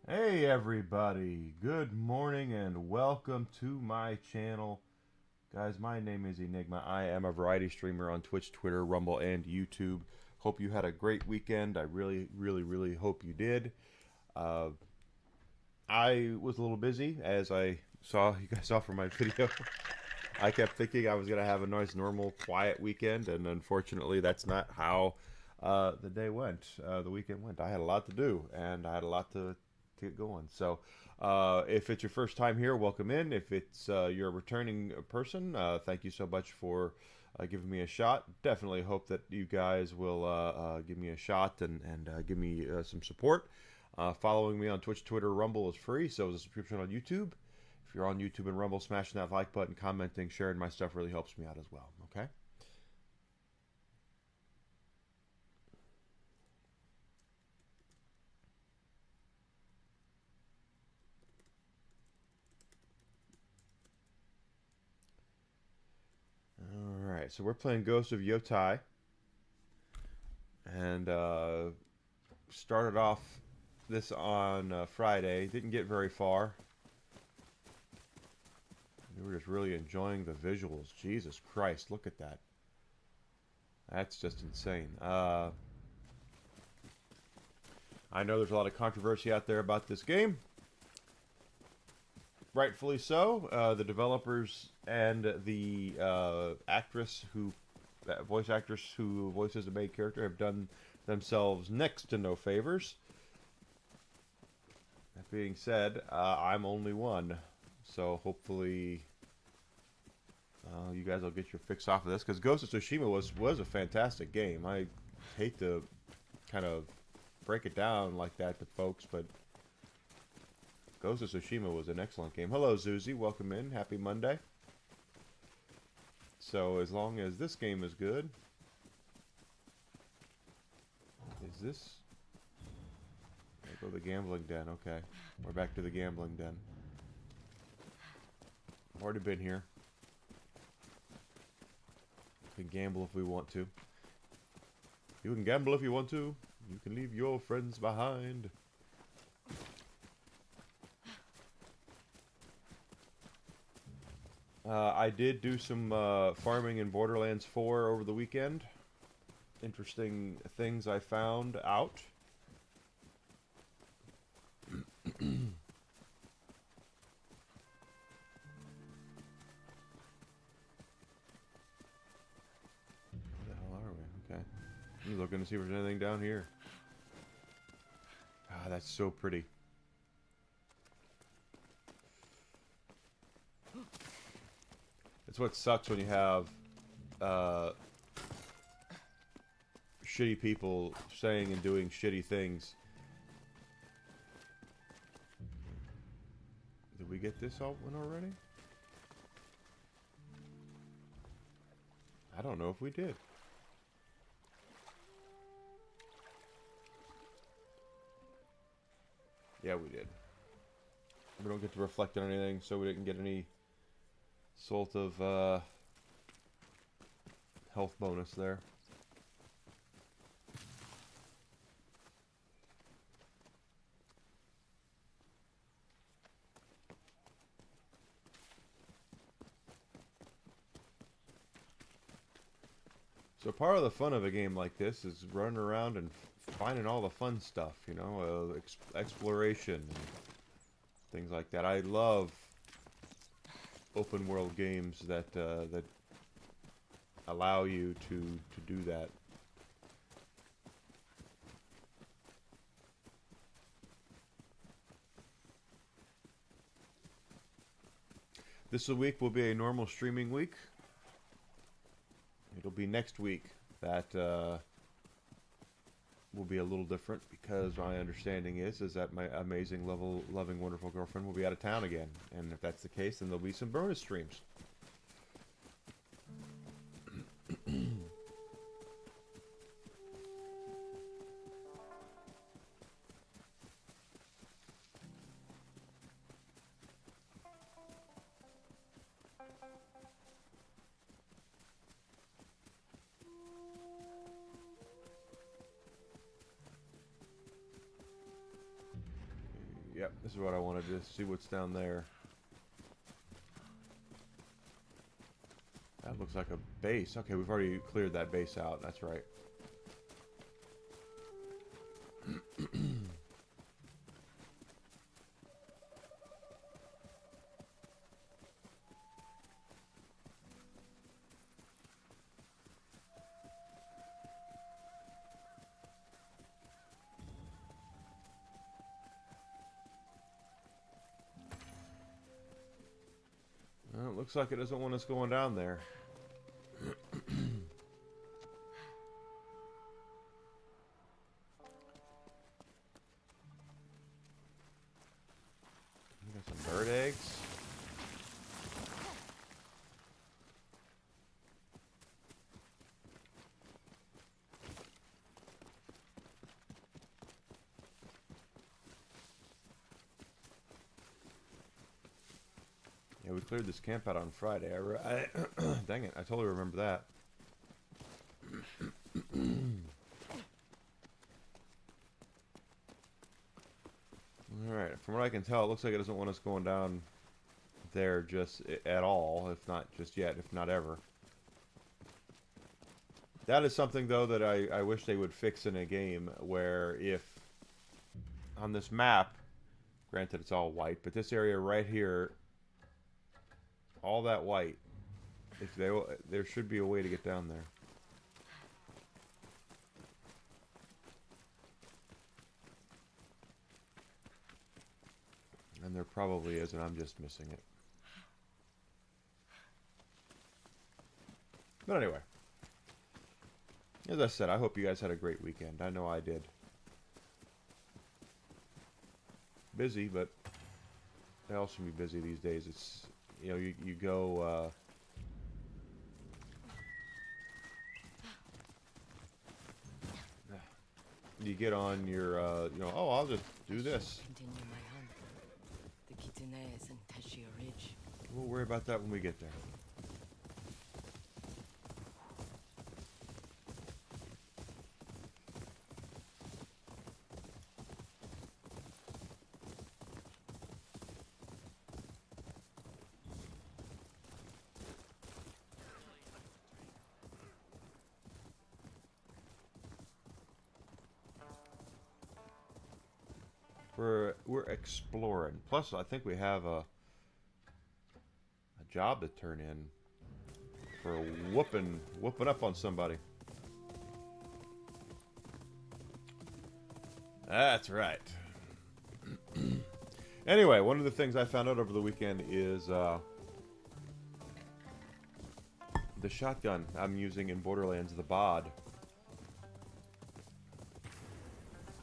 Hey everybody, good morning and welcome to my channel. Guys, my name is Enigma. I am a variety streamer on Twitch, Twitter, Rumble, and YouTube. Hope you had a great weekend. I really hope you did. Uh, I was a little busy, as you guys saw from my video. I kept thinking I was going to have a nice, normal, quiet weekend, and unfortunately that's not how the weekend went. I had a lot to do, and I had a lot to get going. So, if it's your first time here, welcome in. If it's you're a returning person, thank you so much for giving me a shot. Definitely hope that you guys will give me a shot and give me some support. Following me on Twitch, Twitter, Rumble is free. So is a subscription on YouTube. If you're on YouTube and Rumble, smashing that like button, commenting, sharing my stuff really helps me out as well. Okay. All right. So we're playing Ghost of Yotei, and started off this on Friday. Didn't get very far. We were just really enjoying the visuals. Jesus Christ, look at that. That's just insane. I know there's a lot of controversy out there about this game. Rightfully so. The developers and the voice actress who voices the main character have done themselves next to no favors. That being said, I'm only one, so hopefully you guys will get your fix off of this, because Ghost of Tsushima was a fantastic game. I hate to kind of break it down like that to folks, but Ghost of Tsushima was an excellent game. Hello, Zuzi. Welcome in. Happy Monday. So as long as this game is good, is this? Go to the gambling den. Okay, we're back to the gambling den. Already been here. We can gamble if we want to. You can gamble if you want to. You can leave your friends behind. I did do some farming in Borderlands 4 over the weekend. Interesting things I found out. Where the hell are we? Okay. I'm looking to see if there's anything down here. Ah, that's so pretty. It's what sucks when you have shitty people saying and doing shitty things. Did we get this one already? I don't know if we did. Yeah, we did. We don't get to reflect on anything, so we didn't get any sort of health bonus there. So part of the fun of a game like this is running around and finding all the fun stuff, you know, exploration and things like that. I love open world games that that allow you to do that. This week will be a normal streaming week. It'll be next week that will be a little different, because my understanding is that my amazing, loving, wonderful girlfriend will be out of town again. And if that's the case, then there'll be some bonus streams. Yep, this is what I wanted to see what's down there. That looks like a base. Okay, we've already cleared that base out. That's right. Well, it looks like it doesn't want us going down there. We got some bird eggs. Yeah, we cleared this camp out on Friday. Dang it, I totally remember that. Alright, from what I can tell, it looks like it doesn't want us going down there just at all, if not just yet, if not ever. That is something, though, that I wish they would fix in a game, where if on this map, granted it's all white, but this area right here, all that white, if there should be a way to get down there. And there probably is, and I'm just missing it. But anyway, as I said, I hope you guys had a great weekend. I know I did. Busy, but I also can be busy these days. It's, you know, you go, you get on your, you know, oh, I'll just do this. Continue my hunt. The Kitanes and Teshia Ridge. We'll worry about that when we get there. We're exploring. Plus, I think we have a job to turn in for whooping up on somebody. That's right. Anyway, one of the things I found out over the weekend is the shotgun I'm using in Borderlands, the BOD,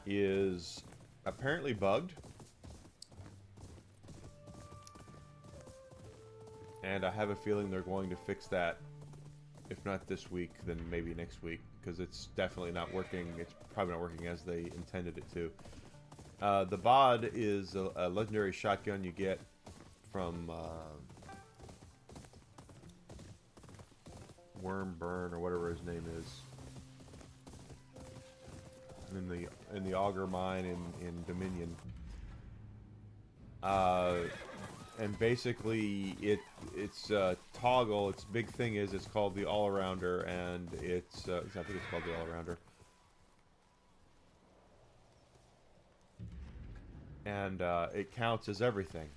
is apparently bugged. And I have a feeling they're going to fix that. If not this week, then maybe next week. Because it's definitely not working. It's probably not working as they intended it to. The BOD is a legendary shotgun you get from Wormburn, or whatever his name is. In the Auger Mine in Dominion. And basically it's toggle. Its big thing is it's called the All-Arounder, and it's I think it's called the All-Arounder. And it counts as everything.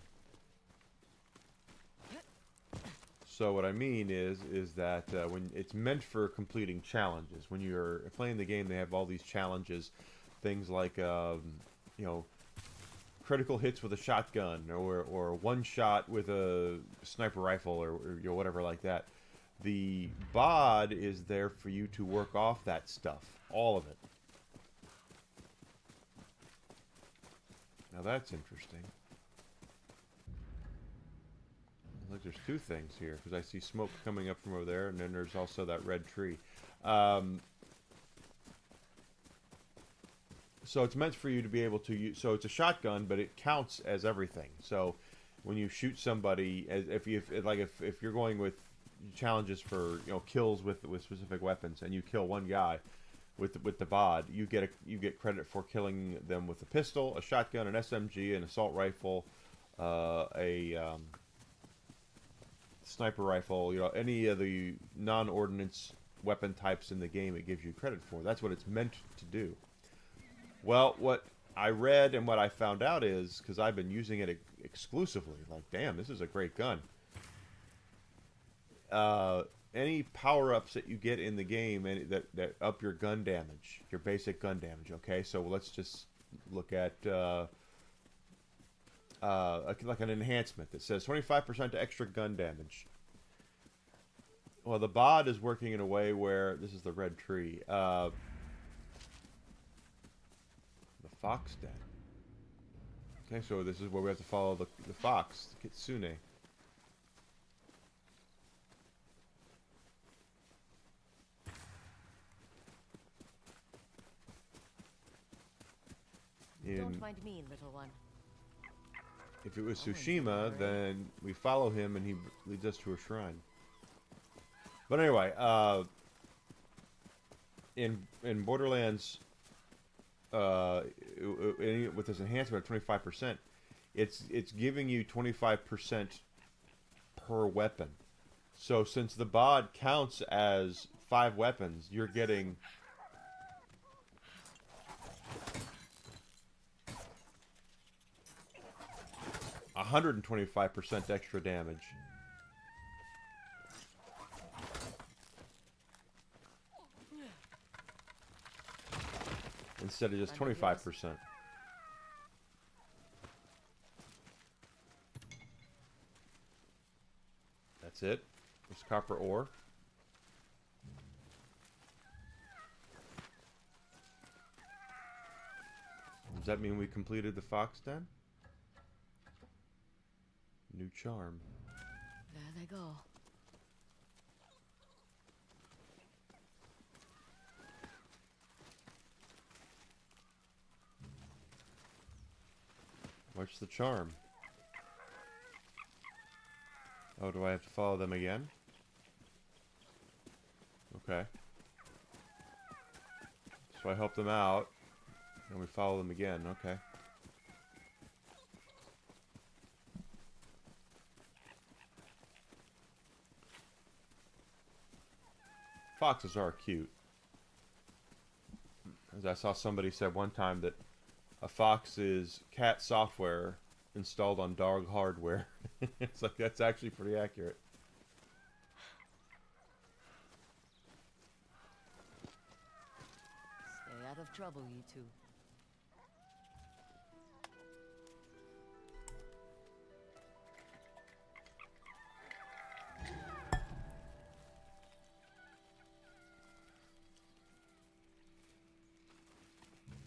So what I mean is that when it's meant for completing challenges. When you're playing the game, they have all these challenges, things like you know, critical hits with a shotgun, or one shot with a sniper rifle, or you know, whatever like that. The BOD is there for you to work off that stuff, all of it. Now that's interesting. Look, there's two things here, because I see smoke coming up from over there, and then there's also that red tree. So it's meant for you to be able to use. So it's a shotgun, but it counts as everything. So when you shoot somebody, if you're going with challenges for, you know, kills with specific weapons, and you kill one guy, with the bod, you get credit for killing them with a pistol, a shotgun, an SMG, an assault rifle, a sniper rifle. You know, any of the non-ordnance weapon types in the game, it gives you credit for. That's what it's meant to do. Well, what I read and what I found out is, because I've been using it exclusively, like, damn, this is a great gun. Any power-ups that you get in the game that up your gun damage, your basic gun damage, okay? So let's just look at like an enhancement that says 25% extra gun damage. Well, the bod is working in a way where, this is the red tree, the fox den. Okay, so this is where we have to follow the fox, the kitsune. Don't mind me, little one. If it was Tsushima, then we follow him and he leads us to a shrine. But anyway, in Borderlands, with this enhancement of 25%, it's giving you 25% per weapon. So since the bod counts as 5 weapons, you're getting 125% extra damage. Instead of just 25%. That's it. It's copper ore. Does that mean we completed the fox den? New charm. There they go. What's the charm? Oh, do I have to follow them again? Okay. So I help them out, and we follow them again. Okay. Foxes are cute. As I saw somebody said one time that a fox is cat software installed on dog hardware. It's like, that's actually pretty accurate. Stay out of trouble, you two.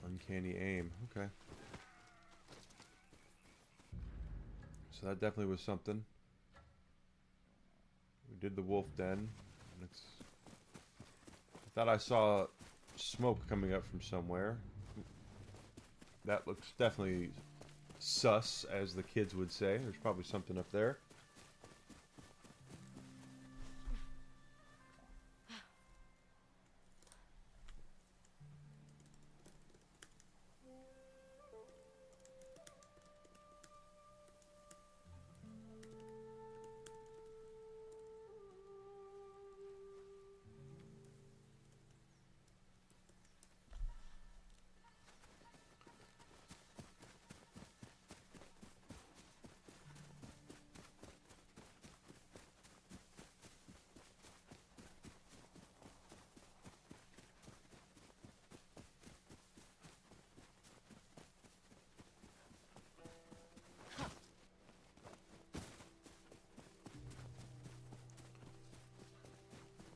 Uncanny aim. Okay. So that definitely was something. We did the wolf den. And it's... I thought I saw smoke coming up from somewhere. That looks definitely sus, as the kids would say. There's probably something up there.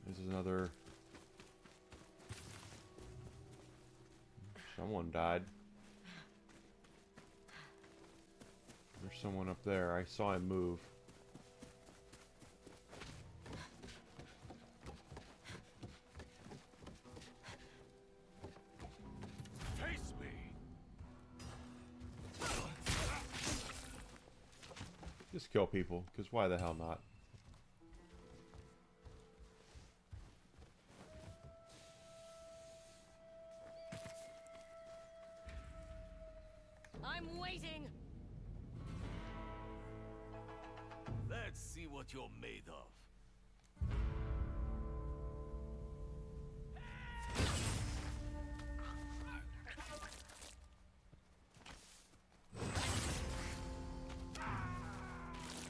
This is another... Someone died. There's someone up there. I saw him move. Face me. Just kill people, because why the hell not? what you're made of.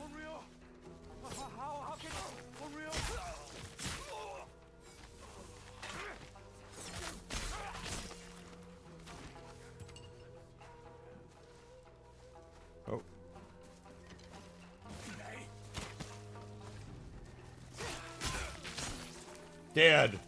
Unreal! How can Unreal? Oh. Dead.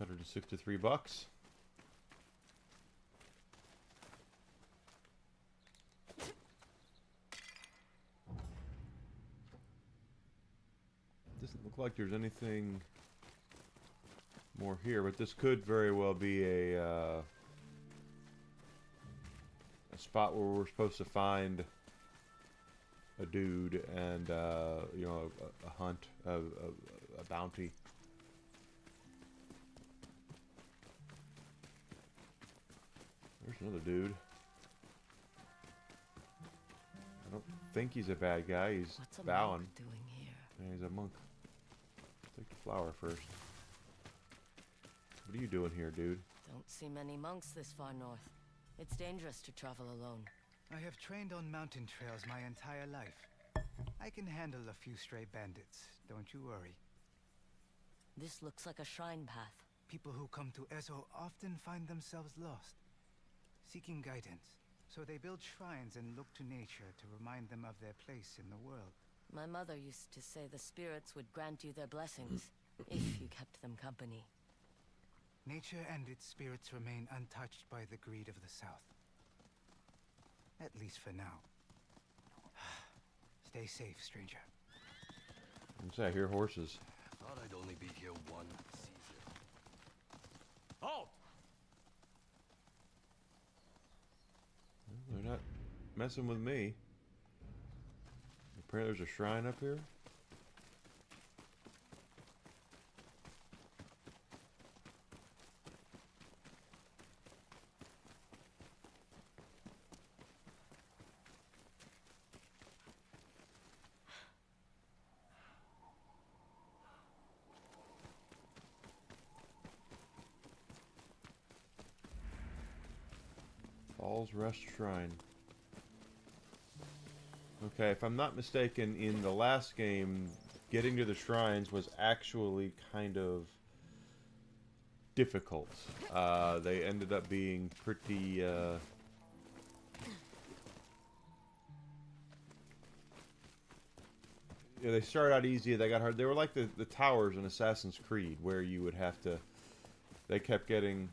$163. Doesn't look like there's anything more here, but this could very well be a spot where we're supposed to find a dude and you know, a hunt, a bounty. There's another dude. I don't think he's a bad guy. He's What's a bowing. monk doing here? Yeah, he's a monk. Take the flower first. What are you doing here, dude? Don't see many monks this far north. It's dangerous to travel alone. I have trained on mountain trails my entire life. I can handle a few stray bandits, don't you worry. This looks like a shrine path. People who come to Esso often find themselves lost, seeking guidance. So they build shrines and look to nature to remind them of their place in the world. My mother used to say the spirits would grant you their blessings if you kept them company. Nature and its spirits remain untouched by the greed of the South. At least for now. Stay safe, stranger. I hear horses. Thought I'd only be here one season. Halt! They're not messing with me. Apparently there's a shrine up here. Falls Rest Shrine. Okay, if I'm not mistaken, in the last game, getting to the shrines was actually kind of difficult. They ended up being pretty... Yeah, they started out easy, they got hard. They were like the towers in Assassin's Creed, where you would have to... They kept getting...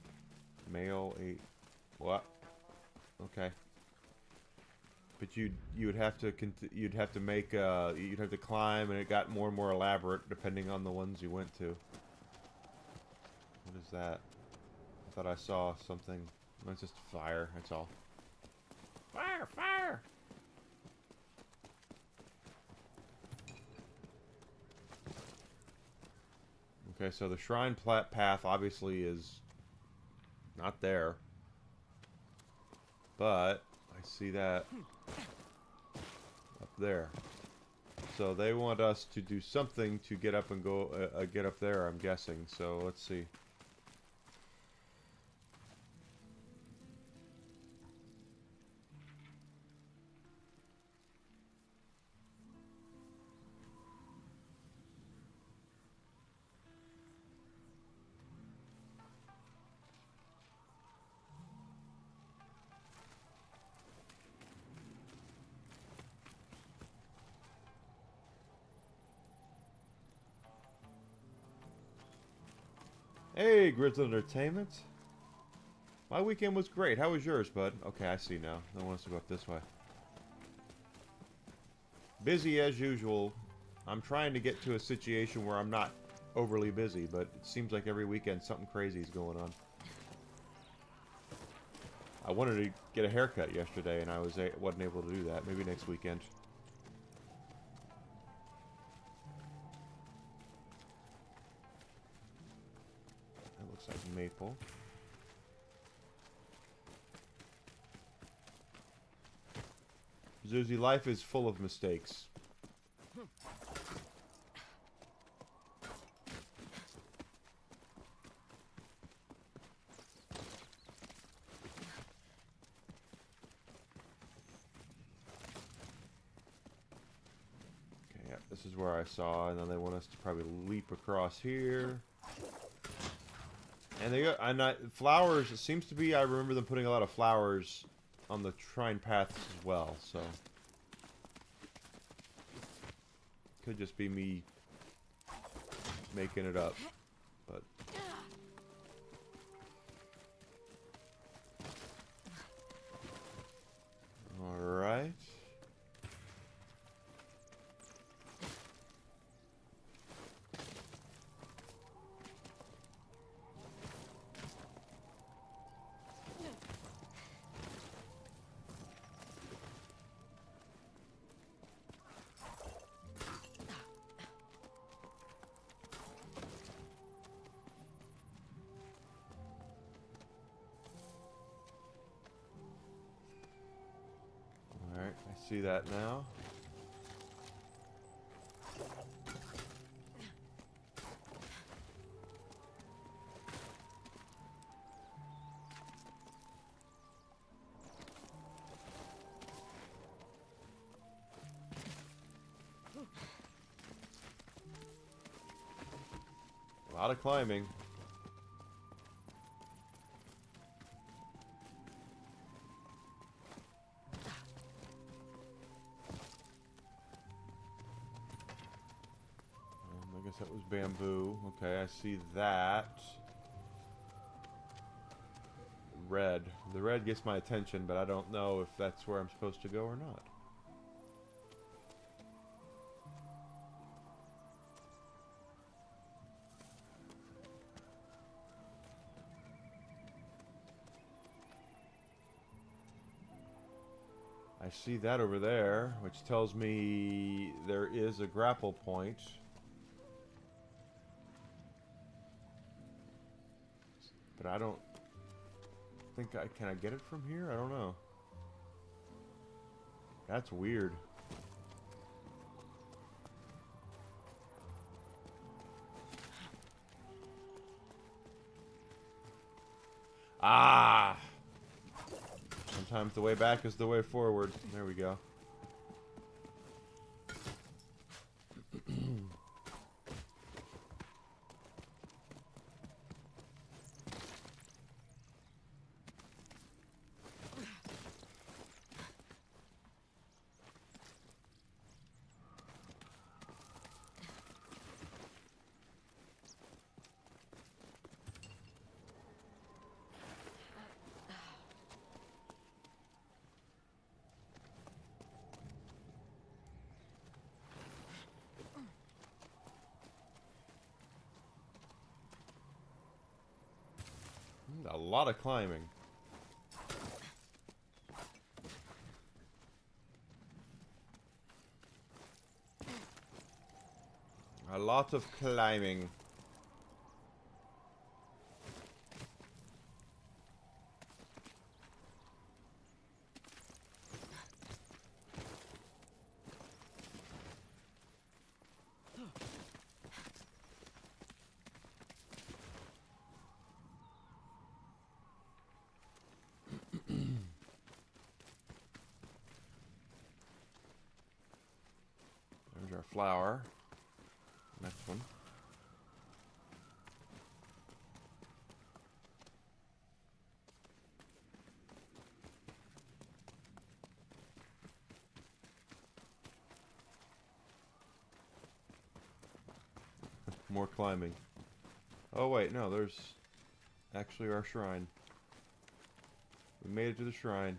Male 8... What? Okay. But you would have to make you'd have to climb, and it got more and more elaborate depending on the ones you went to. What is that? I thought I saw something. No, it's just fire. That's all. Fire! Fire! Okay, so the shrine path obviously is not there. But I see that up there. So they want us to do something to get up and go, get up there, I'm guessing. So let's see. Hey, Grizzled Entertainment. My weekend was great. How was yours, bud? Okay, I see now. I want us to go up this way. Busy as usual. I'm trying to get to a situation where I'm not overly busy, but it seems like every weekend something crazy is going on. I wanted to get a haircut yesterday, and I wasn't able to do that. Maybe next weekend. That looks like maple. Zuzi, life is full of mistakes. Okay, yeah, this is where I saw, and then they want us to probably leap across here. And they got, flowers, it seems to be, I remember them putting a lot of flowers on the shrine paths as well, so. Could just be me making it up, but. Alright. Alright, I see that now. A lot of climbing. I guess that was bamboo. Okay, I see that. Red. The red gets my attention, but I don't know if that's where I'm supposed to go or not. I see that over there, which tells me there is a grapple point. But I don't think can I get it from here? I don't know. That's weird. Ah! Sometimes the way back is the way forward. There we go. A lot of climbing. A lot of climbing. There's our flower. Next one. More climbing. Oh wait, no, there's actually our shrine. We made it to the shrine.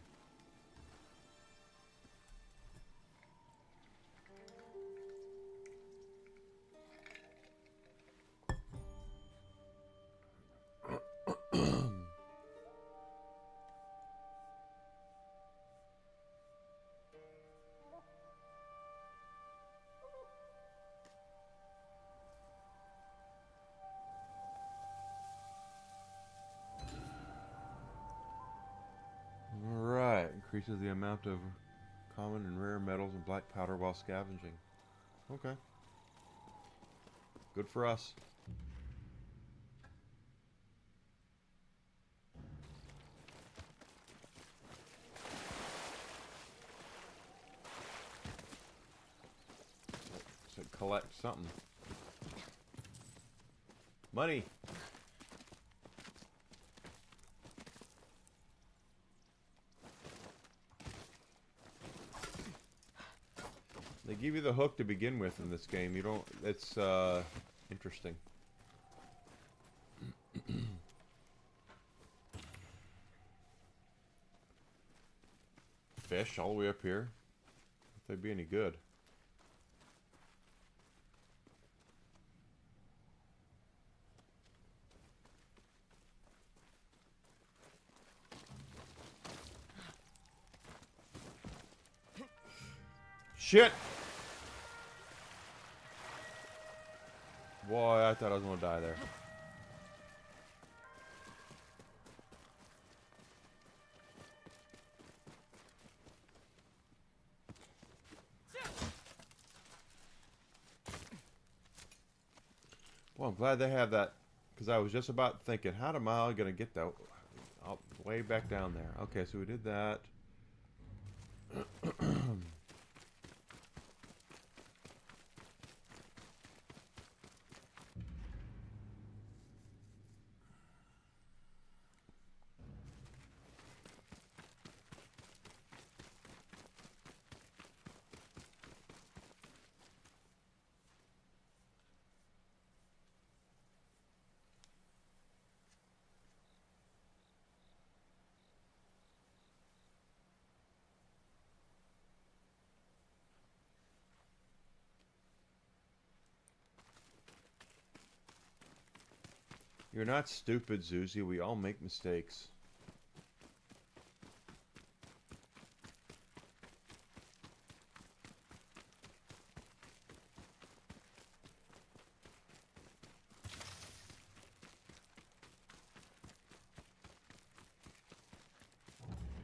Increases the amount of common and rare metals and black powder while scavenging. Okay. Good for us. So collect something. Money. They give you the hook to begin with in this game. You don't. It's interesting. Fish all the way up here. If they'd be any good. Shit! Boy, I thought I was gonna die there. Well, I'm glad they have that, because I was just about thinking, how am I gonna get that way back down there? Okay, so we did that. You're not stupid, Zuzi. We all make mistakes.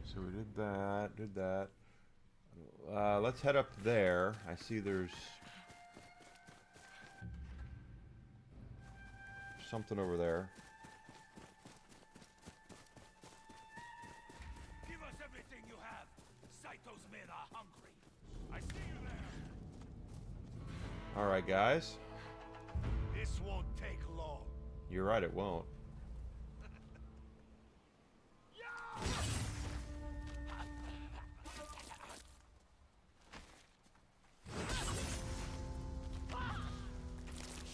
So we did that. Let's head up there. I see there's something over there. Give us everything you have. Saito's men are hungry. I see you there. All right, guys. This won't take long. You're right, it won't.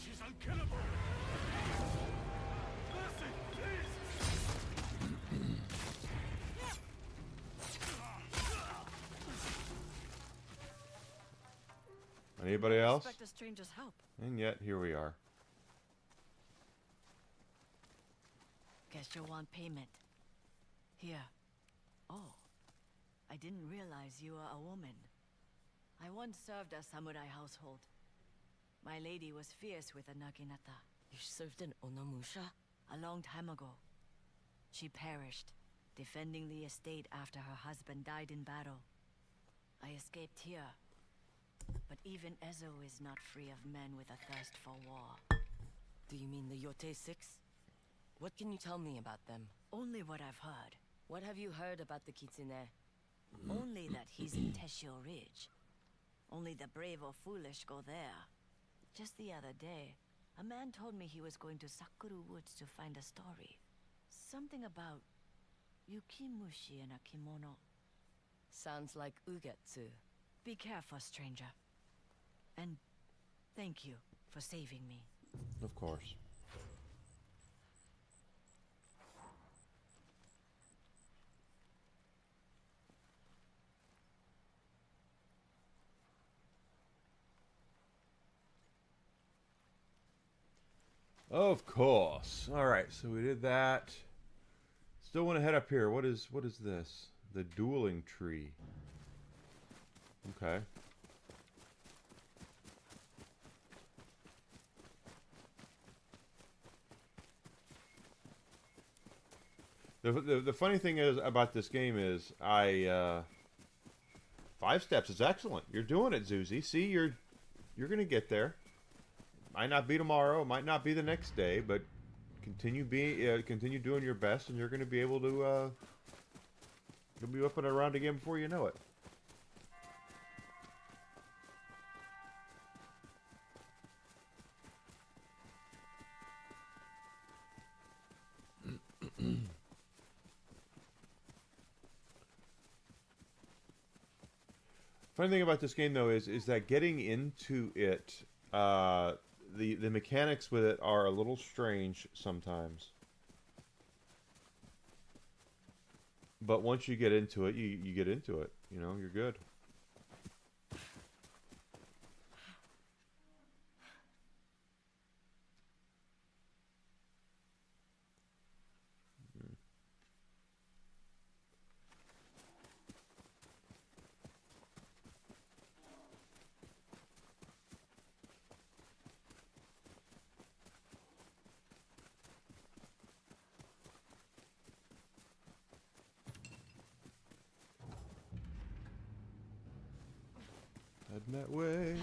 She's unkillable. Mercy, please. Anybody else? Expect a stranger's help. And yet, here we are. Guess you'll want payment. Here. Oh. I didn't realize you were a woman. I once served a samurai household. My lady was fierce with a naginata. You served an onomusha? A long time ago. She perished, defending the estate after her husband died in battle. I escaped here. But even Ezo is not free of men with a thirst for war. Do you mean the Yotei Six? What can you tell me about them? Only what I've heard. What have you heard about the Kitsune? Only that he's in Teshio Ridge. Only the brave or foolish go there. Just the other day, a man told me he was going to Sakura Woods to find a story. Something about Yukimushi in a kimono. Sounds like Ugetsu. Be careful, stranger. And thank you for saving me. Of course. Of course. All right, so we did that. Still want to head up here. What is this? The dueling tree. Okay. The funny thing is about this game is 5 steps is excellent. You're doing it, Zuzi. See, you're gonna get there. Might not be tomorrow, might not be the next day, but continue doing your best, and you're gonna be able to you'll be up and around again before you know it. Funny thing about this game, though, is that getting into it, the mechanics with it are a little strange sometimes. But once you get into it, you get into it. You know, you're good. Heading that way.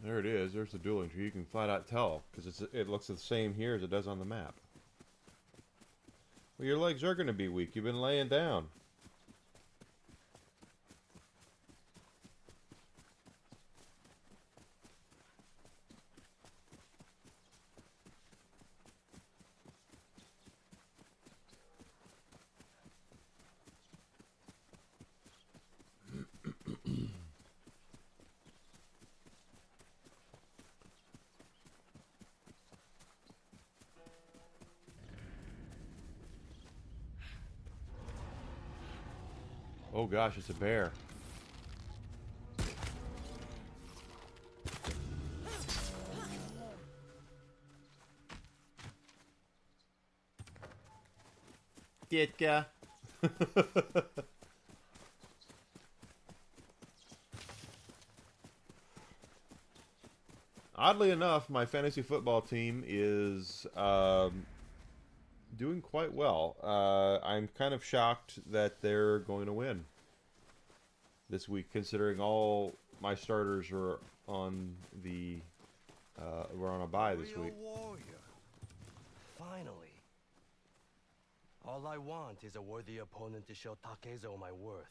There it is. There's the dueling tree. You can flat out tell because it looks the same here as it does on the map. Well, your legs are going to be weak. You've been laying down. Oh gosh, it's a bear. Ditka. Oddly enough, my fantasy football team is doing quite well. I'm kind of shocked that they're going to win this week, considering all my starters are on the we're on a bye this week. Warrior. Finally. All I want is a worthy opponent to show Takezo my worth.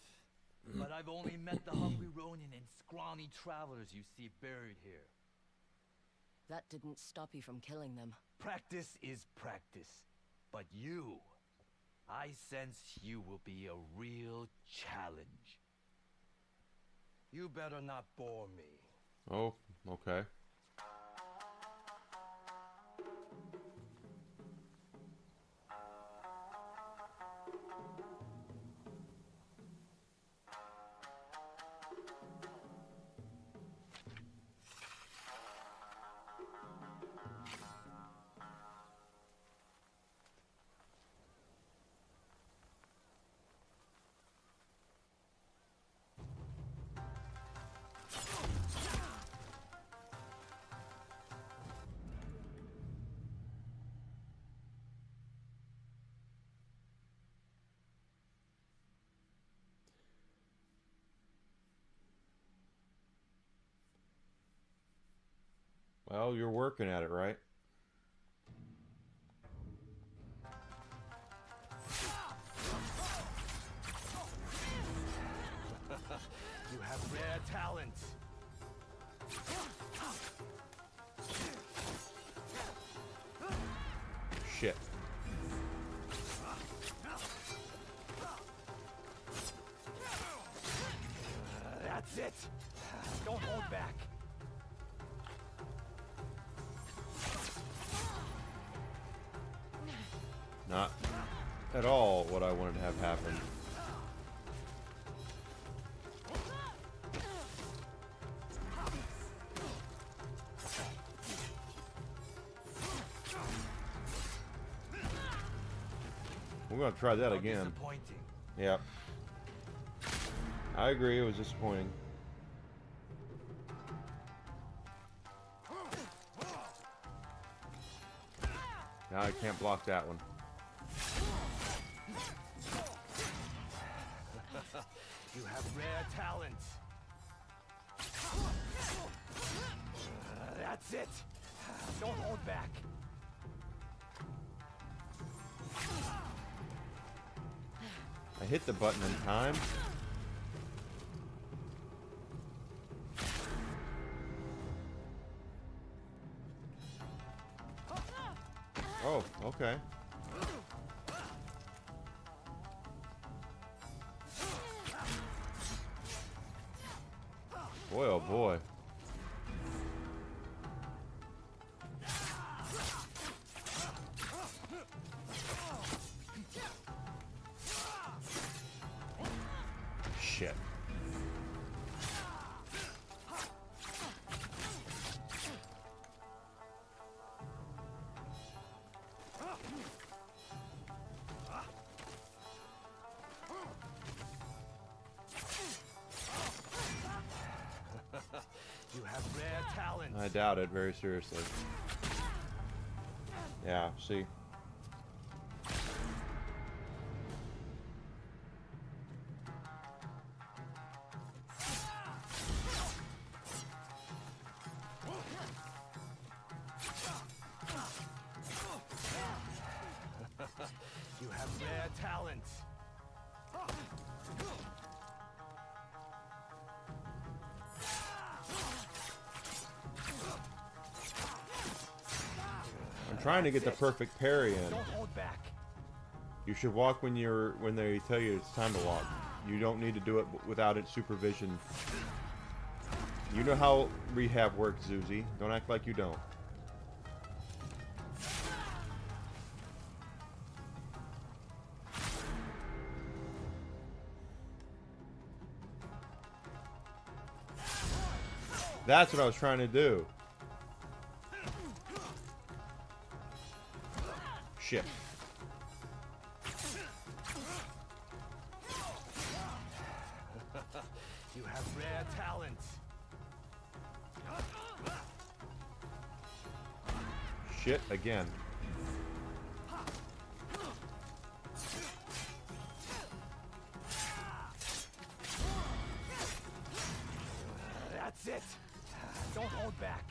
But I've only met the hungry ronin and scrawny travelers you see buried here. That didn't stop you from killing them. Practice is practice. But you, I sense you will be a real challenge. You better not bore me. Oh, okay. Well, you're working at it, right? You have rare talent. Shit. Not at all what I wanted to have happen. We're gonna try that How again. disappointing. Yep. I agree, it was disappointing. Now I can't block that one. You have rare talent. That's it. Don't hold back. I hit the button in time. Oh, okay. Boy, oh boy. Shit. You have rare talent. I doubt it, very seriously. Yeah, see. You have rare talent. I'm trying to get the perfect parry in. Don't hold back. You should walk when they tell you it's time to walk. You don't need to do it without its supervision. You know how rehab works, Zuzi. Don't act like you don't. That's what I was trying to do. Shit. You have rare talent. Shit again. That's it. Don't hold back.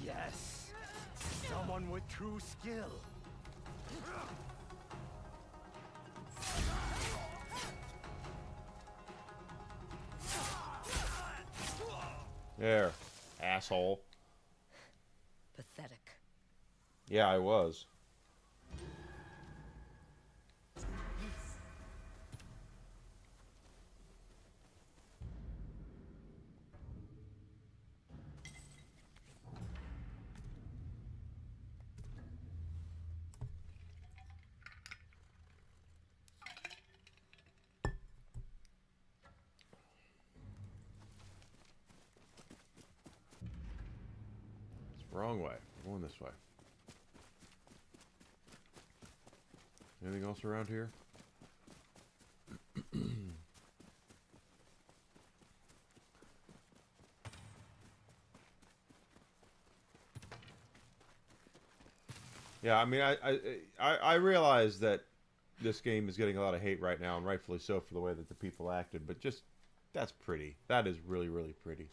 Yes. Someone with true skill. There, asshole. Pathetic. Yeah, I was. Wrong way. We're going this way. Anything else around here? Yeah, I mean, I realize that this game is getting a lot of hate right now, and rightfully so for the way that the people acted, but just, that's pretty. That is really, really pretty.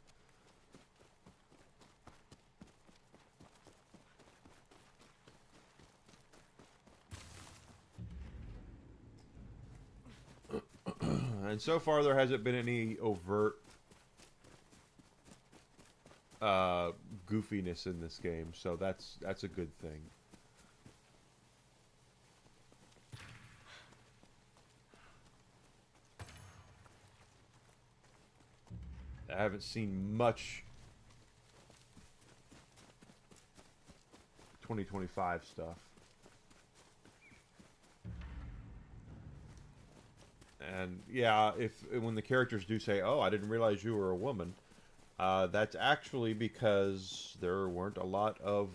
And so far there hasn't been any overt goofiness in this game, so that's a good thing. I haven't seen much 2025 stuff. And yeah, when the characters do say, "Oh, I didn't realize you were a woman," that's actually because there weren't a lot of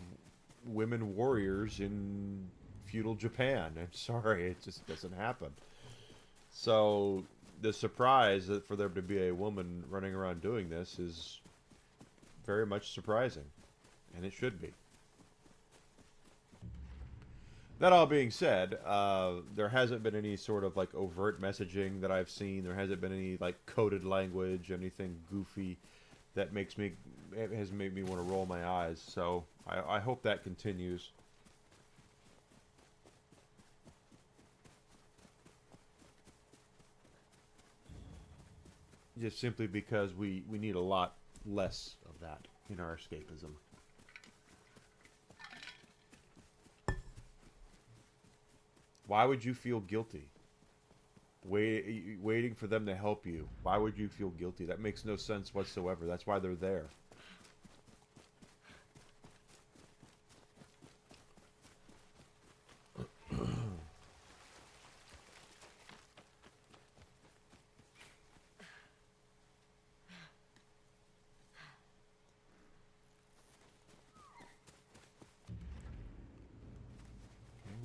women warriors in feudal Japan. I'm sorry, it just doesn't happen. So the surprise that for there to be a woman running around doing this is very much surprising, and it should be. That all being said, there hasn't been any sort of like overt messaging that I've seen. There hasn't been any like coded language, anything goofy that has made me want to roll my eyes. So I hope that continues. Just simply because we need a lot less of that in our escapism. Why would you feel guilty? Waiting for them to help you. Why would you feel guilty? That makes no sense whatsoever. That's why they're there.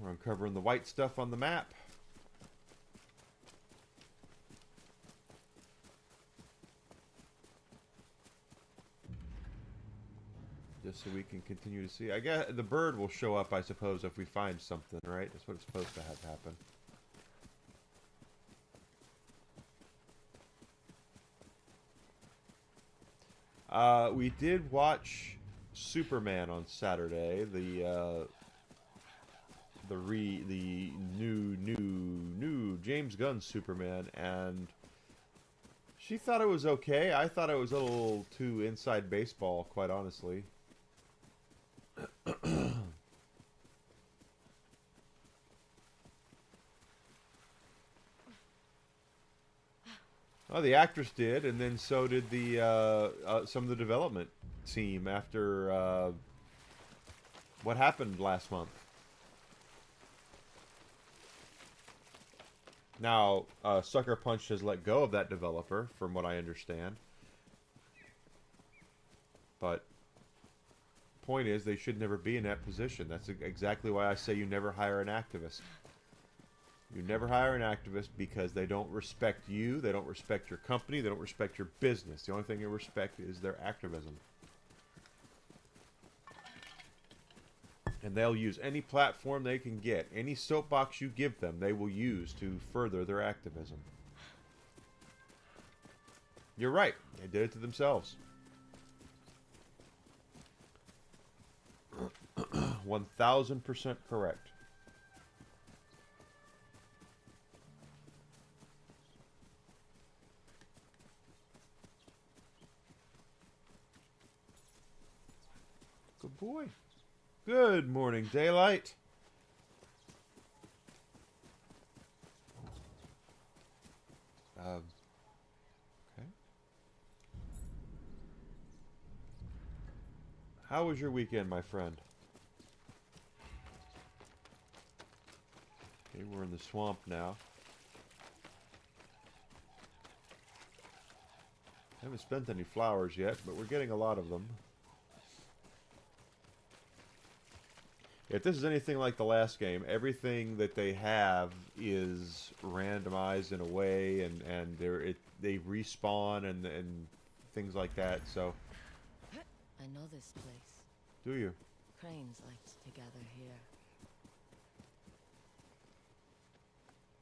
We're uncovering the white stuff on the map. Just so we can continue to see. I guess the bird will show up, I suppose, if we find something, right? That's what it's supposed to have happen. We did watch Superman on Saturday. The new James Gunn Superman, and she thought it was okay. I thought it was a little too inside baseball, quite honestly. Oh, the actress did, and then so did the some of the development team after what happened last month. Now, Sucker Punch has let go of that developer, from what I understand. But point is, they should never be in that position. That's exactly why I say you never hire an activist. You never hire an activist because they don't respect you, they don't respect your company, they don't respect your business. The only thing they respect is their activism. And they'll use any platform they can get, any soapbox you give them, they will use to further their activism. You're right, they did it to themselves. 1000% correct. Good boy. Good morning, daylight. Okay. How was your weekend, my friend? Okay, we're in the swamp now. Haven't spent any flowers yet, but we're getting a lot of them. If this is anything like the last game, everything that they have is randomized in a way, and they respawn and things like that. So. I know this place. Do you? Cranes liked to gather here.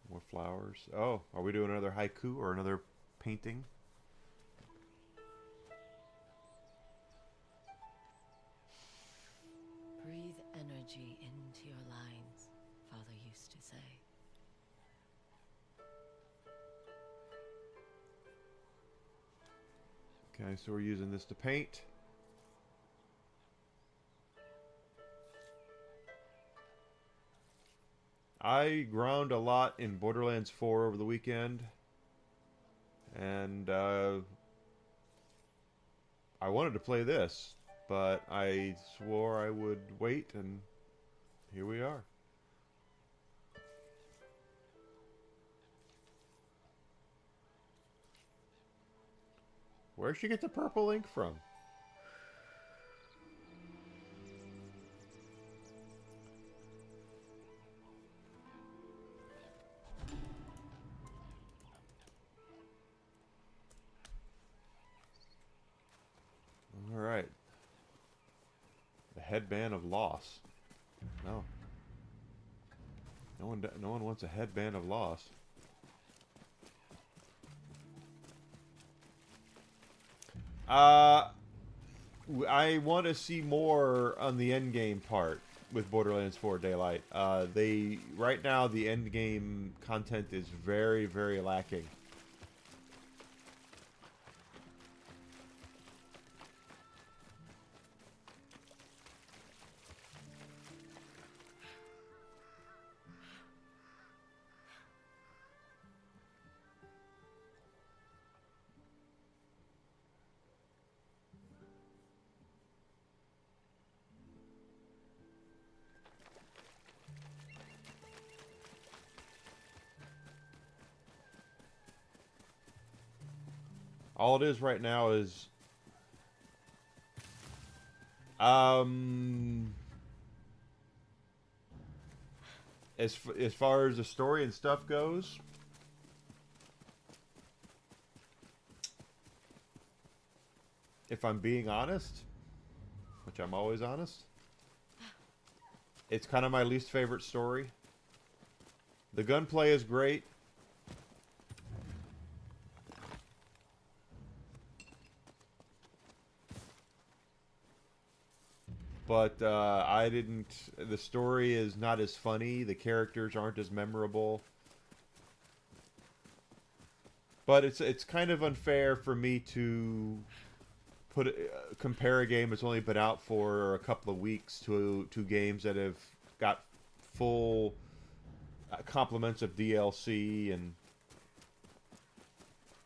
More flowers. Oh, are we doing another haiku or another painting? Breathe energy into your lines, Father used to say. Okay, so we're using this to paint. I ground a lot in Borderlands 4 over the weekend, and I wanted to play this, but I swore I would wait, and here we are. Where'd she get the purple ink from? All right. The headband of loss. No. No one wants a headband of loss. I want to see more on the end game part with Borderlands 4 Daylight. Right now the end game content is very, very lacking. All it is right now is as far as the story and stuff goes, if I'm being honest, which I'm always honest, it's kind of my least favorite story. The gunplay is great. But the story is not as funny. The characters aren't as memorable. But it's kind of unfair for me to compare a game that's only been out for a couple of weeks to games that have got full complements of DLC. And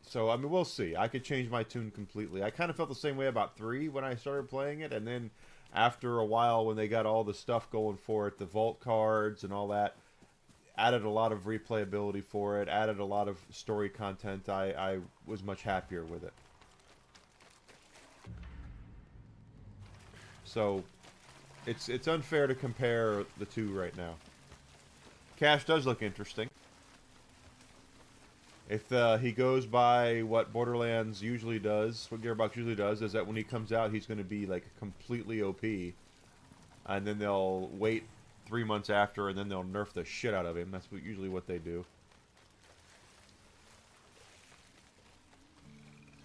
so, I mean, we'll see. I could change my tune completely. I kind of felt the same way about 3 when I started playing it, and then after a while, when they got all the stuff going for it, the vault cards and all that, added a lot of replayability for it, added a lot of story content, I was much happier with it. So, it's unfair to compare the two right now. Cash does look interesting. If he goes by what Borderlands usually does, what Gearbox usually does, is that when he comes out, he's going to be like completely OP, and then they'll wait 3 months after, and then they'll nerf the shit out of him. That's usually what they do.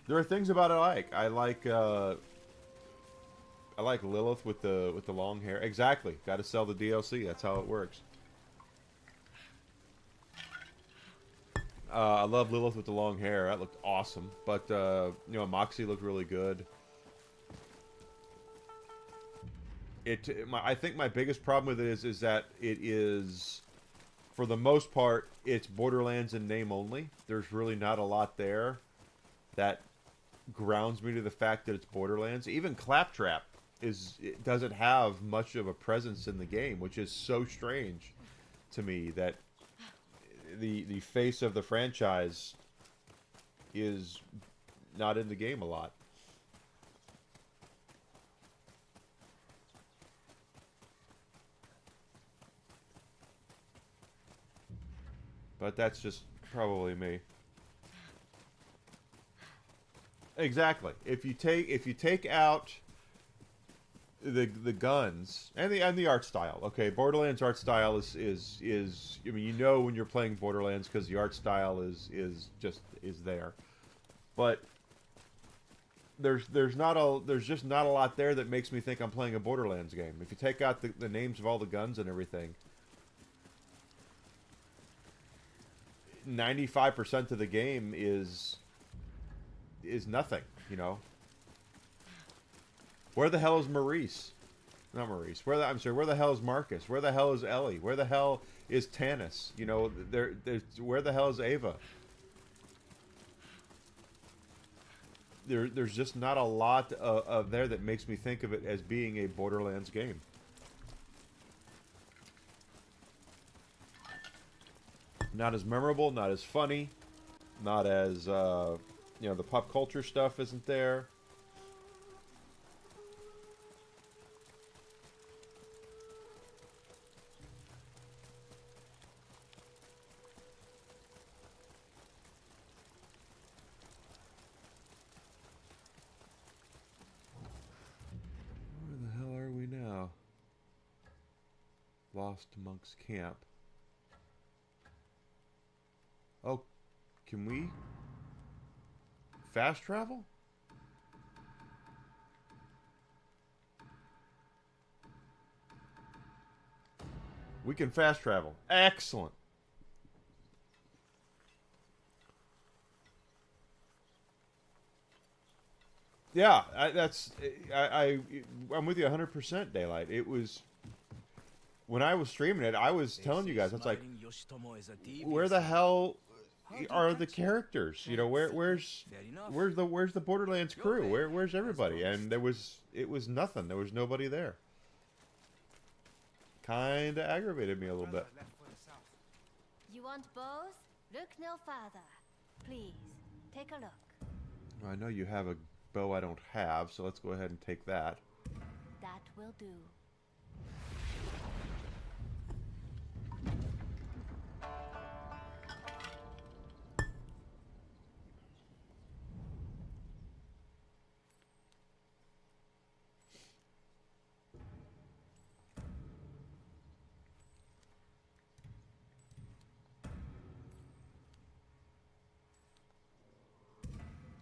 There are things about it I like. I like Lilith with the long hair. Exactly. Got to sell the DLC. That's how it works. I love Lilith with the long hair. That looked awesome. But, you know, Moxie looked really good. I think my biggest problem with it is that it is, for the most part, it's Borderlands in name only. There's really not a lot there that grounds me to the fact that it's Borderlands. Even Claptrap it doesn't have much of a presence in the game, which is so strange to me that the face of the franchise is not in the game a lot. But that's just probably me. Exactly. If you take out the guns and the art style. Okay, Borderlands art style is I mean, you know when you're playing Borderlands because the art style is there. But there's just not a lot there that makes me think I'm playing a Borderlands game. If you take out the names of all the guns and everything, 95% of the game is nothing, you know. Where the hell is Maurice? Not Maurice. Where the hell is Marcus? Where the hell is Ellie? Where the hell is Tanis. You know, where the hell is Ava? There's just not a lot of there that makes me think of it as being a Borderlands game. Not as memorable, not as funny, not as, you know, the pop culture stuff isn't there. Where the hell are we now? Lost Monk's Camp. Oh, can we fast travel? We can fast travel. Excellent. Yeah, I'm with you 100%, Daylight. It was when I was streaming it, I was telling you guys, I was like, where the hell are the characters? You know, where's the Borderlands crew? Where's everybody? And it was nothing. There was nobody there. Kinda aggravated me a little bit. You want bows? Look no farther. Please, take a look. I know you have a bow I don't have, so let's go ahead and take that. That will do.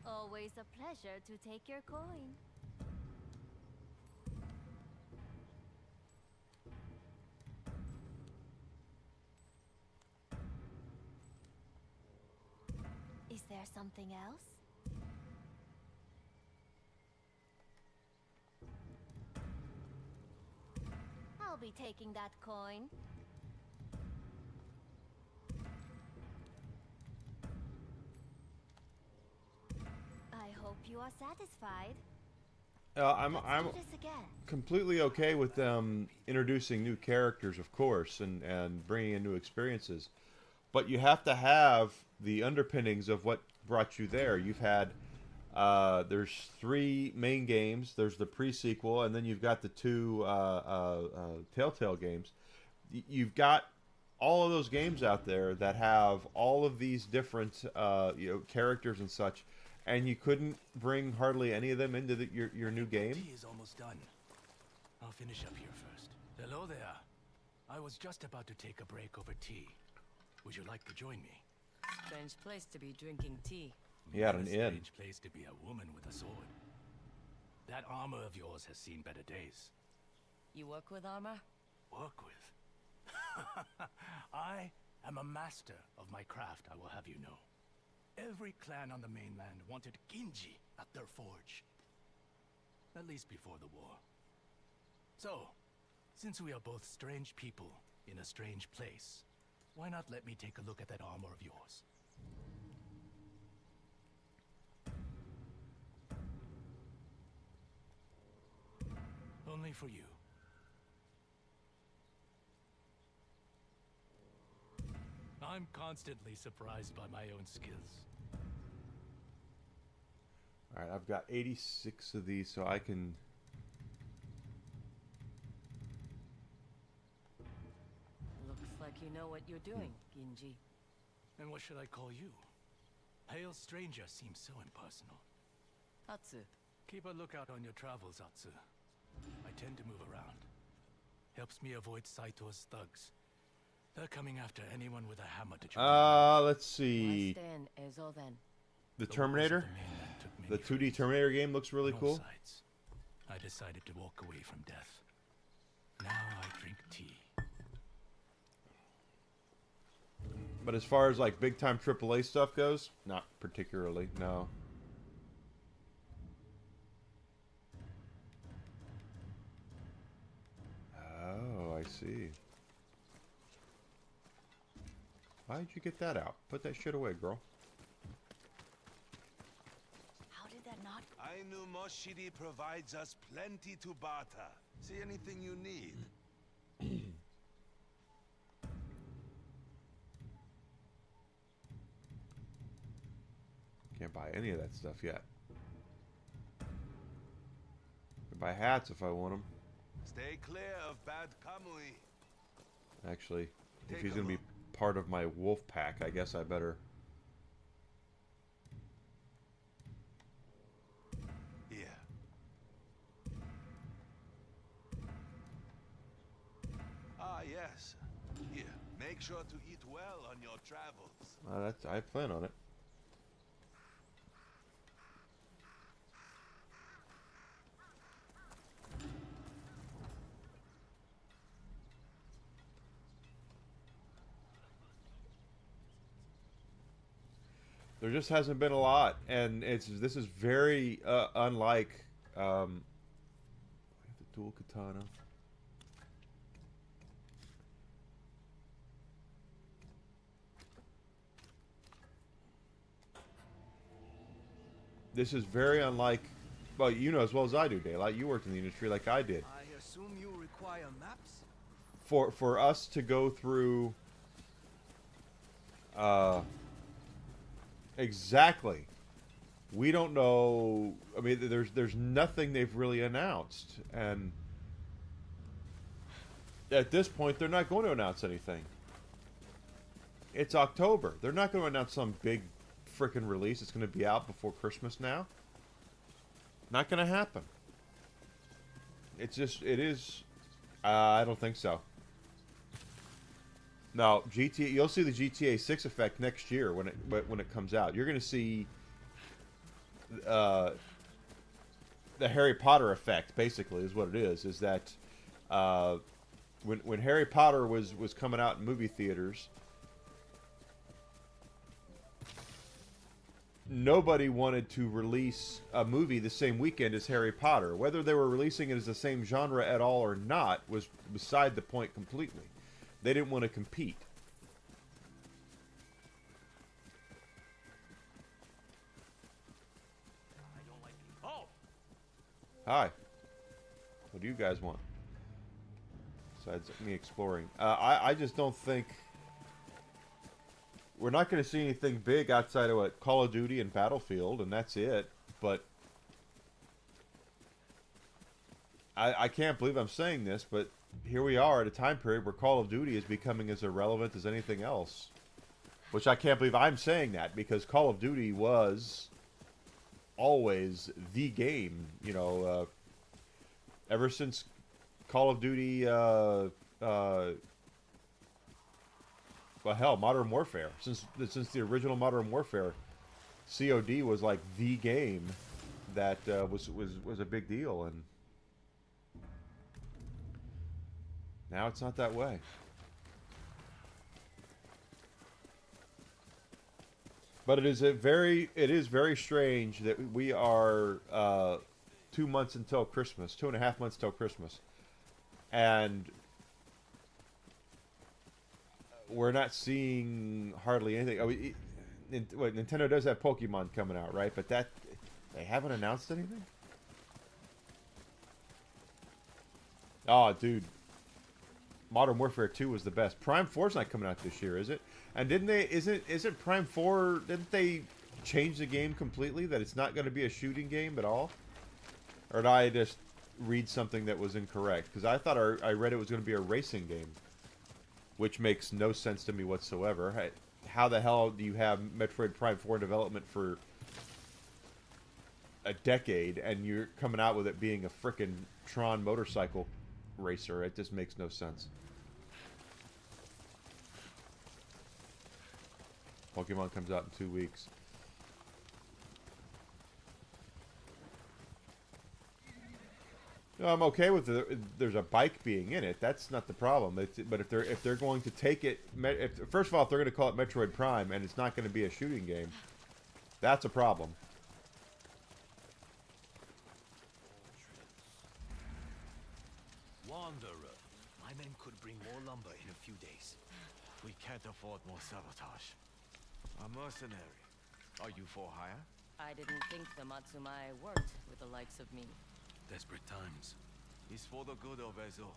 Always a pleasure to take your coin. Is there something else? I'll be taking that coin. I hope you are satisfied. I'm Let's do this again. completely okay with them introducing new characters, of course, and bringing in new experiences. But you have to have the underpinnings of what brought you there. You've had, there's 3 main games. There's the pre-sequel, and then you've got the 2 Telltale games. You've got all of those games out there that have all of these different characters and such. And you couldn't bring hardly any of them into your new game? Tea is almost done. I'll finish up here first. Hello there. I was just about to take a break over tea. Would you like to join me? Strange place to be drinking tea. Yeah, at an inn. Strange place to be a woman with a sword. That armor of yours has seen better days. You work with armor? Work with? I am a master of my craft, I will have you know. Every clan on the mainland wanted Ginji at their forge. At least before the war. So, since we are both strange people in a strange place, why not let me take a look at that armor of yours? Only for you. I'm constantly surprised by my own skills. Alright, I've got 86 of these, so I can... Looks like you know what you're doing, Ginji. And what should I call you? Pale stranger seems so impersonal. Atsu. Keep a lookout on your travels, Atsu. I tend to move around. Helps me avoid Saito's thugs. They're coming after anyone with a hammer to join. Let's see. Why stay in Ezo then? The Terminator? The 2D Terminator game looks really cool. Sides, I decided to walk away from death. Now I drink tea. But as far as like big time AAA stuff goes, not particularly, no. Oh, I see. Why'd you get that out? Put that shit away, girl. How did that not? I knew Moshiri provides us plenty to barter. See anything you need. Can't buy any of that stuff yet. Can buy hats if I want them. Stay clear of bad Kamui. Actually, if Take he's a gonna be look. part of my wolf pack, I guess I better. Here. Ah, yes. Here. Make sure to eat well on your travels. That's, I plan on it. There just hasn't been a lot, and this is very unlike the dual katana. This is very unlike, well, you know as well as I do, Daylight. You worked in the industry like I did. I assume you require maps? For us to go through exactly, we don't know. I mean, there's nothing they've really announced, and at this point they're not going to announce anything. It's October. They're not going to announce some big freaking release. It's going to be out before Christmas now. Not going to happen. It's just, it is, I don't think so. No, GTA. You'll see the GTA 6 effect next year when it comes out. You're going to see the Harry Potter effect. Basically, is what it is. Is that when Harry Potter was coming out in movie theaters, nobody wanted to release a movie the same weekend as Harry Potter. Whether they were releasing it as the same genre at all or not was beside the point completely. They didn't want to compete. Oh! Hi. What do you guys want? Besides me exploring. I just don't think... We're not going to see anything big outside of what Call of Duty and Battlefield, and that's it. But... I can't believe I'm saying this, but... Here we are at a time period where Call of Duty is becoming as irrelevant as anything else. Which I can't believe I'm saying that, because Call of Duty was always the game. You know, ever since Call of Duty, well, hell, Modern Warfare. Since the original Modern Warfare, COD was like the game that was a big deal, and now it's not that way. But it is very strange that we are 2 months until Christmas, 2.5 months till Christmas, and we're not seeing hardly anything. I mean, Nintendo does have Pokemon coming out, right? But that they haven't announced anything. Oh, dude. Modern Warfare 2 was the best. Prime 4's not coming out this year, is it? And didn't they? Isn't Prime 4? Didn't they change the game completely? That it's not going to be a shooting game at all? Or did I just read something that was incorrect? Because I thought I read it was going to be a racing game, which makes no sense to me whatsoever. How the hell do you have Metroid Prime 4 in development for a decade, and you're coming out with it being a frickin' Tron motorcycle racer? It just makes no sense. Pokemon comes out in 2 weeks. No, I'm okay with there's a bike being in it. That's not the problem. But if they're going to take it, first of all, if they're going to call it Metroid Prime and it's not going to be a shooting game, that's a problem. Wanderer. My men could bring more lumber in a few days. We can't afford more sabotage. A mercenary. Are you for hire? I didn't think the Matsumai worked with the likes of me. Desperate times. It's for the good of Ezo.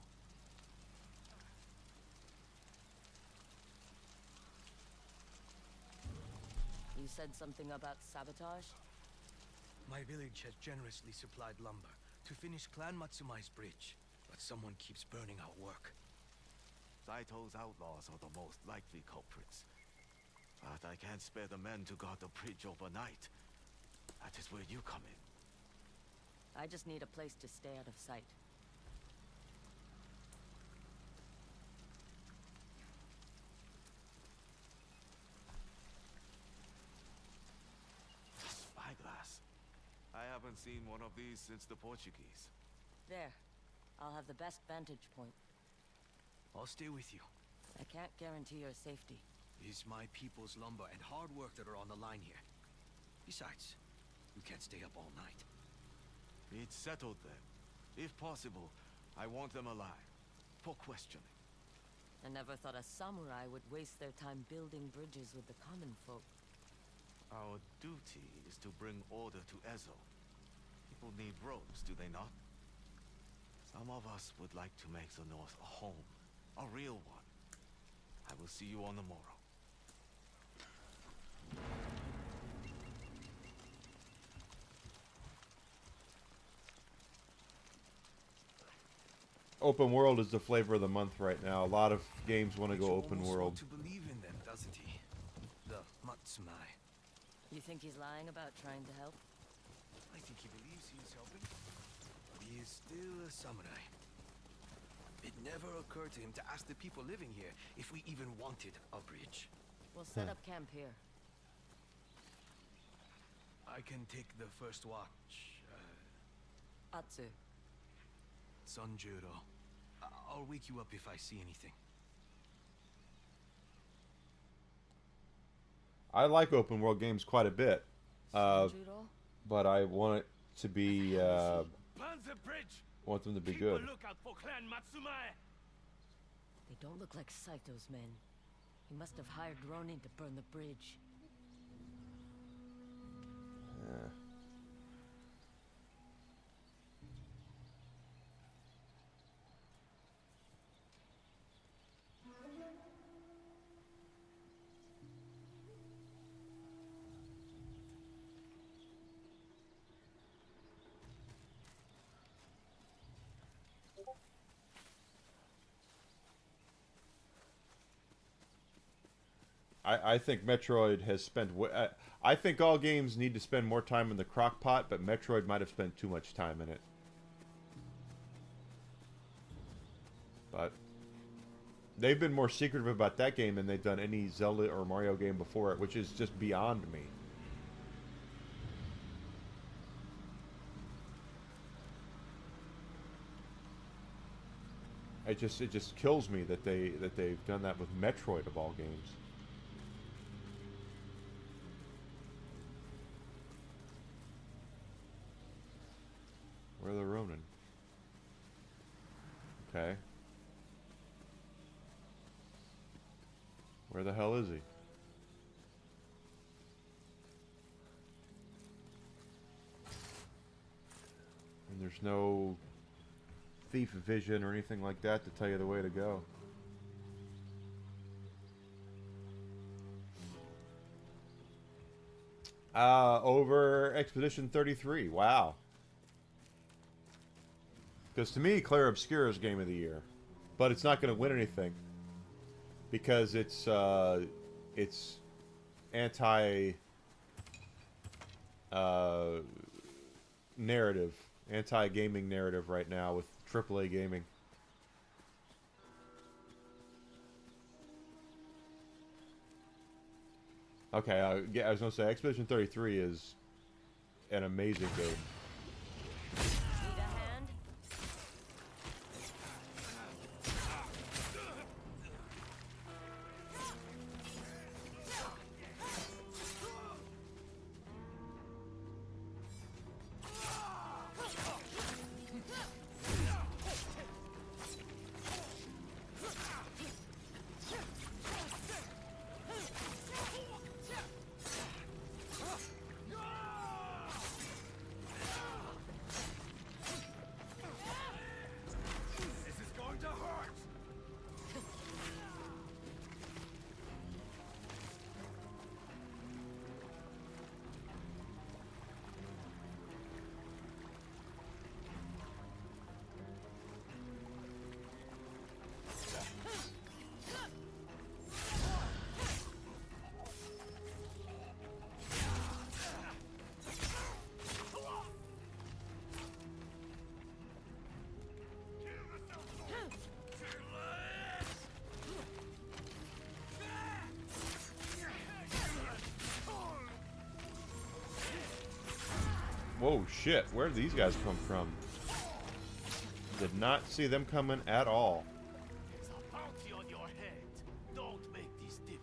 You said something about sabotage? My village has generously supplied lumber to finish Clan Matsumai's bridge, but someone keeps burning our work. Saito's outlaws are the most likely culprits. But I can't spare the men to guard the bridge overnight. That is where you come in. I just need a place to stay out of sight. Spyglass. I haven't seen one of these since the Portuguese. There. I'll have the best vantage point. I'll stay with you. I can't guarantee your safety. It's my people's lumber and hard work that are on the line here. Besides, we can't stay up all night. It's settled then. If possible, I want them alive. For questioning. I never thought a samurai would waste their time building bridges with the common folk. Our duty is to bring order to Ezo. People need roads, do they not? Some of us would like to make the North a home. A real one. I will see you on the morrow. Open world is the flavor of the month right now. A lot of games want to go open Almost world. want to believe in them, doesn't he? The Matsumai. You think he's lying about trying to help? I think he believes he is helping, but he is still a samurai. It never occurred to him to ask the people living here if we even wanted a bridge. We'll set up camp here. I can take the first watch. Atsu. Sanjuro. I'll wake you up if I see anything. I like open world games quite a bit, Sanjuro? but I want it to be Burn the bridge! want them to be Keep good. a lookout for Clan Matsumai! They don't look like Saito's men. He must have hired Ronin to burn the bridge. Yeah. I think Metroid has spent. I think all games need to spend more time in the crock pot, but Metroid might have spent too much time in it. But they've been more secretive about that game than they've done any Zelda or Mario game before it, which is just beyond me. It just kills me that they've done that with Metroid of all games. Where are the Ronin? Okay. Where the hell is he? And there's no thief vision or anything like that to tell you the way to go. Over Expedition 33. Wow. Because to me, Clair Obscura is Game of the Year, but it's not going to win anything because it's anti narrative, anti-gaming narrative right now with AAA gaming. Okay, yeah, I was going to say Expedition 33 is an amazing game. Need a hand? Whoa, shit. Where did these guys come from? Did not see them coming at all. It's a bounty on your head. Don't make this difficult.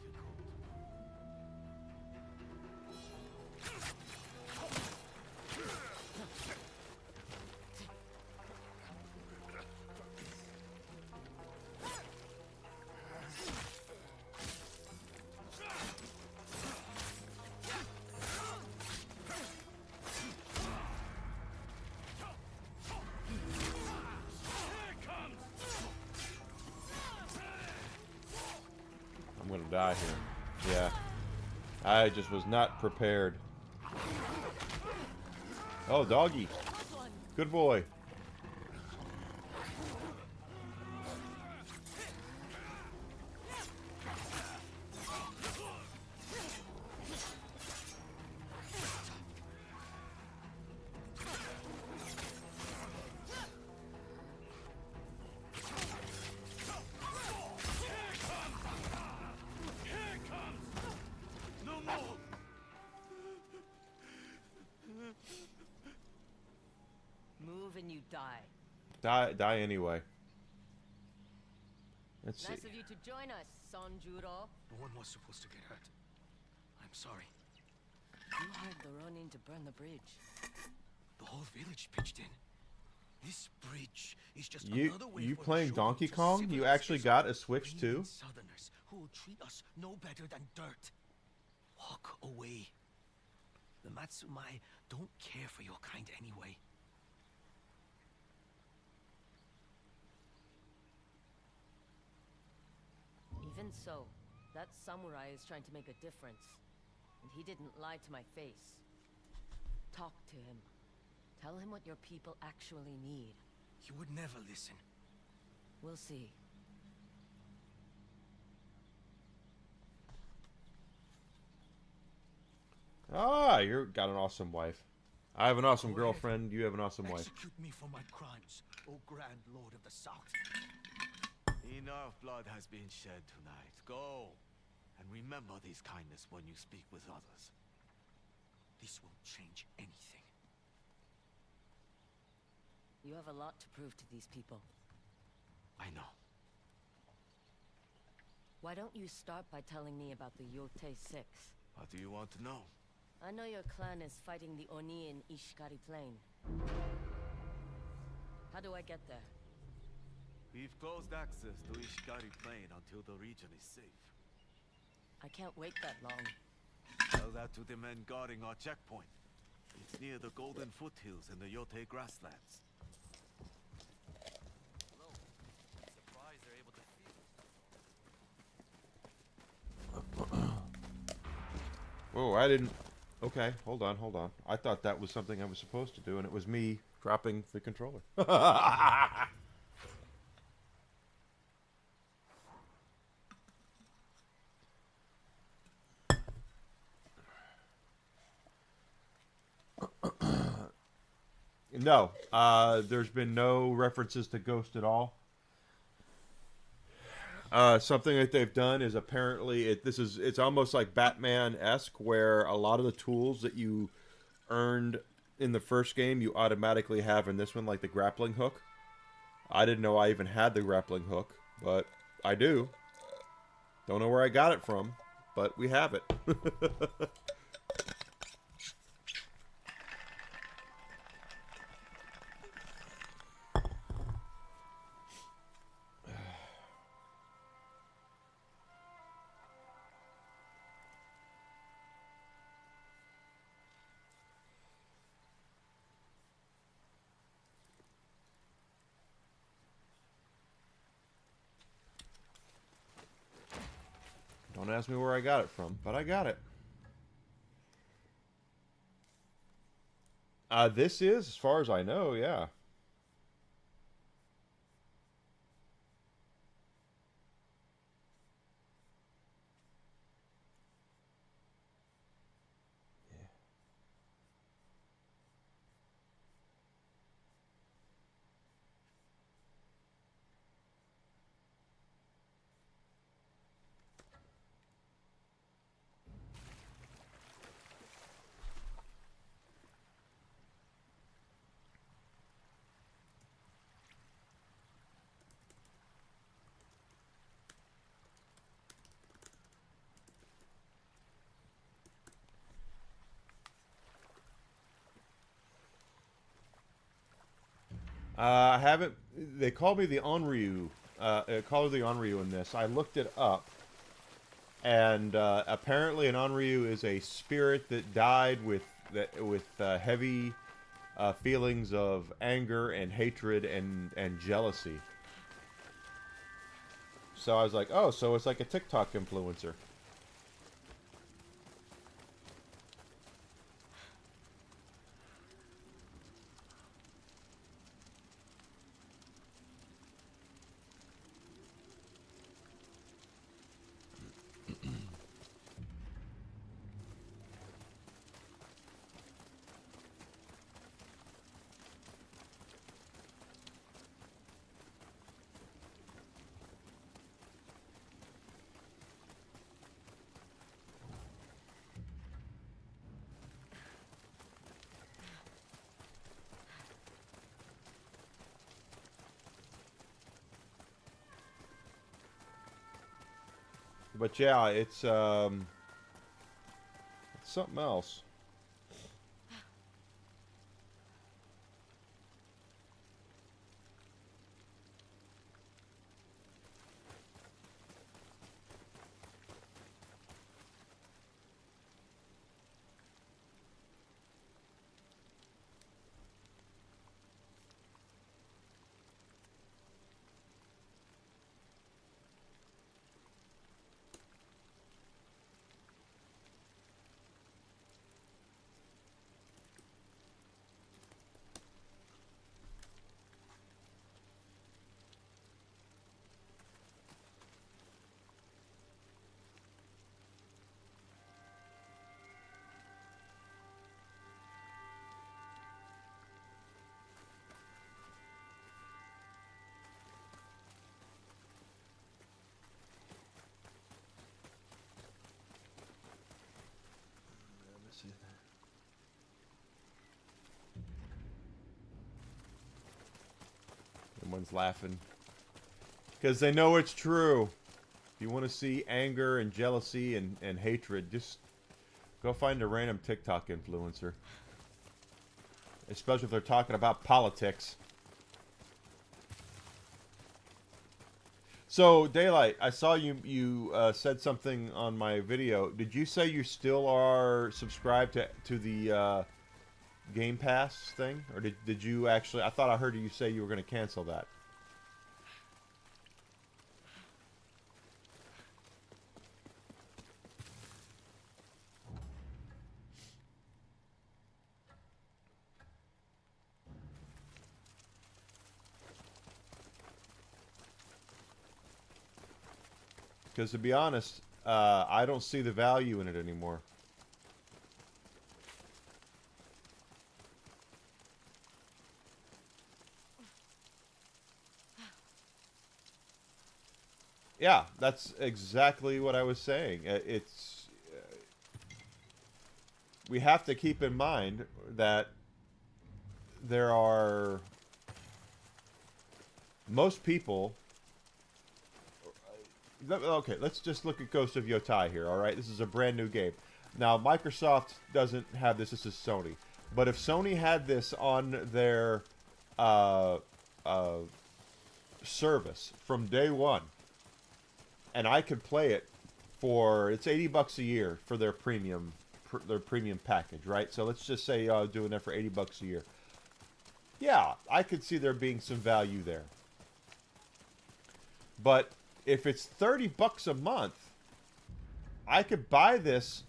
I'm gonna die here. Yeah. I just was not prepared. Oh, doggy. Good boy. Move and you die. Die anyway. Let's see. Nice of you to join us, Sanjuro. No one was supposed to get hurt. I'm sorry. You hired the Ronin to burn the bridge. The whole village pitched in. This bridge is just You another way for playing Shogun Donkey to Kong? You civilize actually this got a Switch too? greedy Southerners who will treat us no better than dirt. Walk away. The Matsumai don't care for your kind anyway. Even so, that samurai is trying to make a difference. And he didn't lie to my face. Talk to him. Tell him what your people actually need. He would never listen. We'll see. Ah, you got an awesome wife. I have an awesome girlfriend. You have an awesome wife. Execute me for my crimes, O Grand Lord of the South. Enough blood has been shed tonight. Go. And remember this kindness when you speak with others. This won't change anything. You have a lot to prove to these people. I know. Why don't you start by telling me about the Yotei 6? What do you want to know? I know your clan is fighting the Oni in Ishikari Plain. How do I get there? We've closed access to Ishikari Plain until the region is safe. I can't wait that long. Tell that to the men guarding our checkpoint. It's near the Golden Foothills in the Yotei grasslands. Surprised they're able to feel. Oh, I didn't. Okay, hold on. I thought that was something I was supposed to do, and it was me dropping the controller. No, there's been no references to Ghost at all. Something that they've done is apparently it's almost like Batman-esque, where a lot of the tools that you earned in the first game you automatically have in this one, like the grappling hook. I didn't know I even had the grappling hook, but I do. Don't know where I got it from, but we have it. Don't ask me where I got it from, but I got it. This is, as far as I know, yeah. I haven't. They call me the Onryu. Call her the Onryu in this. I looked it up, and apparently an Onryu is a spirit that died with heavy feelings of anger and hatred and jealousy. So I was like, oh, so it's like a TikTok influencer. But yeah, it's something else. Everyone's laughing because they know it's true. If you want to see anger and jealousy and hatred, just go find a random TikTok influencer. Especially if they're talking about politics. So, Daylight, I saw you said something on my video. Did you say you still are subscribed to the Game Pass thing? Or did you actually... I thought I heard you say you were going to cancel that. Because to be honest, I don't see the value in it anymore. Yeah, that's exactly what I was saying. It's we have to keep in mind that there are most people. Okay, let's just look at Ghost of Yotei here, alright? This is a brand new game. Now, Microsoft doesn't have this. This is Sony. But if Sony had this on their service from day one, and I could play it for... It's $80 a year for their premium package, right? So let's just say doing that for $80 a year. Yeah, I could see there being some value there. But... if it's $30 a month, I could buy this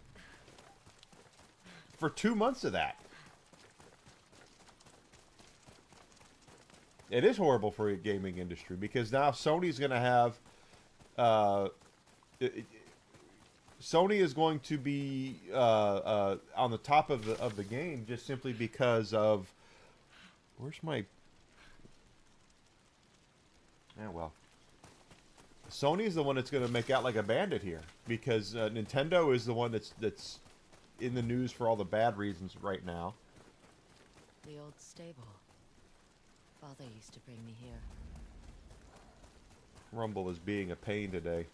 for 2 months of that. It is horrible for the gaming industry because now Sony's going to have... Sony is going to be on the top of the game just simply because of... Where's my... Yeah, well... Sony is the one that's going to make out like a bandit here because Nintendo is the one that's in the news for all the bad reasons right now. The old stable. Father used to bring me here. Rumble is being a pain today.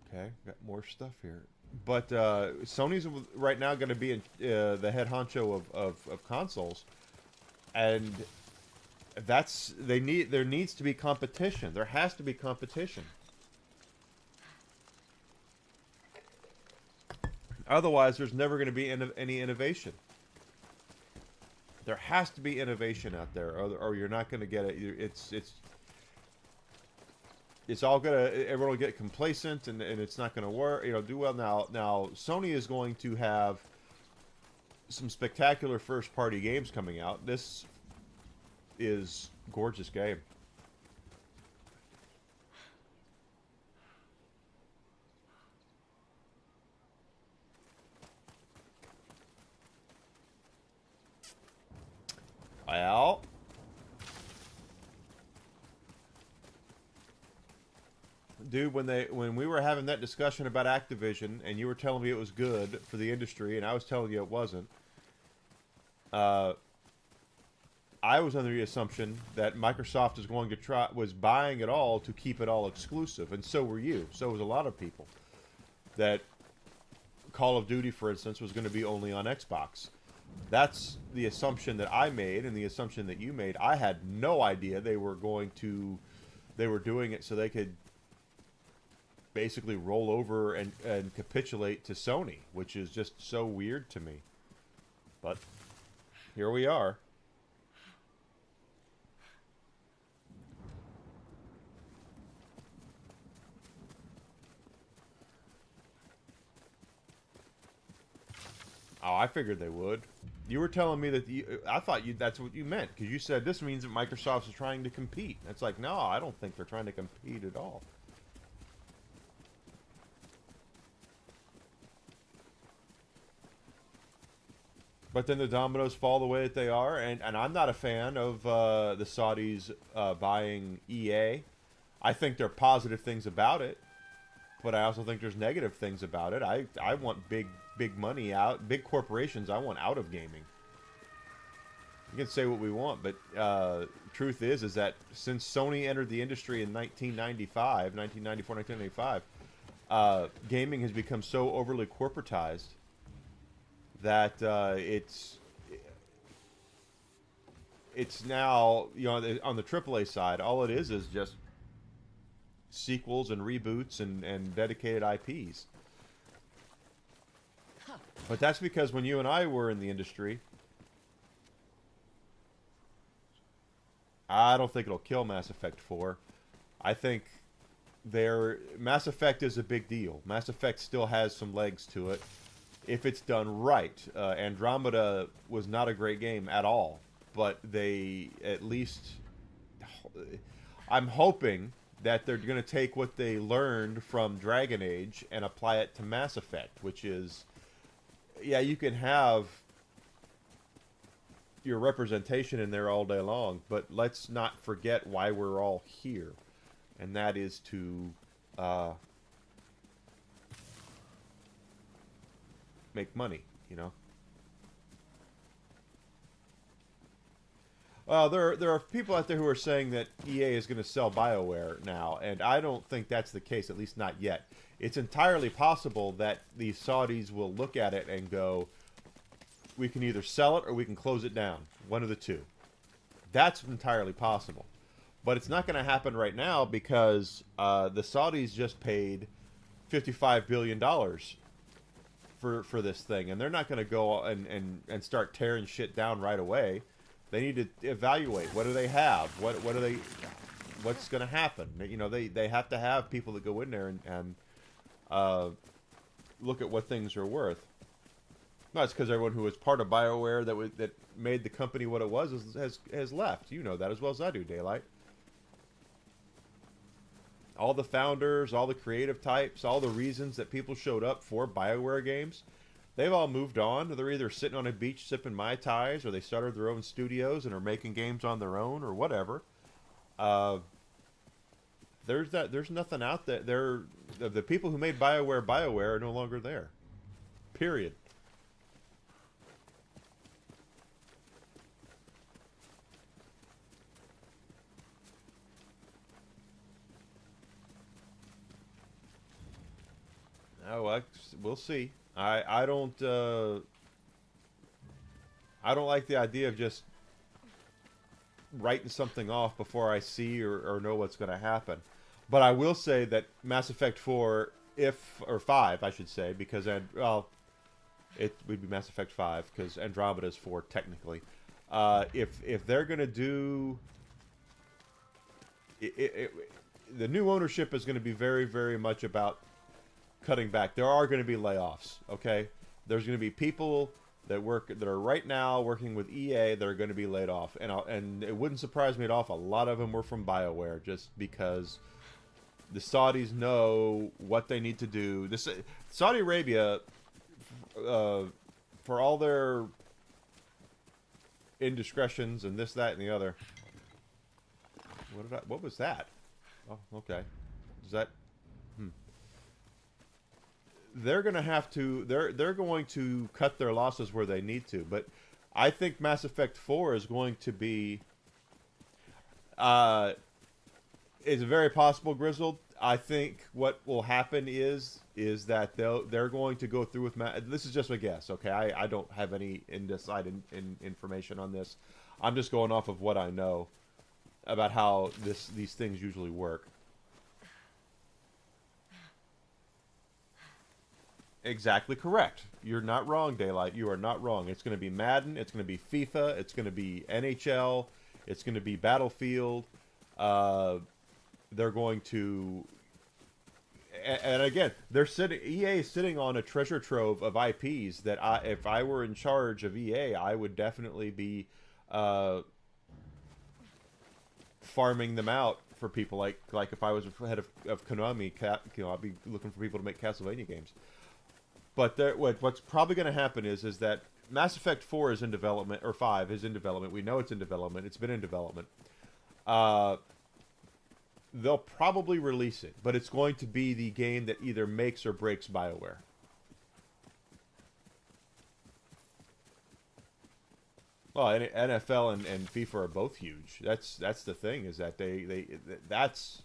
Okay, got more stuff here. But Sony's right now going to be in, the head honcho of consoles, and there needs to be competition. There has to be competition. Otherwise, there's never going to be any innovation. There has to be innovation out there, or you're not going to get it. It's all everyone will get complacent, and it's not going to work. Do well now. Sony is going to have some spectacular first-party games coming out. This is a gorgeous game. Well, dude, when we were having that discussion about Activision, and you were telling me it was good for the industry, and I was telling you it wasn't, I was under the assumption that Microsoft was buying it all to keep it all exclusive, and so were you. So was a lot of people. That Call of Duty, for instance, was going to be only on Xbox. That's the assumption that I made, and the assumption that you made. I had no idea they were doing it so they could basically roll over and capitulate to Sony, which is just so weird to me. But here we are. Oh, I figured they would. You were telling me that I thought that's what you meant, because you said this means that Microsoft is trying to compete. It's like, no, I don't think they're trying to compete at all. But then the dominoes fall the way that they are, and I'm not a fan of the Saudis buying EA. I think there are positive things about it, but I also think there's negative things about it. I want big money out, big corporations I want out of gaming. We can say what we want, but truth is that since Sony entered the industry in 1994, 1995, gaming has become so overly corporatized that it's now, on the AAA side, all it is just sequels and reboots and dedicated IPs. But that's because when you and I were in the industry, I don't think it'll kill Mass Effect 4. I think Mass Effect is a big deal. Mass Effect still has some legs to it if it's done right. Andromeda was not a great game at all, but they at least... I'm hoping that they're going to take what they learned from Dragon Age and apply it to Mass Effect, which is... Yeah, you can have your representation in there all day long, but let's not forget why we're all here, and that is to make money, There are people out there who are saying that EA is going to sell BioWare now, and I don't think that's the case, at least not yet. It's entirely possible that the Saudis will look at it and go, we can either sell it or we can close it down. One of the two. That's entirely possible. But it's not going to happen right now because the Saudis just paid $55 billion for this thing. And they're not going to go and start tearing shit down right away. They need to evaluate. What do they have? What's going to happen? They have to have people that go in there and look at what things are worth. No, it's because everyone who was part of BioWare that made the company what it was has left. You know that as well as I do, Daylight. All the founders, all the creative types, all the reasons that people showed up for BioWare games, they've all moved on. They're either sitting on a beach sipping Mai Tais, or they started their own studios and are making games on their own, or whatever. There's nothing out there. The people who made BioWare are no longer there. Period. Oh, we'll see. I don't like the idea of just writing something off before I see or know what's going to happen. But I will say that Mass Effect 4, or 5, I should say, because it would be Mass Effect 5 because Andromeda is 4 technically. If they're going to do the new ownership is going to be very, very much about cutting back. There are going to be layoffs, okay? There's going to be people that are right now working with EA that are going to be laid off, and it wouldn't surprise me at all if a lot of them were from BioWare, just because the Saudis know what they need to do. Saudi Arabia, for all their indiscretions and this, that, and the other. What was that? Oh, okay. Is that? They're going to have to. They're going to cut their losses where they need to. But I think Mass Effect 4 is going to be. It's very possible, Grizzled. I think what will happen is that they're going to go through with this is just a guess, okay? I don't have any inside information on this. I'm just going off of what I know about how these things usually work. Exactly correct. You're not wrong, Daylight. You are not wrong. It's going to be Madden. It's going to be FIFA. It's going to be NHL. It's going to be Battlefield. They're going to, and again, EA is sitting on a treasure trove of IPs that if I were in charge of EA, I would definitely be farming them out for people like if I was head of Konami, I'd be looking for people to make Castlevania games. But what's probably going to happen is that Mass Effect 4 is in development, or 5 is in development. We know it's in development. It's been in development. They'll probably release it, but it's going to be the game that either makes or breaks BioWare. Well, NFL and FIFA are both huge. That's the thing, is that that's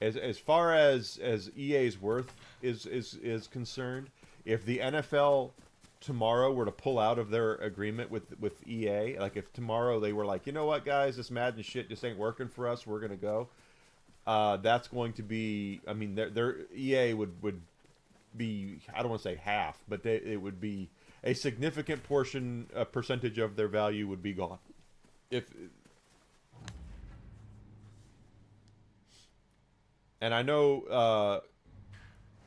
as far as EA's worth is concerned. If the NFL tomorrow were to pull out of their agreement with EA, like if tomorrow they were like, you know what, guys, this Madden shit just ain't working for us, we're gonna go. That's going to be, I mean, their EA would be, I don't want to say half, but it would be a significant percentage of their value would be gone. And I know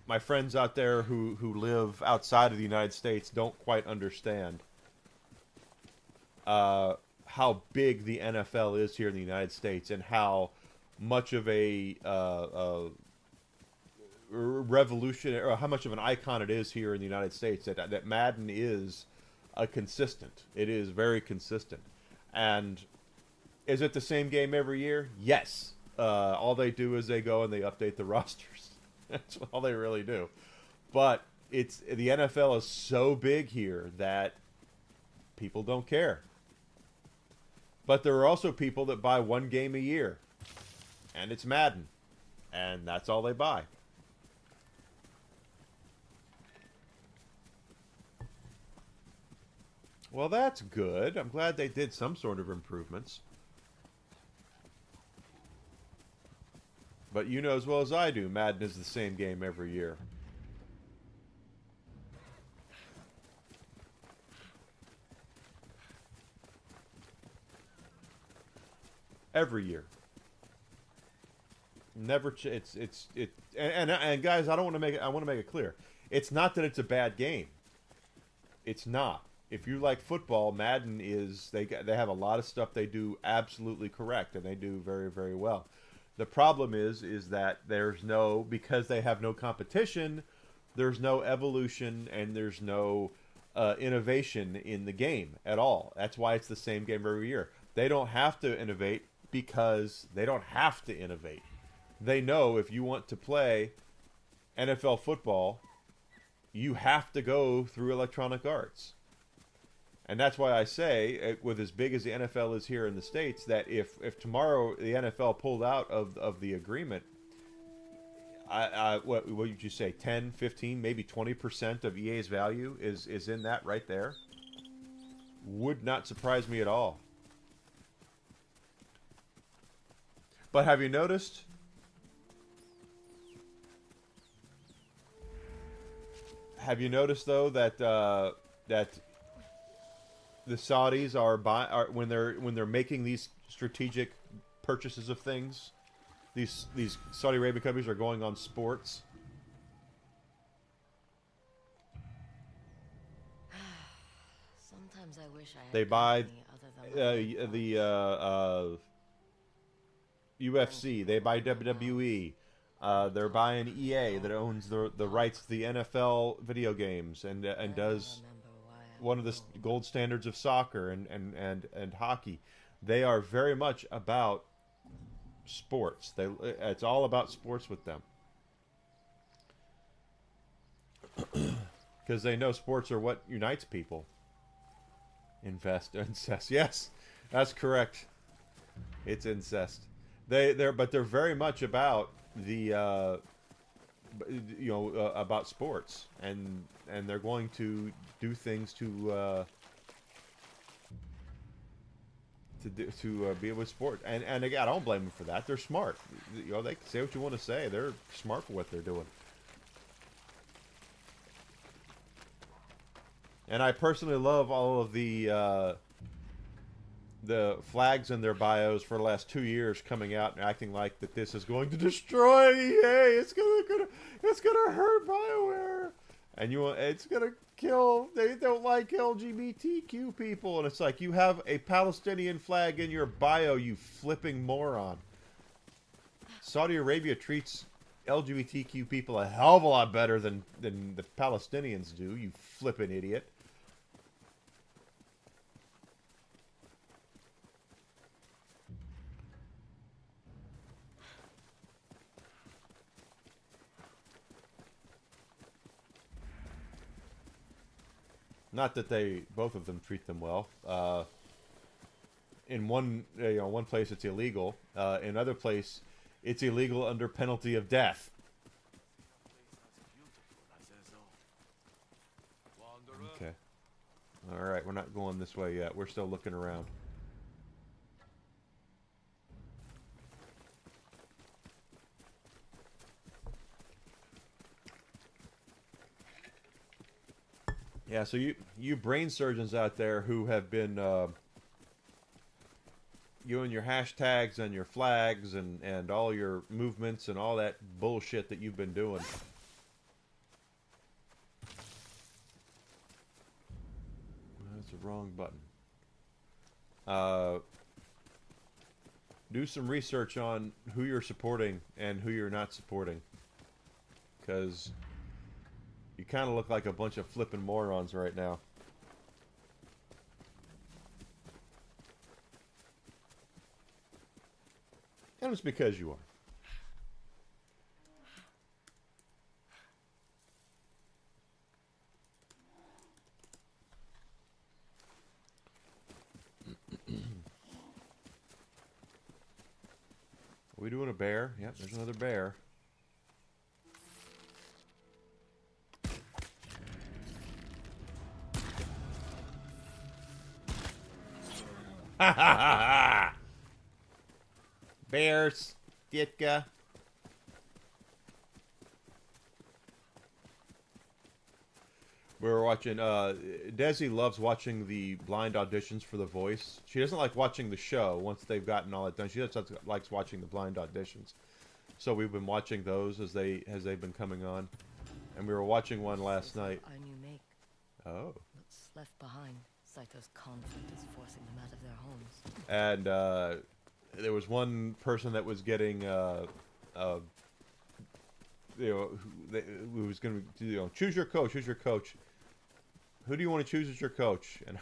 my friends out there who live outside of the United States don't quite understand how big the NFL is here in the United States and how much of a revolution, or how much of an icon it is here in the United States. That Madden is a consistent. It is very consistent. And is it the same game every year? Yes. All they do is they go and they update the rosters. That's all they really do. But the NFL is so big here that people don't care. But there are also people that buy one game a year, and it's Madden, and that's all they buy. Well, that's good. I'm glad they did some sort of improvements. But you know as well as I do, Madden is the same game every year. Every year. Never and guys, I want to make it clear. It's not that it's a bad game. It's not. If you like football, Madden is they have a lot of stuff they do absolutely correct, and they do very, very well. The problem is that because they have no competition, there's no evolution and there's no innovation in the game at all. That's why it's the same game every year. They don't have to innovate because they don't have to innovate. They know if you want to play NFL football, you have to go through Electronic Arts. And that's why I say, with as big as the NFL is here in the States, that if tomorrow the NFL pulled out of the agreement, what would you say? 10, 15, maybe 20% of EA's value is in that right there. Would not surprise me at all. But have you noticed? Have you noticed though that that the Saudis are when they're making these strategic purchases of things, these Saudi Arabian companies are going on sports. Sometimes I wish I had They buy company other than the UFC. They buy WWE. They're buying EA that owns the rights to the NFL video games and does one of the gold standards of soccer and hockey. They are very much about sports. It's all about sports with them. Because they know sports are what unites people. Incest. Yes, that's correct. It's incest. They're very much about the about sports, and they're going to do things to be with sport. And again, I don't blame them for that. They're smart. They can say what you want to say. They're smart for what they're doing. And I personally love all of the flags in their bios for the last 2 years coming out and acting like that this is going to destroy EA. It's gonna hurt BioWare, and it's gonna kill. They don't like LGBTQ people, and it's like you have a Palestinian flag in your bio, you flipping moron. Saudi Arabia treats LGBTQ people a hell of a lot better than the Palestinians do. You flipping idiot. Not that both of them treat them well. In one place it's illegal. In another place, it's illegal under penalty of death. Okay. All right, we're not going this way yet. We're still looking around. Yeah, so you brain surgeons out there who have been you and your hashtags and your flags and all your movements and all that bullshit that you've been doing. That's the wrong button. Do some research on who you're supporting and who you're not supporting, because you kind of look like a bunch of flippin' morons right now. And it's because you are. Are we doing a bear? Yep, there's another bear. Ha ha ha ha! Bears, Ditka. We were watching, Desi loves watching the blind auditions for The Voice. She doesn't like watching the show once they've gotten all that done. She just likes watching the blind auditions. So we've been watching those as they've been coming on. And we were watching one last night. Our new make. Oh. What's left behind? Saito's conflict is forcing them out of their homes. And there was one person that was getting, who was going to, choose your coach. Who's your coach? Who do you want to choose as your coach? And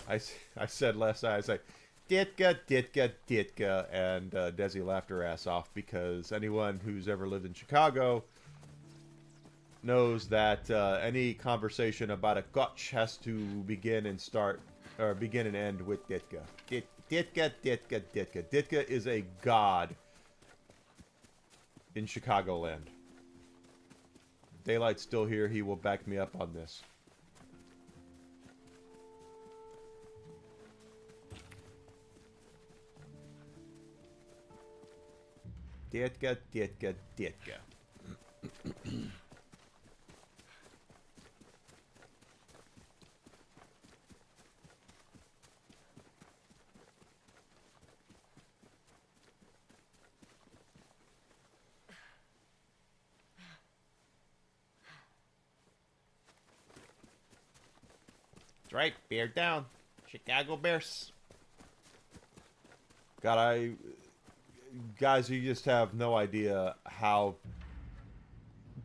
I said last night, I was like, Ditka, Ditka, Ditka, and Desi laughed her ass off, because anyone who's ever lived in Chicago knows that any conversation about a coach has to begin and end with Ditka. Ditka, Ditka, Ditka. Ditka is a god in Chicagoland. Daylight's still here, he will back me up on this. Ditka, Ditka, Ditka. That's right, bear down. Chicago Bears. God, guys, you just have no idea how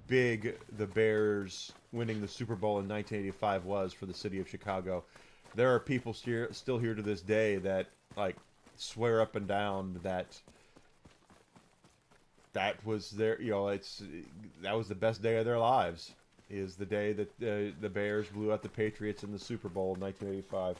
big the Bears winning the Super Bowl in 1985 was for the city of Chicago. There are people still here to this day that like swear up and down that was their, you know, that was the best day of their lives. Is the day that the Bears blew out the Patriots in the Super Bowl in 1985.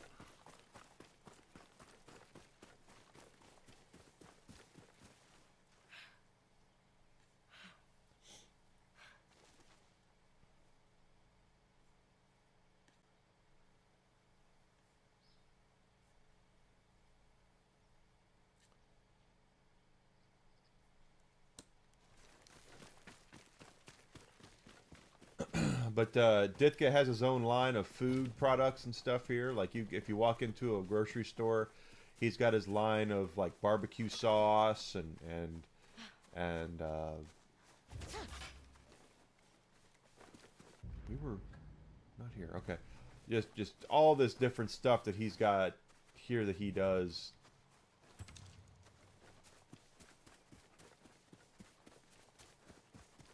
But Ditka has his own line of food products and stuff here. Like if you walk into a grocery store, he's got his line of like barbecue sauce and we were not here. Okay, just all this different stuff that he's got here that he does.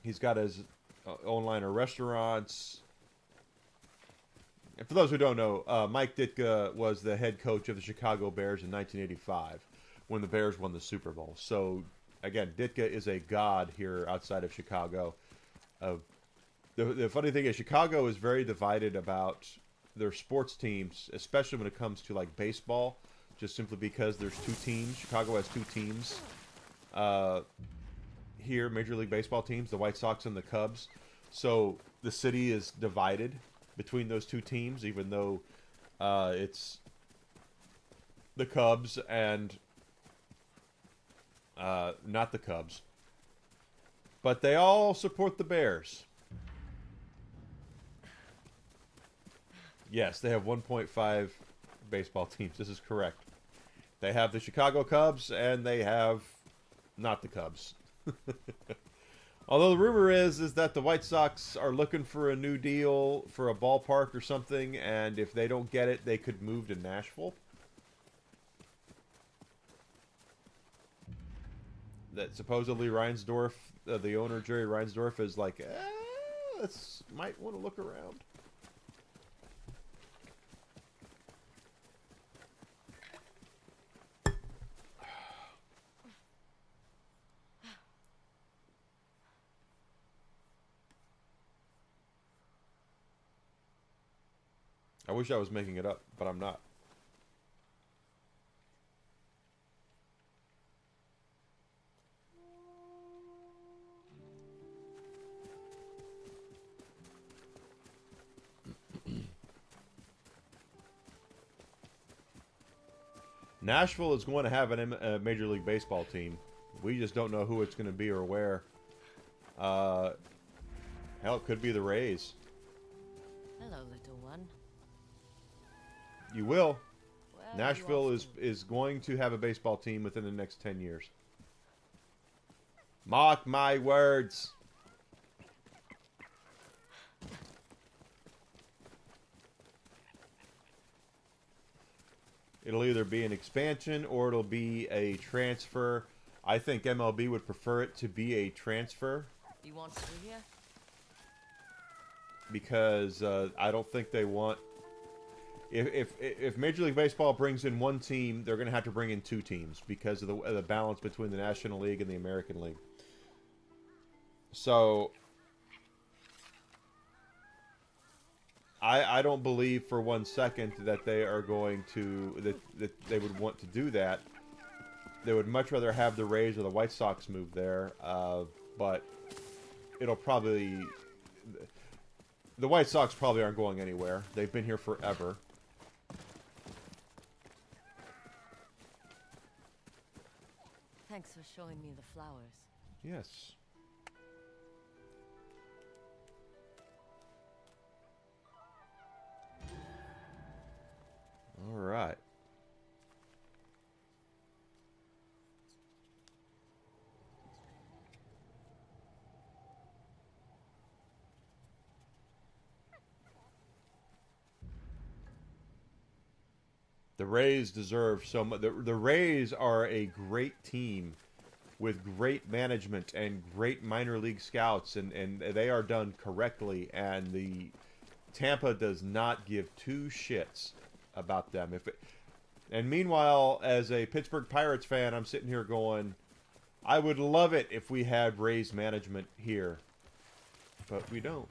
He's got his own line of restaurants. And for those who don't know, Mike Ditka was the head coach of the Chicago Bears in 1985 when the Bears won the Super Bowl. So, again, Ditka is a god here outside of Chicago. The funny thing is Chicago is very divided about their sports teams, especially when it comes to, like, baseball, just simply because there's two teams. Chicago has two teams. Here, Major League Baseball teams, the White Sox and the Cubs. So the city is divided between those two teams, even though it's the Cubs and not the Cubs. But they all support the Bears. Yes, they have 1.5 baseball teams. This is correct. They have the Chicago Cubs and they have not the Cubs. Although the rumor is that the White Sox are looking for a new deal for a ballpark or something, and if they don't get it, they could move to Nashville. That supposedly Reinsdorf, the owner Jerry Reinsdorf, is like, might want to look around. I wish I was making it up, but I'm not. Nashville is going to have a Major League Baseball team. We just don't know who it's going to be or where. Hell, it could be the Rays. Hello, little one. You will. Well, Nashville is going to have a baseball team within the next 10 years. Mark my words. It'll either be an expansion or it'll be a transfer. I think MLB would prefer it to be a transfer. You want to be here? Because I don't think they want... If Major League Baseball brings in one team, they're going to have to bring in two teams because of the balance between the National League and the American League. So I don't believe for 1 second that they are going to that they would want to do that. They would much rather have the Rays or the White Sox move there, but it'll probably the White Sox probably aren't going anywhere. They've been here forever. Thanks for showing me the flowers. Yes. All right. The Rays deserve so much. The Rays are a great team with great management and great minor league scouts, and they are done correctly. And the Tampa does not give two shits about them. And meanwhile, as a Pittsburgh Pirates fan, I'm sitting here going, I would love it if we had Rays management here, but we don't.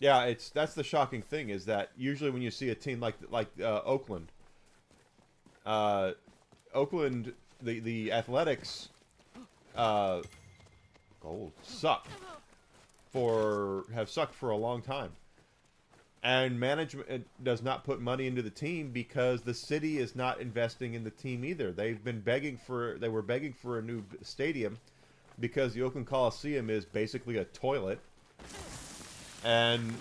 Yeah, that's the shocking thing, is that usually when you see a team like Oakland, the Athletics have sucked for a long time, and management does not put money into the team because the city is not investing in the team either. They were begging for a new stadium because the Oakland Coliseum is basically a toilet. And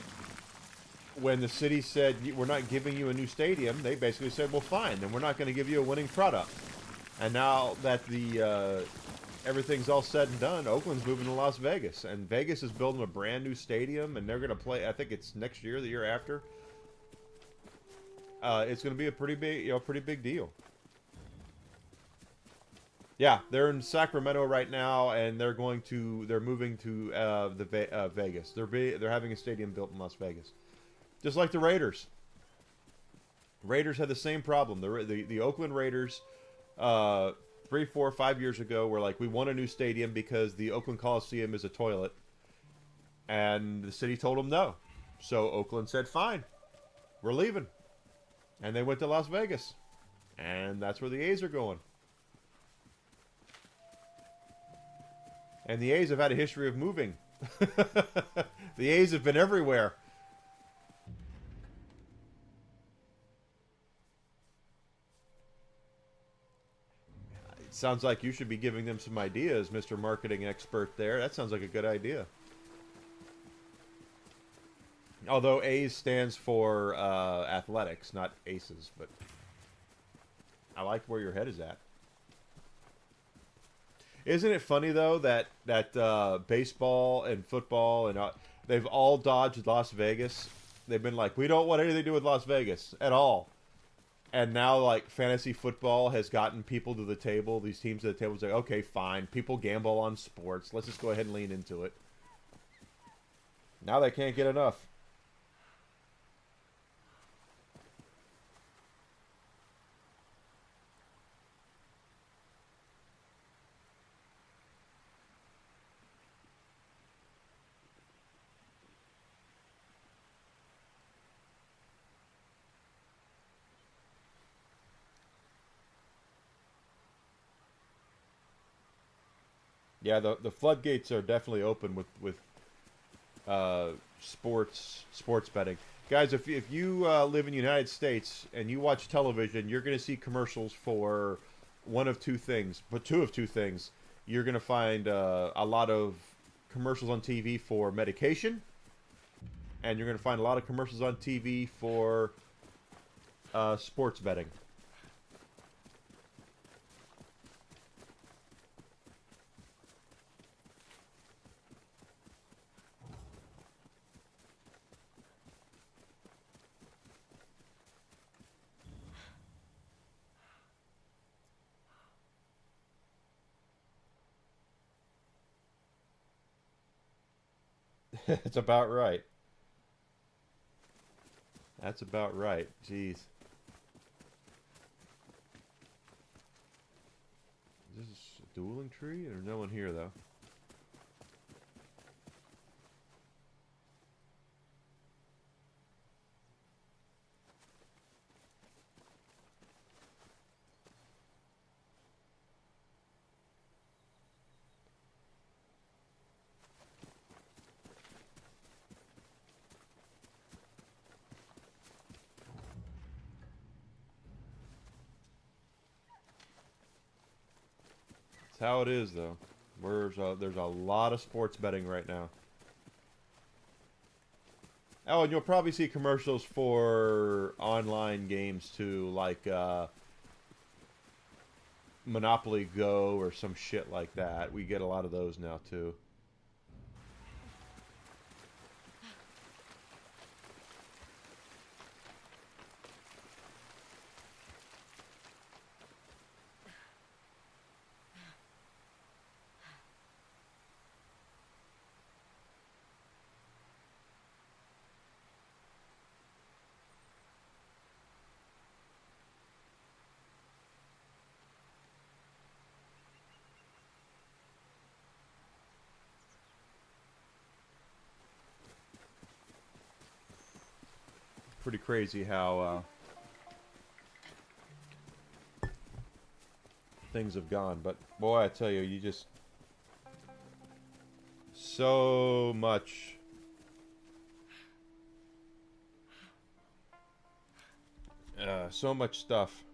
when the city said, we're not giving you a new stadium, they basically said, well, fine, then we're not going to give you a winning product. And now that everything's all said and done, Oakland's moving to Las Vegas. And Vegas is building a brand new stadium, and they're going to play, I think it's next year, the year after. It's going to be a pretty big deal. Yeah, they're in Sacramento right now, and they're moving to Vegas. They're having a stadium built in Las Vegas, just like the Raiders. Raiders had the same problem. The Oakland Raiders, 3, 4, 5 years ago, were like, we want a new stadium because the Oakland Coliseum is a toilet, and the city told them no. So Oakland said, fine, we're leaving, and they went to Las Vegas, and that's where the A's are going. And the A's have had a history of moving. The A's have been everywhere. It sounds like you should be giving them some ideas, Mr. Marketing Expert there. That sounds like a good idea. Although A's stands for athletics, not aces, but I like where your head is at. Isn't it funny though that baseball and football and they've all dodged Las Vegas? They've been like, we don't want anything to do with Las Vegas at all. And now like fantasy football has gotten people to the table. These teams at the table say, okay, fine. People gamble on sports. Let's just go ahead and lean into it. Now they can't get enough. Yeah, the floodgates are definitely open with sports betting. Guys, if you live in the United States and you watch television, you're going to see commercials for one of two things, but two of two things. You're going to find a lot of commercials on TV for medication, and you're going to find a lot of commercials on TV for sports betting. It's about right. That's about right. Jeez. Is this a dueling tree? There's no one here, though. That's how it is, though. There's a lot of sports betting right now. Oh, and you'll probably see commercials for online games too, like Monopoly Go or some shit like that. We get a lot of those now too. Pretty crazy how things have gone, but boy, I tell you, you just so much stuff.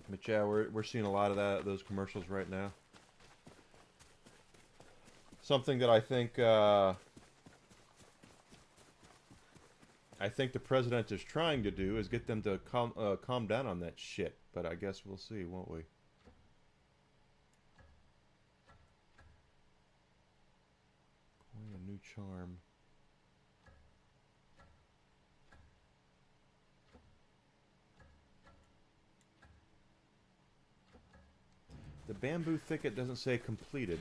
But yeah, we're seeing a lot of those commercials right now. Something that I think the president is trying to do is get them to calm down on that shit. But I guess we'll see, won't we? Coin a new charm. The bamboo thicket doesn't say completed.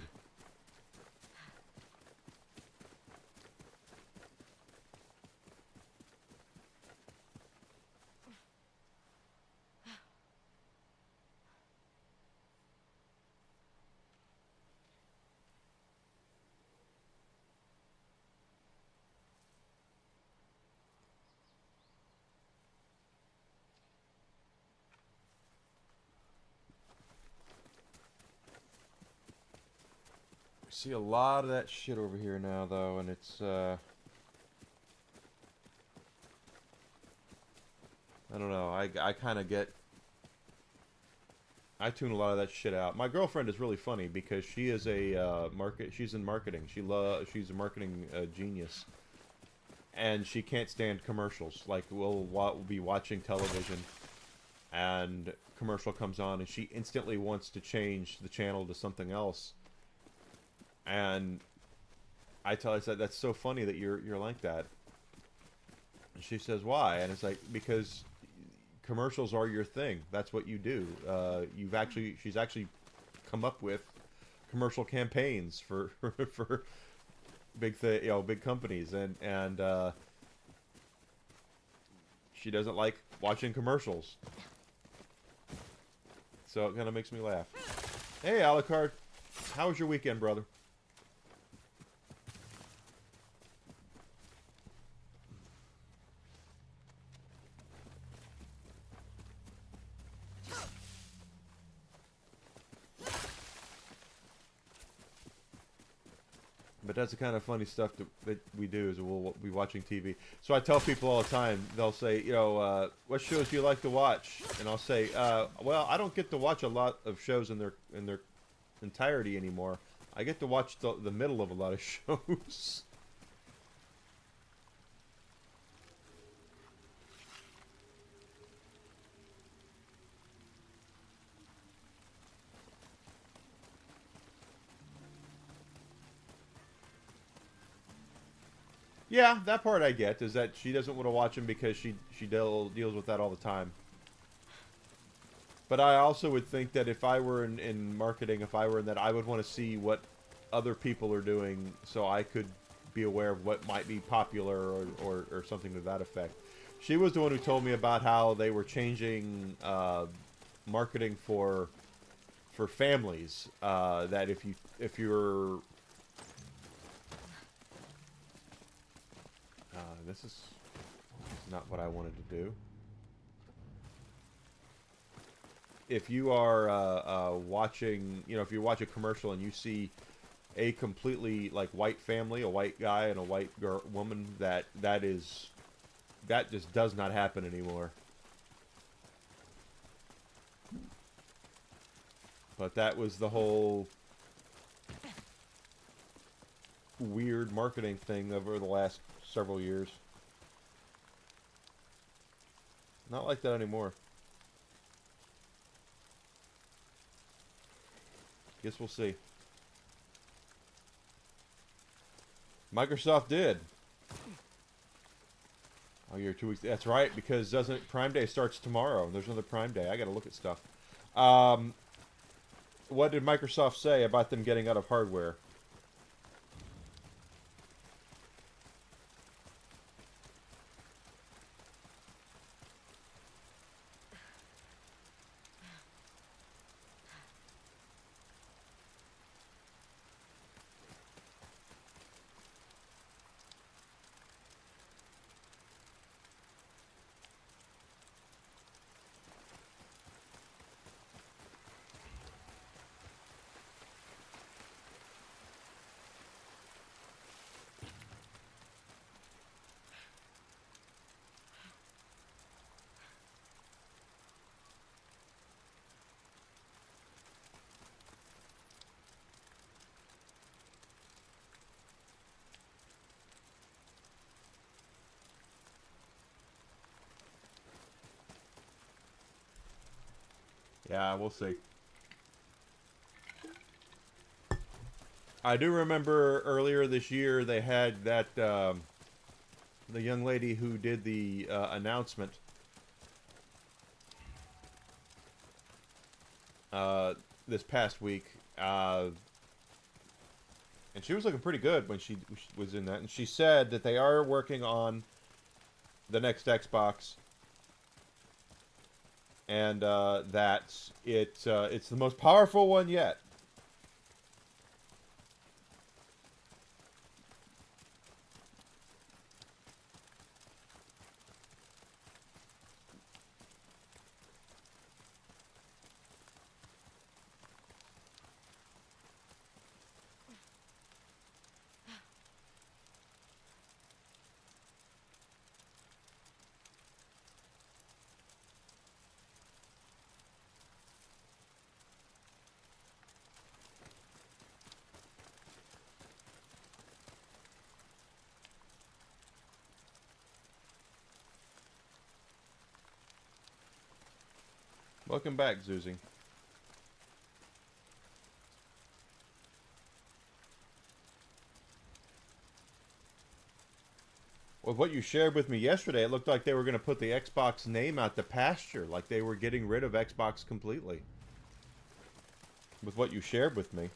See a lot of that shit over here now, though, and it's I don't know. I kind of get. I tune a lot of that shit out. My girlfriend is really funny because she is a she's in marketing. She's a marketing genius, and she can't stand commercials. Like we'll be watching television, and commercial comes on, and she instantly wants to change the channel to something else. And I tell her, I said, that's so funny that you're like that. And she says, why? And it's like, because commercials are your thing. That's what you do. She's actually come up with commercial campaigns for for big companies, and she doesn't like watching commercials. So it kind of makes me laugh. Hey, Alucard, how was your weekend, brother? But that's the kind of funny stuff that we do, is we'll be watching TV. So I tell people all the time, they'll say, what shows do you like to watch? And I'll say, well, I don't get to watch a lot of shows in their entirety anymore. I get to watch the middle of a lot of shows. Yeah, that part I get, is that she doesn't want to watch them because she deals with that all the time. But I also would think that if I were in marketing, if I were in that, I would want to see what other people are doing so I could be aware of what might be popular or something to that effect. She was the one who told me about how they were changing marketing for families. That if you're this is not what I wanted to do. If you are watching, you know, if you watch a commercial and you see a completely like white family, a white guy and a white woman, that just does not happen anymore. But that was the whole weird marketing thing over the last several years. Not like that anymore. Guess we'll see. Microsoft did. Oh, you're 2 weeks. That's right, because doesn't Prime Day starts tomorrow? There's another Prime Day. I got to look at stuff. What did Microsoft say about them getting out of hardware? Yeah, we'll see. I do remember earlier this year they had that the young lady who did the announcement this past week, and she was looking pretty good when she was in that, and she said that they are working on the next Xbox. And that it's the most powerful one yet. Welcome back, Zuzi. Well, what you shared with me yesterday, it looked like they were going to put the Xbox name out to pasture, like they were getting rid of Xbox completely. With what you shared with me.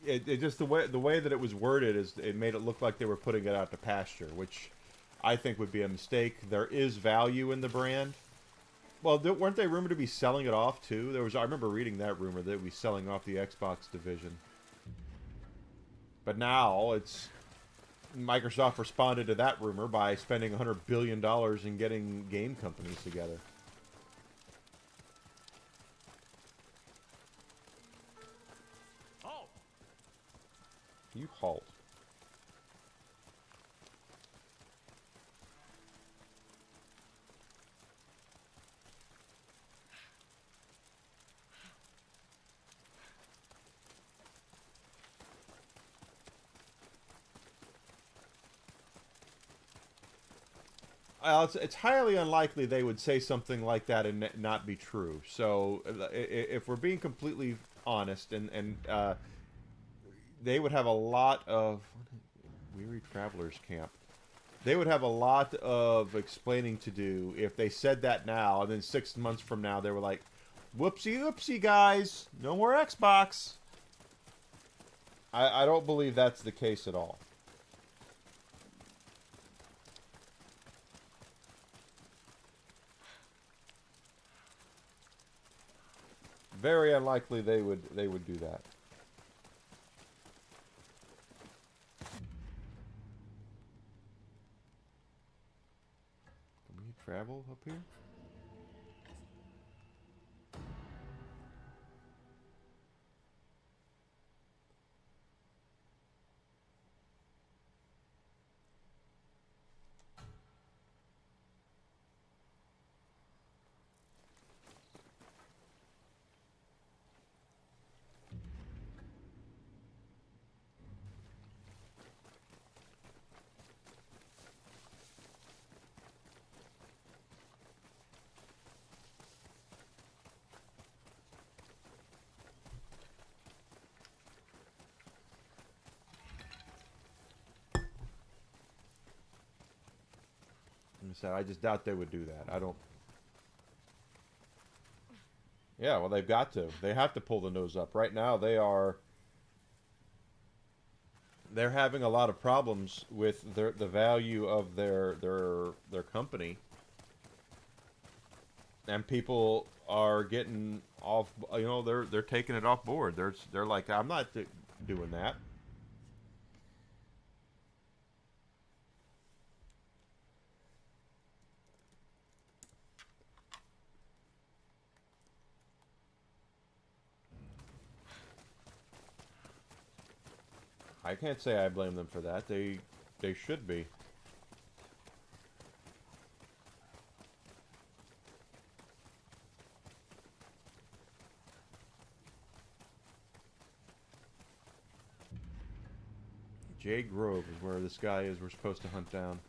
It just the way that it was worded is it made it look like they were putting it out to pasture, which I think would be a mistake. There is value in the brand. Well, weren't they rumored to be selling it off too? I remember reading that rumor that they'd be selling off the Xbox division. But now it's Microsoft responded to that rumor by spending $100 billion in getting game companies together. Oh, You halt. It's highly unlikely they would say something like that and not be true. So, if we're being completely honest, and they would have a lot of Weary Travelers Camp. They would have a lot of explaining to do if they said that now, and then 6 months from now they were like, "Whoopsie, oopsie, guys, no more Xbox." I don't believe that's the case at all. Very unlikely they would do that. Can we travel up here? I just doubt they would do that. I don't. Yeah, well, they've got to. They have to pull the nose up. Right now, they're having a lot of problems with the value of their company, and people are getting off. You know, they're taking it off board. They're like, I'm not doing that. I can't say I blame them for that. They should be. Jay Grove is where this guy is we're supposed to hunt down.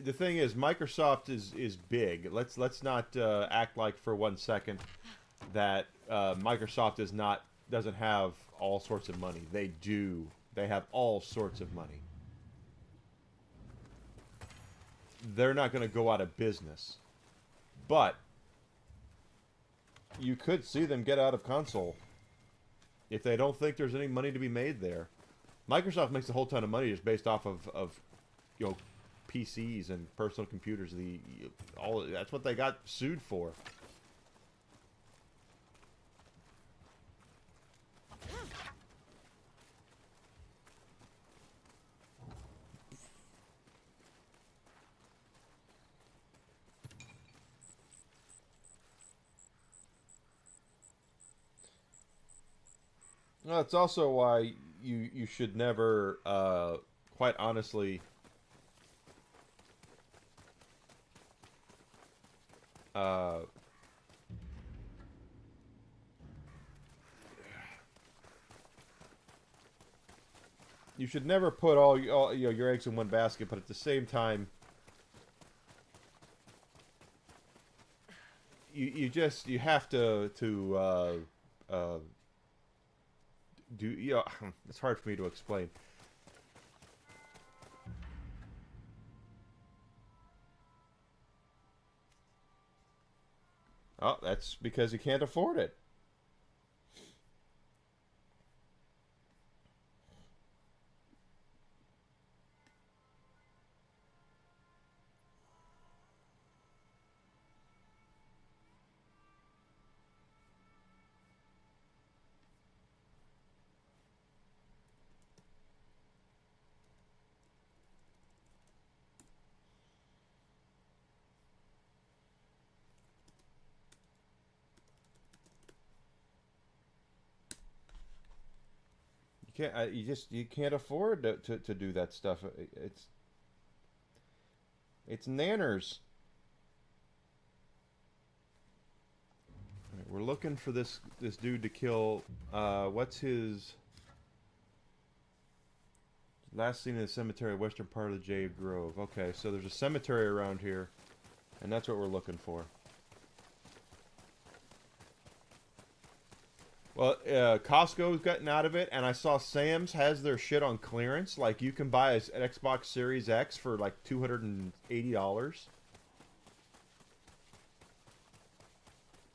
The thing is, Microsoft is big. Let's not act like for 1 second that Microsoft doesn't have all sorts of money. They do. They have all sorts of money. They're not going to go out of business, but you could see them get out of console if they don't think there's any money to be made there. Microsoft makes a whole ton of money just based off of you know, PCs and personal computers. That's what they got sued for. Well, it's also why you should never, quite honestly, you should never put all you know, your eggs in one basket, but at the same time, you have to do, you know, it's hard for me to explain. Oh, that's because he can't afford it. You can't afford to do that stuff. It's nanners. All right, we're looking for this dude to kill. What's his last seen in the cemetery, western part of the Jade Grove? Okay, so there's a cemetery around here, and that's what we're looking for. Well, Costco's gotten out of it, and I saw Sam's has their shit on clearance. Like, you can buy an Xbox Series X for like $280.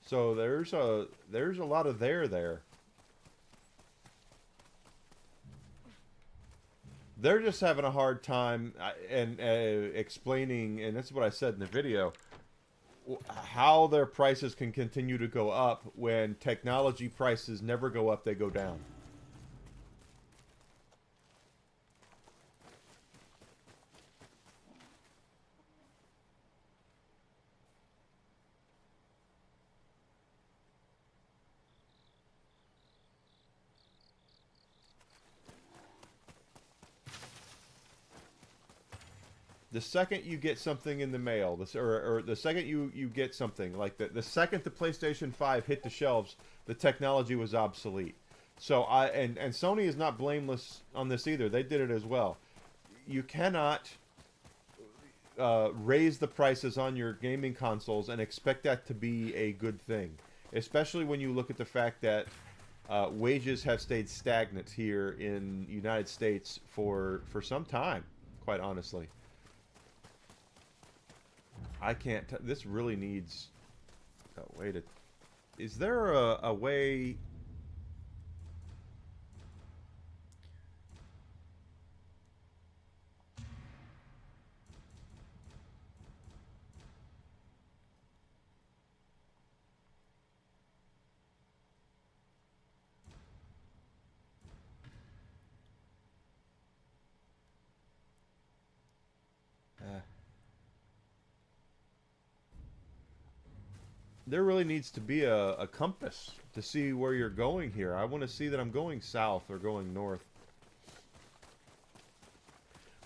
So there's a lot of there. They're just having a hard time and explaining, and that's what I said in the video, how their prices can continue to go up when technology prices never go up, they go down. The second you get something in the mail, or the second you get something, like the second the PlayStation 5 hit the shelves, the technology was obsolete. So and Sony is not blameless on this either. They did it as well. You cannot raise the prices on your gaming consoles and expect that to be a good thing, especially when you look at the fact that wages have stayed stagnant here in the United States for some time, quite honestly. I can't. This really needs a way to. Is there a way? There really needs to be a compass to see where you're going here. I want to see that I'm going south or going north.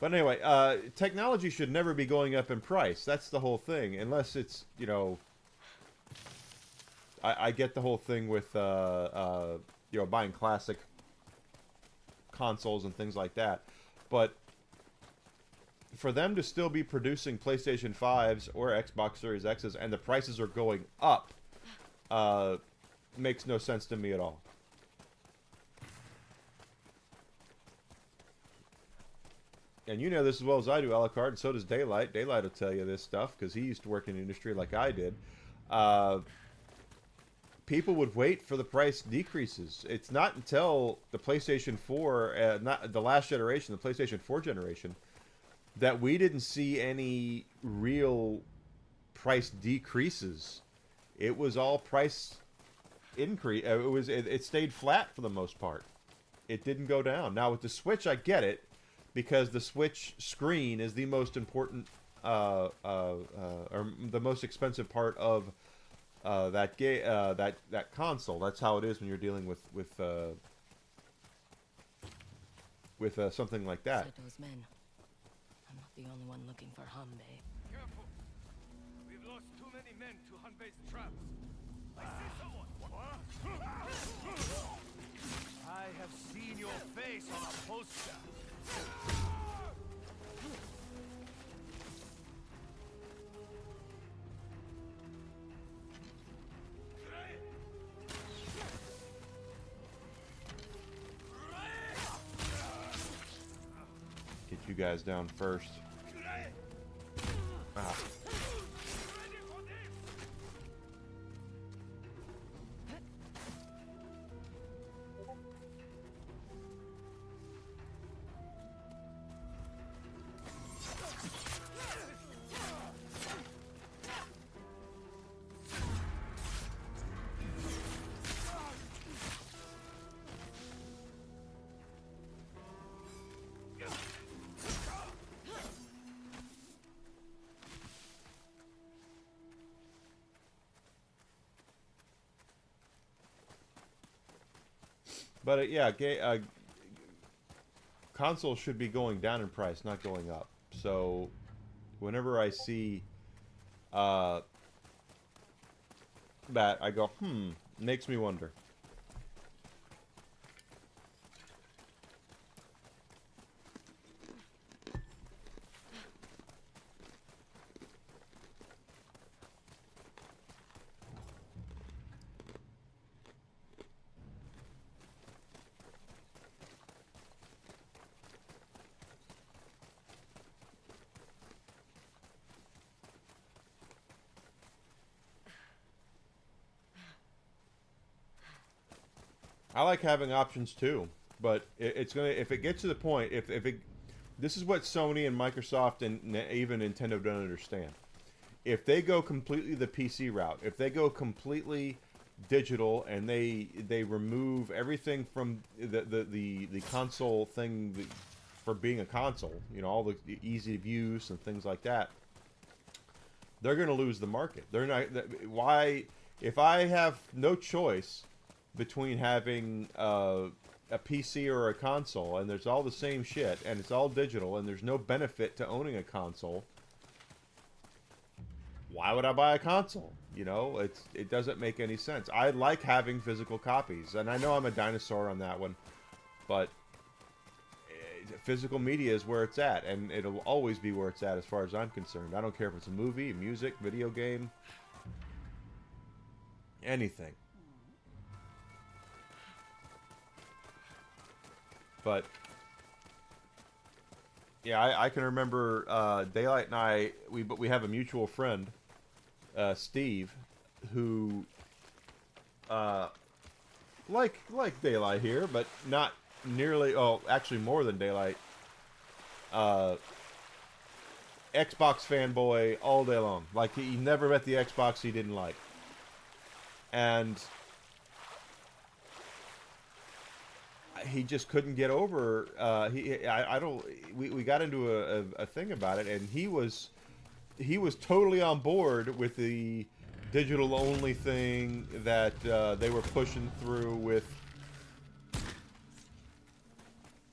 But anyway, technology should never be going up in price. That's the whole thing. Unless it's, you know... I get the whole thing with, you know, buying classic consoles and things like that. But for them to still be producing PlayStation 5s or Xbox Series X's and the prices are going up makes no sense to me at all. And you know this as well as I do, Alucard, and so does Daylight. Daylight will tell you this stuff because he used to work in the industry like I did. People would wait for the price decreases. It's not until the PlayStation 4, not the last generation, the PlayStation 4 generation, that we didn't see any real price decreases. It was all price increase. It stayed flat for the most part. It didn't go down. Now with the Switch, I get it, because the Switch screen is the most important, or the most expensive part of that console. That's how it is when you're dealing with something like that. Sato's men. I'm not the only one looking for Hanbei. Careful! We've lost too many men to Hanbei's traps. I see someone! I have seen your face on a poster. Get you guys down first. Ah. But yeah, consoles should be going down in price, not going up. So whenever I see that, I go, makes me wonder. I like having options too, but it's gonna, if it gets to the point, if it, this is what Sony and Microsoft and even Nintendo don't understand. If they go completely the PC route, if they go completely digital and they remove everything from the console thing for being a console, you know, all the easy of use and things like that, they're going to lose the market. They're not. Why? If I have no choice between having a PC or a console, and there's all the same shit, and it's all digital, and there's no benefit to owning a console, why would I buy a console? You know, it doesn't make any sense. I like having physical copies, and I know I'm a dinosaur on that one, but physical media is where it's at, and it'll always be where it's at as far as I'm concerned. I don't care if it's a movie, music, video game, anything. But yeah, I can remember Daylight and I. We have a mutual friend, Steve, who like Daylight here, but not nearly. Oh, actually, more than Daylight. Xbox fanboy all day long. Like he never met the Xbox he didn't like, and he just couldn't get over. We got into a thing about it, and he was totally on board with the digital only thing that they were pushing through with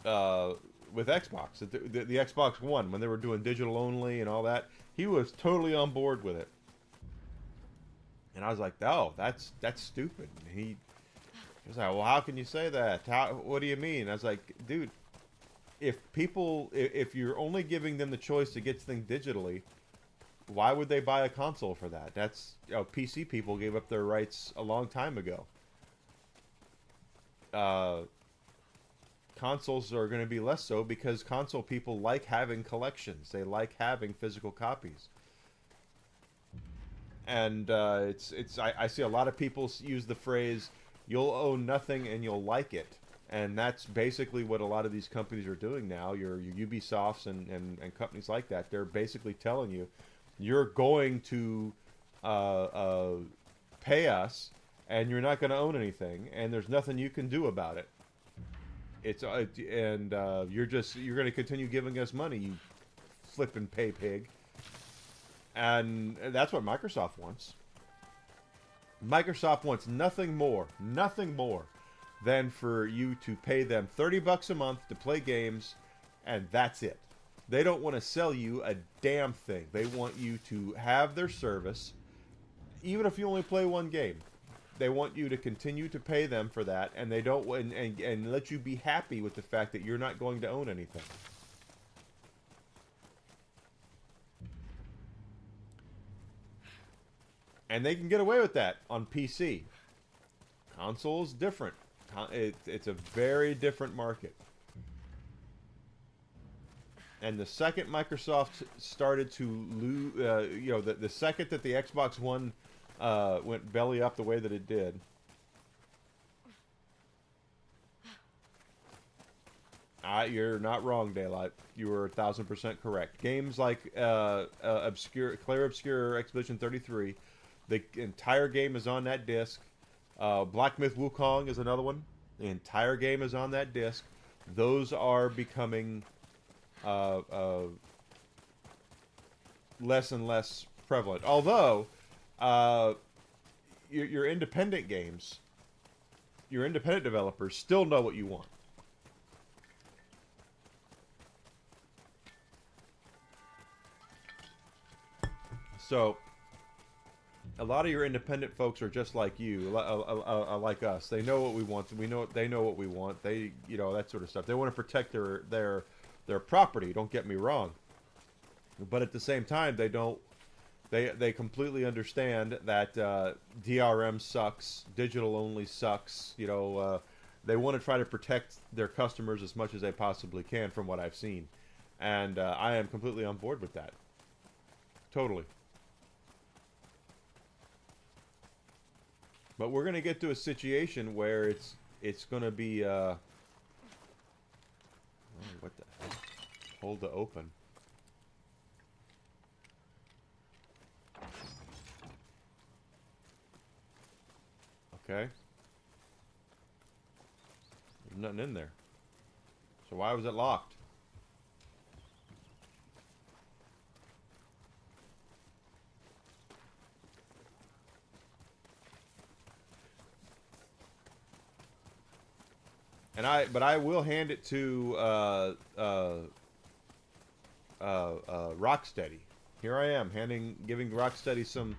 Xbox, the Xbox One, when they were doing digital only and all that. He was totally on board with it, and I was like, "Oh, that's stupid." And he was like, "Well, how can you say that? What do you mean?" I was like, "Dude, if you're only giving them the choice to get things digitally, why would they buy a console for that? That's, PC people gave up their rights a long time ago. Consoles are going to be less so because console people like having collections. They like having physical copies." And I see a lot of people use the phrase, "You'll own nothing and you'll like it," and that's basically what a lot of these companies are doing now. Your Ubisofts and companies like that, they're basically telling you, you're going to pay us, and you're not going to own anything, and there's nothing you can do about it. You're going to continue giving us money, you flippin' pay pig. And that's what Microsoft wants. Microsoft wants nothing more than for you to pay them $30 a month to play games, and that's it. They don't want to sell you a damn thing. They want you to have their service, even if you only play one game. They want you to continue to pay them for that, and they don't and let you be happy with the fact that you're not going to own anything. And they can get away with that on PC. Console is different. It's a very different market. And the second Microsoft started to lose, the second that the Xbox One went belly up the way that it did, you're not wrong, Daylight. You were 1,000% correct. Games like Clair Obscure Expedition 33, the entire game is on that disc. Black Myth Wukong is another one. The entire game is on that disc. Those are becoming less and less prevalent. Although your independent games, your independent developers still know what you want. So, a lot of your independent folks are just like you, like us. They know what we want. They know what we want. They, you know, that sort of stuff. They want to protect their property. Don't get me wrong. But at the same time, they don't. They completely understand that DRM sucks. Digital only sucks. You know, they want to try to protect their customers as much as they possibly can, from what I've seen, and I am completely on board with that. Totally. But we're gonna get to a situation where it's gonna be oh, what the hell? Hold to open. Okay. There's nothing in there. So why was it locked? But I will hand it to Rocksteady. Here I am giving Rocksteady some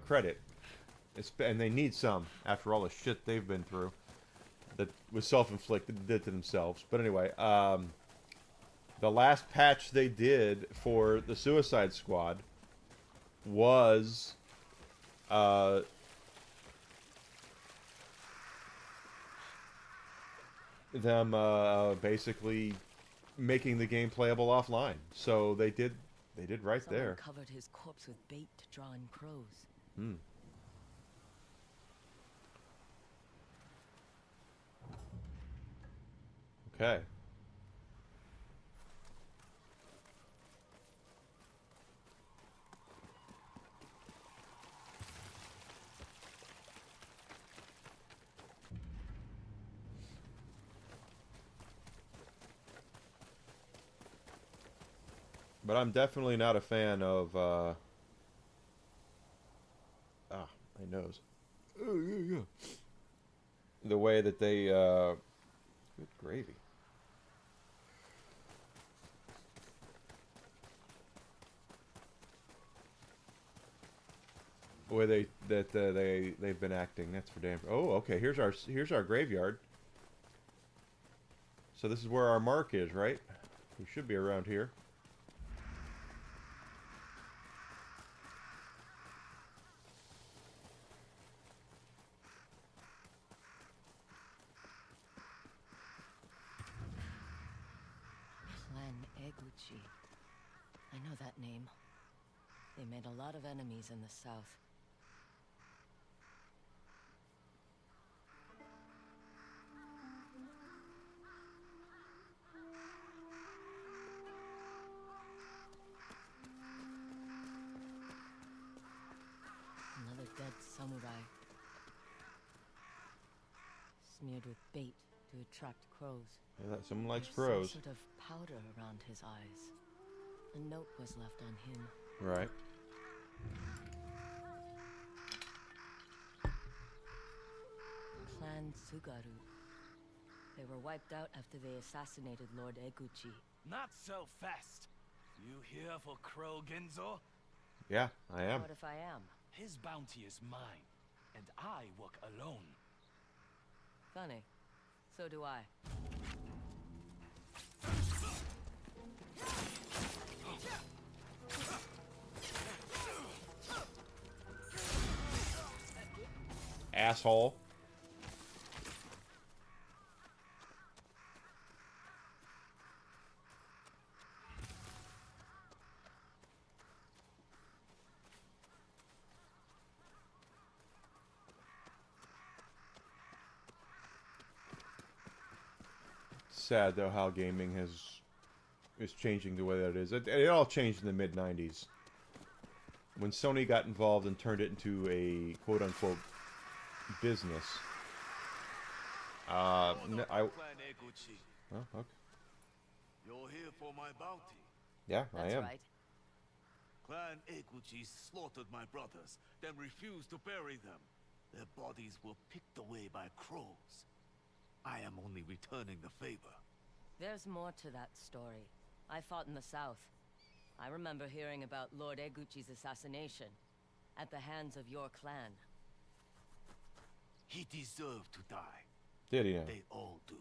credit, and they need some after all the shit they've been through that was self-inflicted, did to themselves. But anyway, the last patch they did for the Suicide Squad was them basically making the game playable offline. So they did right Someone there. covered his corpse with bait to draw in crows. Hmm. Okay. But I'm definitely not a fan of my nose. Oh, yeah. The way that they good gravy. The way they've been acting. That's for damn. Oh, okay. Here's our graveyard. So this is where our mark is, right? We should be around here. Eguchi. I know that name. They made a lot of enemies in the south. Another dead samurai. Smeared with bait to attract crows. Yeah, someone likes There's crows. some sort of powder around his eyes. A note was left on him. Right. Clan Tsugaru. They were wiped out after they assassinated Lord Eguchi. Not so fast. You here for Crow Genzo? Yeah, I am. What if I am? His bounty is mine, and I work alone. Funny. So do I. Asshole. Sad though how gaming is changing the way that it is. It all changed in the mid-90s when Sony got involved and turned it into a quote-unquote business. Clan Oh, Eguchi. okay. You're here for my bounty. Yeah, That's I am. right. Clan Eguchi slaughtered my brothers, then refused to bury them. Their bodies were picked away by crows. I am only returning the favor. There's more to that story. I fought in the south. I remember hearing about Lord Eguchi's assassination at the hands of your clan. He deserved to die. Did he? They all do.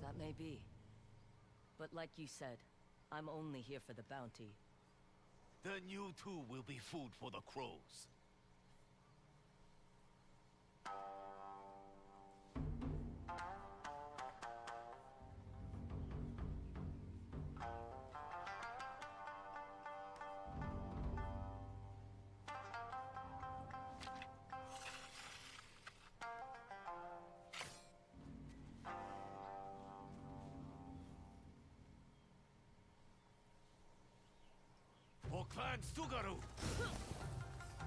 That may be. But like you said, I'm only here for the bounty. Then you too will be food for the crows. For Clan Sugaru!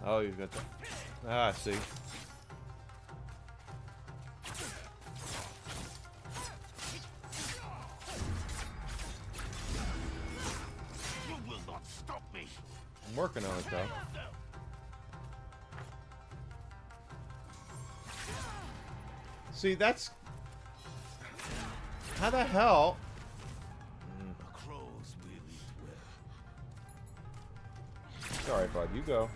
Oh, you've got the... Ah, I see. You will not stop me! I'm working on it, though. See, that's... How the hell... The crows will eat well. Sorry, bud. You go.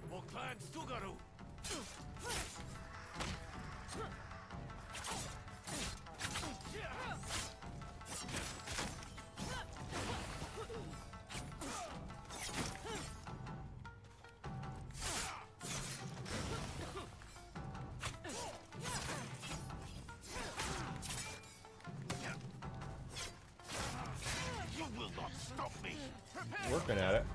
For Clan Sugaru! You will not stop me! Working at it.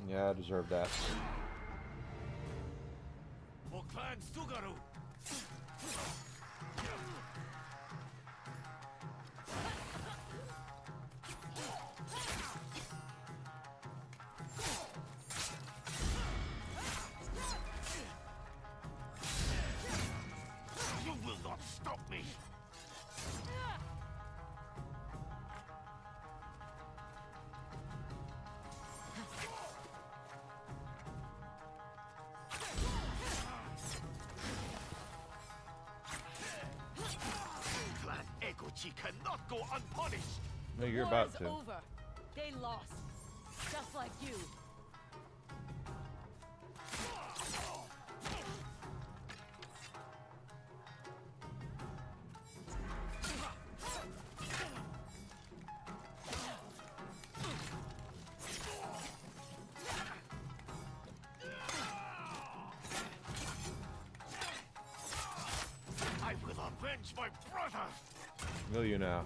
Yeah, I deserve that. For Clan Sugaru! You will not stop me! Clan Eguchi cannot go unpunished! No, you're War about is to. over. They lost. Just like you. I will avenge my brother! Will you now?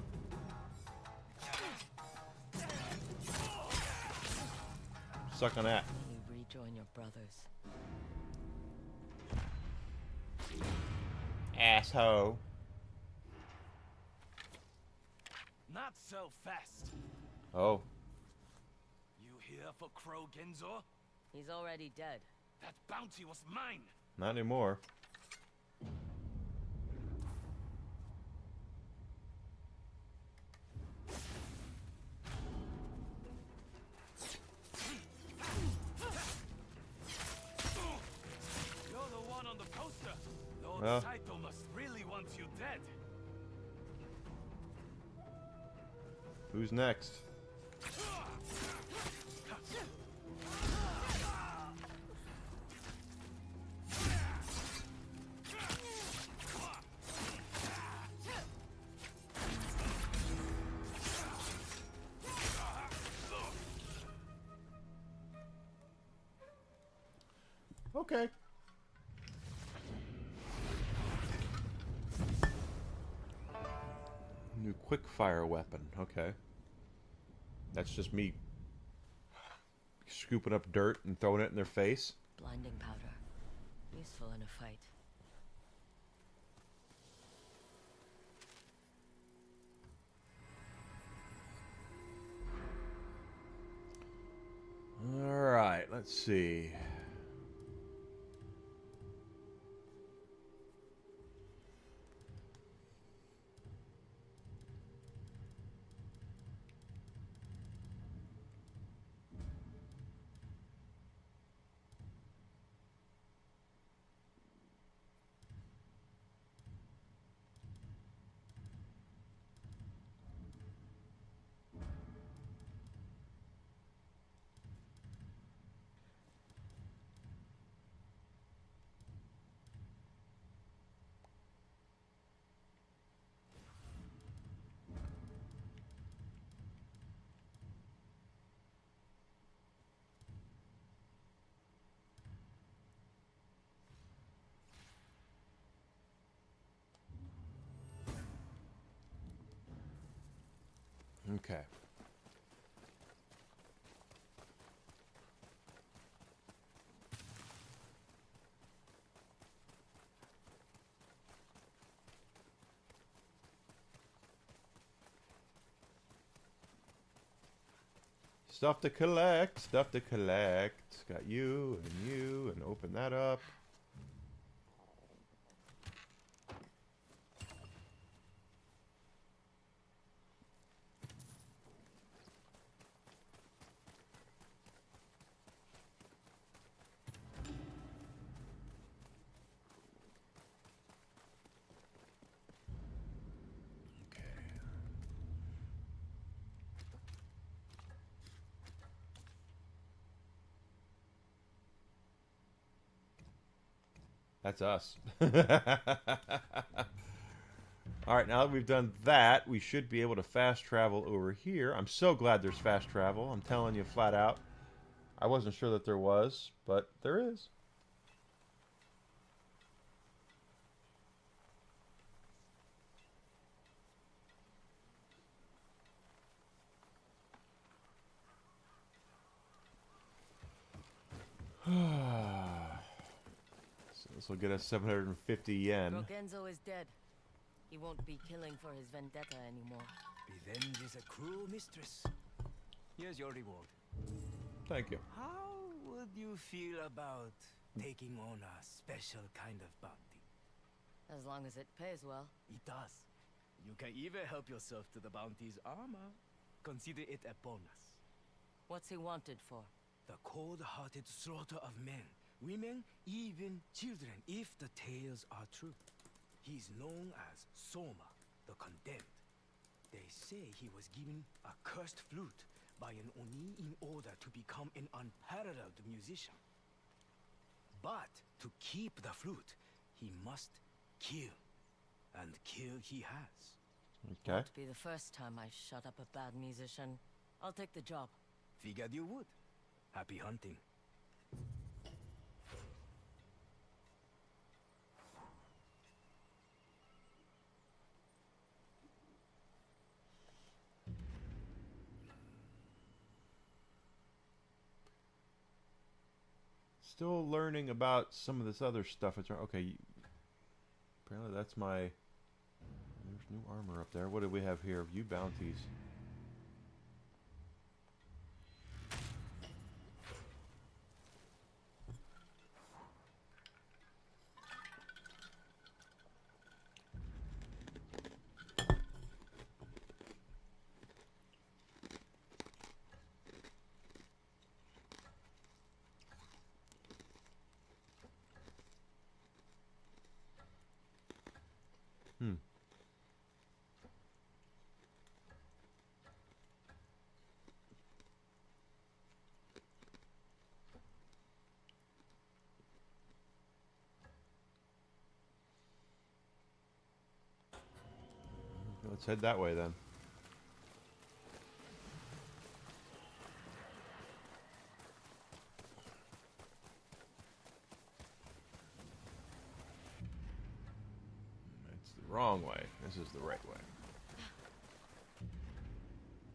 Suck on that. You rejoin your brothers. Asshole. Not so fast. Oh. You here for Crow Genzo? He's already dead. That bounty was mine. Not anymore. You're the one on the poster. Lord Well. Saito must really want you dead. Who's next? Okay. New quick fire weapon. Okay. That's just me scooping up dirt and throwing it in their face. Blinding powder. Useful in a fight. Let's see. Okay. Stuff to collect, stuff to collect. Got you, and open that up. That's us. Alright, now that we've done that, we should be able to fast travel over here. I'm so glad there's fast travel. I'm telling you flat out. I wasn't sure that there was, but there is. So this will get us 750 yen. Rogenzo is dead. He won't be killing for his vendetta anymore. Revenge is a cruel mistress. Here's your reward. Thank you. How would you feel about taking on a special kind of bounty? As long as it pays well. It does. You can even help yourself to the bounty's armor. Consider it a bonus. What's he wanted for? The cold-hearted slaughter of men, women, even children, if the tales are true. He's known as Soma, the Condemned. They say he was given a cursed flute by an Oni in order to become an unparalleled musician. But to keep the flute, he must kill. And kill he has. Okay. Won't be the first time I shut up a bad musician. I'll take the job. Figured you would. Happy hunting. Still learning about some of this other stuff. It's okay. Apparently that's my. There's new armor up there. What do we have here? View bounties. Let's head that way then. It's the wrong way. This is the right way.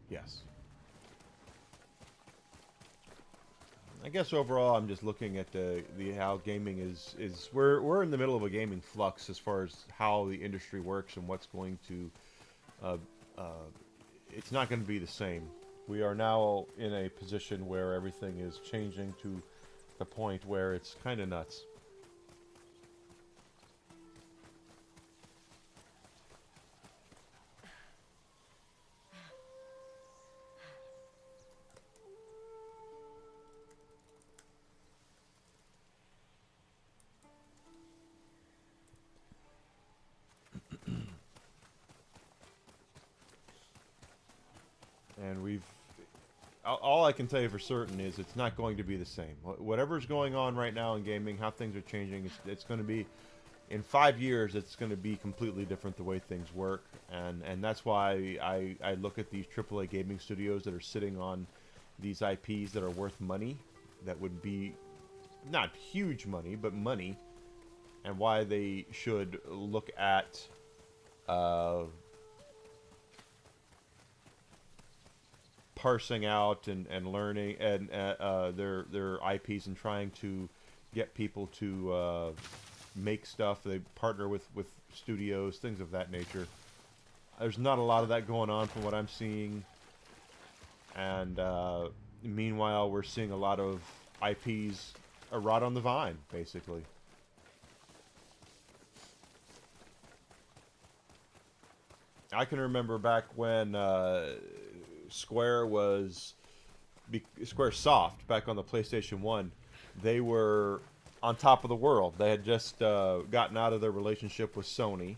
Yes. I guess overall I'm just looking at the how gaming is we're in the middle of a gaming flux as far as how the industry works and what's going to it's not going to be the same. We are now in a position where everything is changing to the point where it's kind of nuts. And all I can tell you for certain is it's not going to be the same. Whatever's going on right now in gaming, how things are changing, it's going to be, in 5 years, it's going to be completely different the way things work. And that's why I look at these AAA gaming studios that are sitting on these IPs that are worth money, that would be not huge money, but money, and why they should look at parsing out and learning and their IPs and trying to get people to make stuff. They partner with studios, things of that nature. There's not a lot of that going on from what I'm seeing. And meanwhile, we're seeing a lot of IPs rot on the vine, basically. I can remember back when Squaresoft, back on the PlayStation 1, they were on top of the world. They had just gotten out of their relationship with Sony,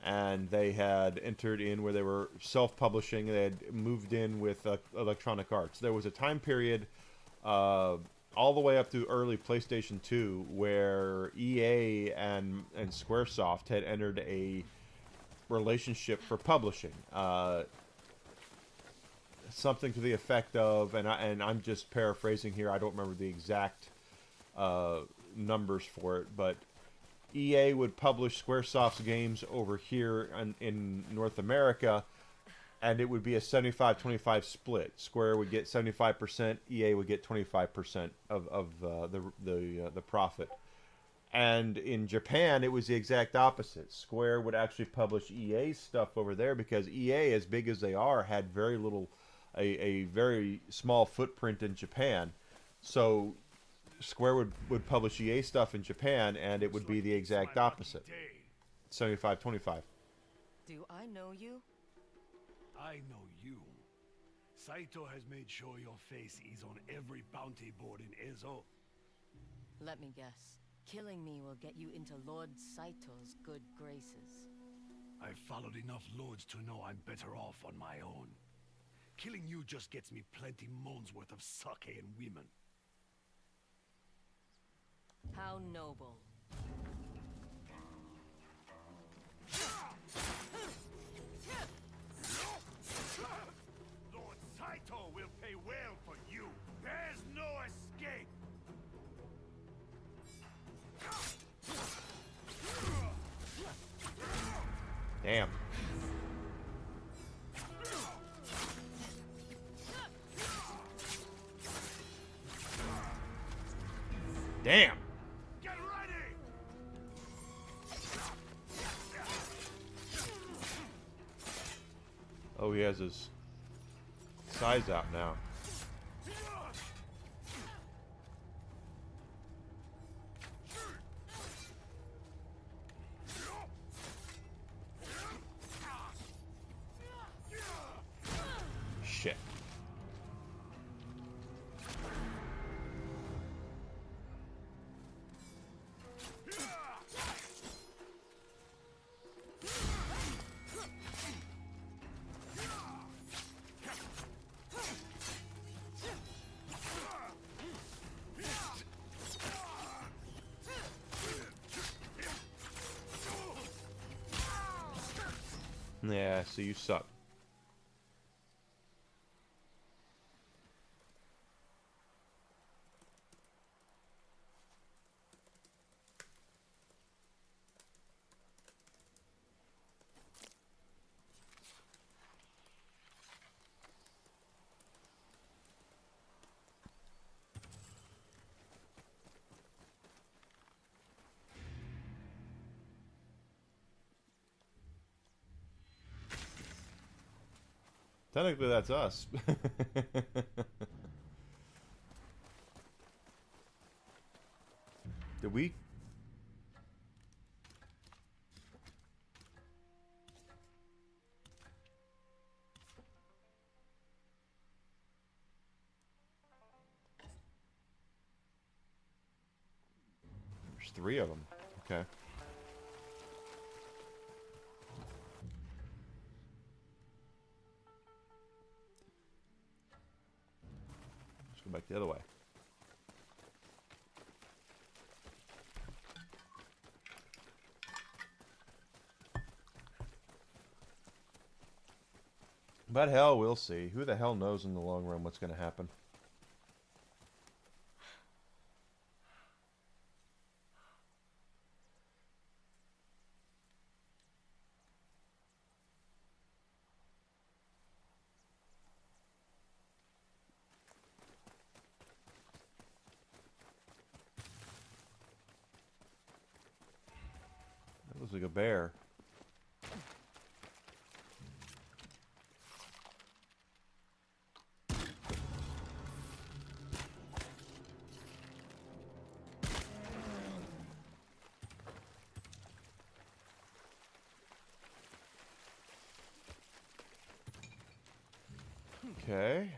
and they had entered in where they were self-publishing. They had moved in with Electronic Arts. There was a time period all the way up to early PlayStation 2 where EA and Squaresoft had entered a relationship for publishing. Something to the effect of, and I'm just paraphrasing here, I don't remember the exact numbers for it, but EA would publish Squaresoft's games over here in North America, and it would be a 75-25 split. Square would get 75%, EA would get 25% of the profit. And in Japan, it was the exact opposite. Square would actually publish EA's stuff over there because EA, as big as they are, had very little, a very small footprint in Japan. So Square would publish EA stuff in Japan, and it would be the exact opposite. 75-25. Do I know you? I know you. Saito has made sure your face is on every bounty board in Ezo. Let me guess. Killing me will get you into Lord Saito's good graces. I've followed enough lords to know I'm better off on my own. Killing you just gets me plenty moans worth of sake and women. How noble. Lord Saito will pay well for you. There's no escape. Damn. Damn. Get ready. Oh, he has his size out now. Shit. Yeah, so you suck. Technically, that's us. Did we? There's 3 of them. Okay. Let's go back the other way. But hell, we'll see. Who the hell knows in the long run what's going to happen? That looks like a bear. Okay.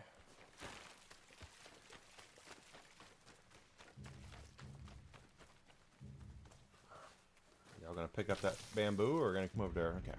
Y'all gonna pick up that bamboo or gonna come over there? Okay.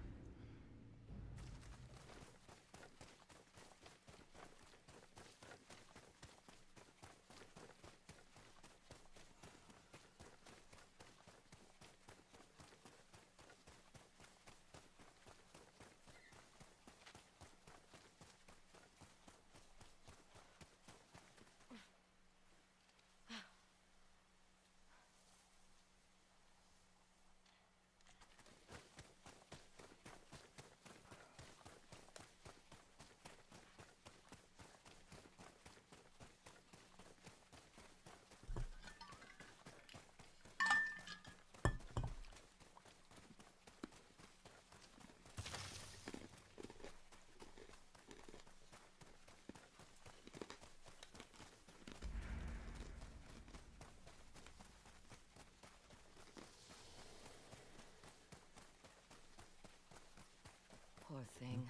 Poor thing.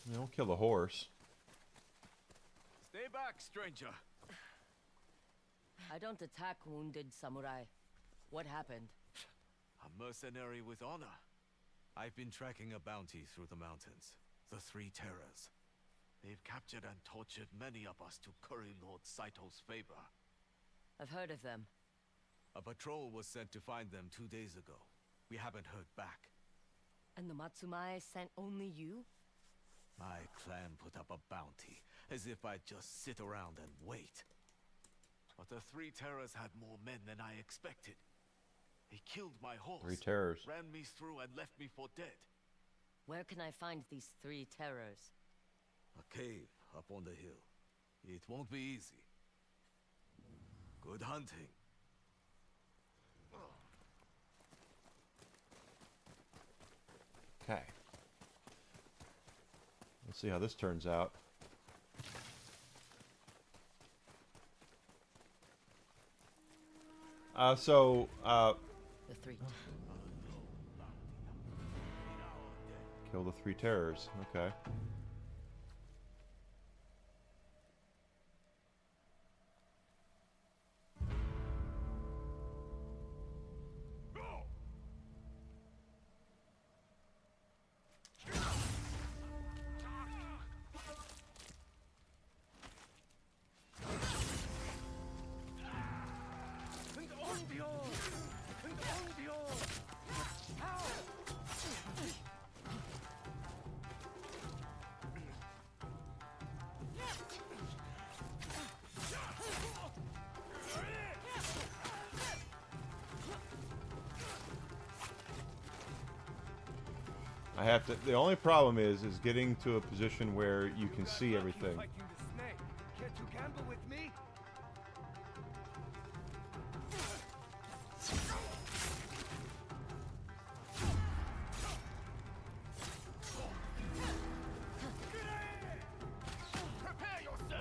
You don't kill the horse. Stay back, stranger. I don't attack wounded samurai. What happened? A mercenary with honor. I've been tracking a bounty through the mountains. The 3 Terrors. They've captured and tortured many of us to curry Lord Saito's favor. I've heard of them. A patrol was sent to find them 2 days ago. We haven't heard back. And the Matsumae sent only you? My clan put up a bounty, as if I'd just sit around and wait. But the 3 Terrors had more men than I expected. They killed my horse, 3 Terrors. ran me through and left me for dead. Where can I find these 3 terrors? A cave up on the hill. It won't be easy. Good hunting. Okay. Let's see how this turns out. The 3. Kill the 3 Terrors. Okay. I have to. The only problem is getting to a position where you can see everything. Fighting the snake. Can't you gamble with me?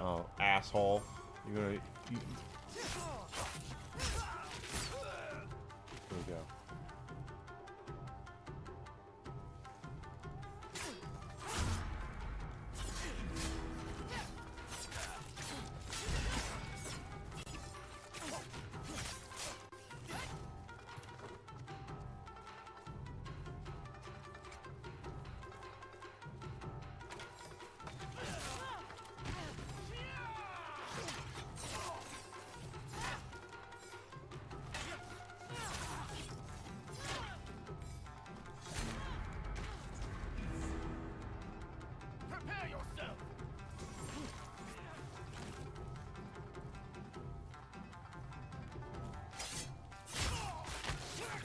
Oh, asshole! You're gonna.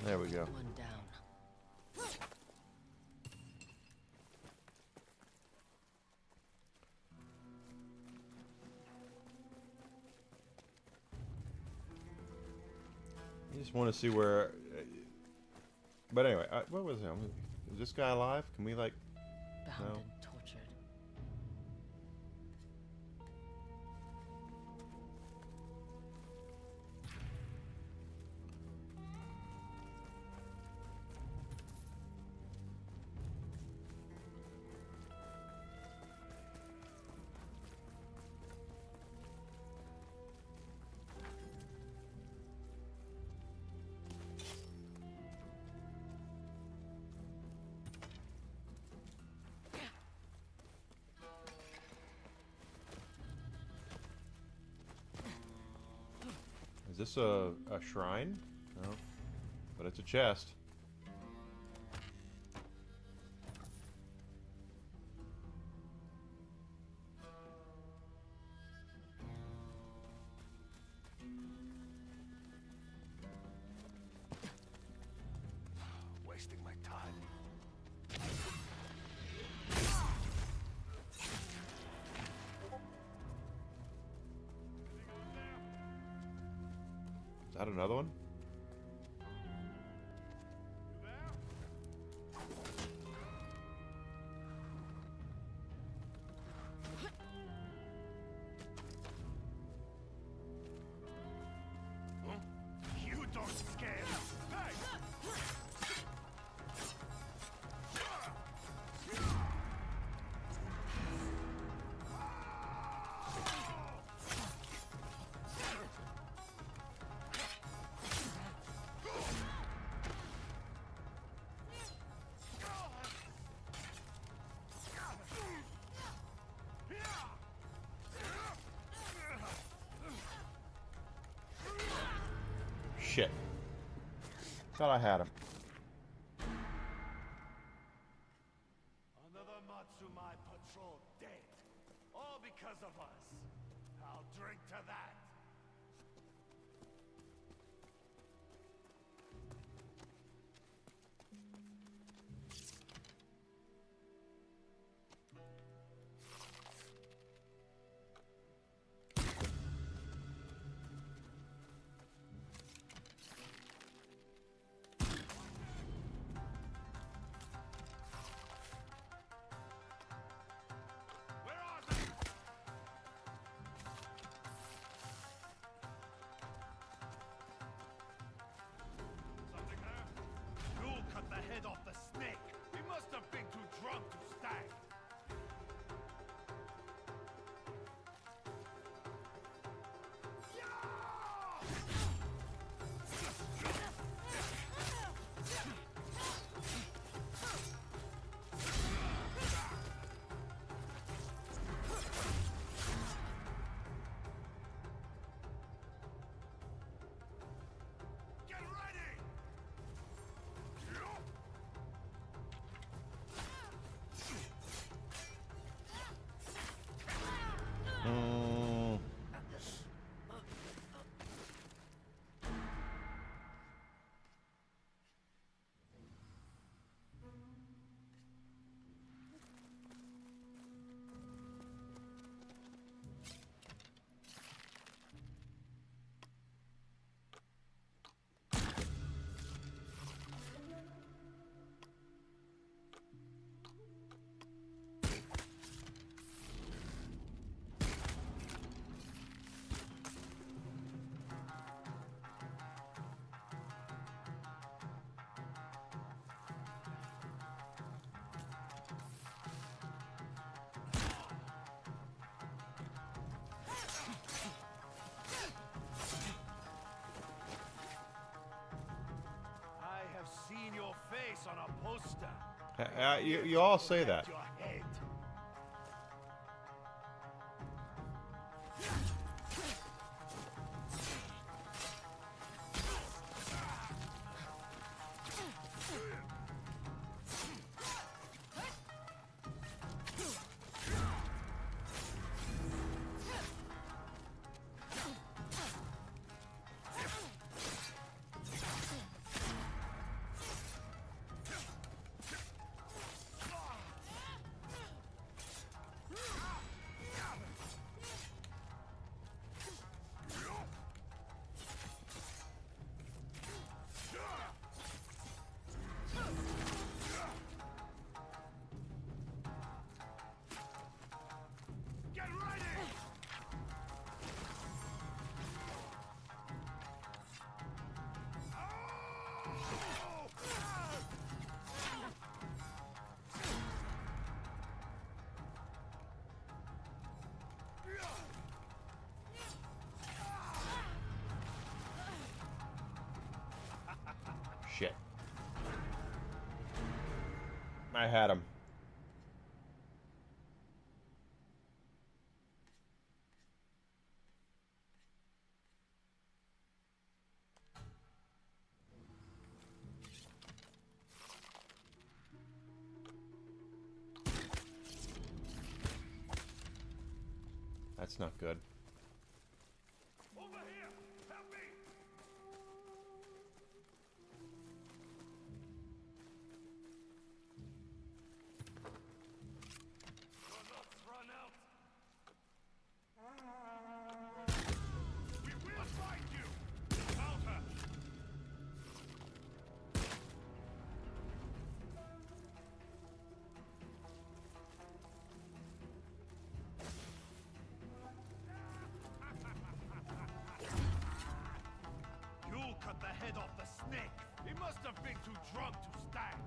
There we go. One down. I just want to see where. But anyway, what was it? Is this guy alive? Can we like? Bound No. and tortured. Is this a shrine? No, but it's a chest. Wasting my time. Is that another one? You don't scare me. Hey! Shit. Thought I had him. Another Matsumai patrol dead. All because of us. I'll drink to that. Where are they? Something there? You'll cut the head off the snake. He must have been too drunk to stand. Get ready! Mm. I have seen your face on a poster. You all say that. Your head. I had him. That's not good. Over here! Help me! Your nuts run out! We will find you! Found her! You cut the head off the snake! He must have been too drunk to stand!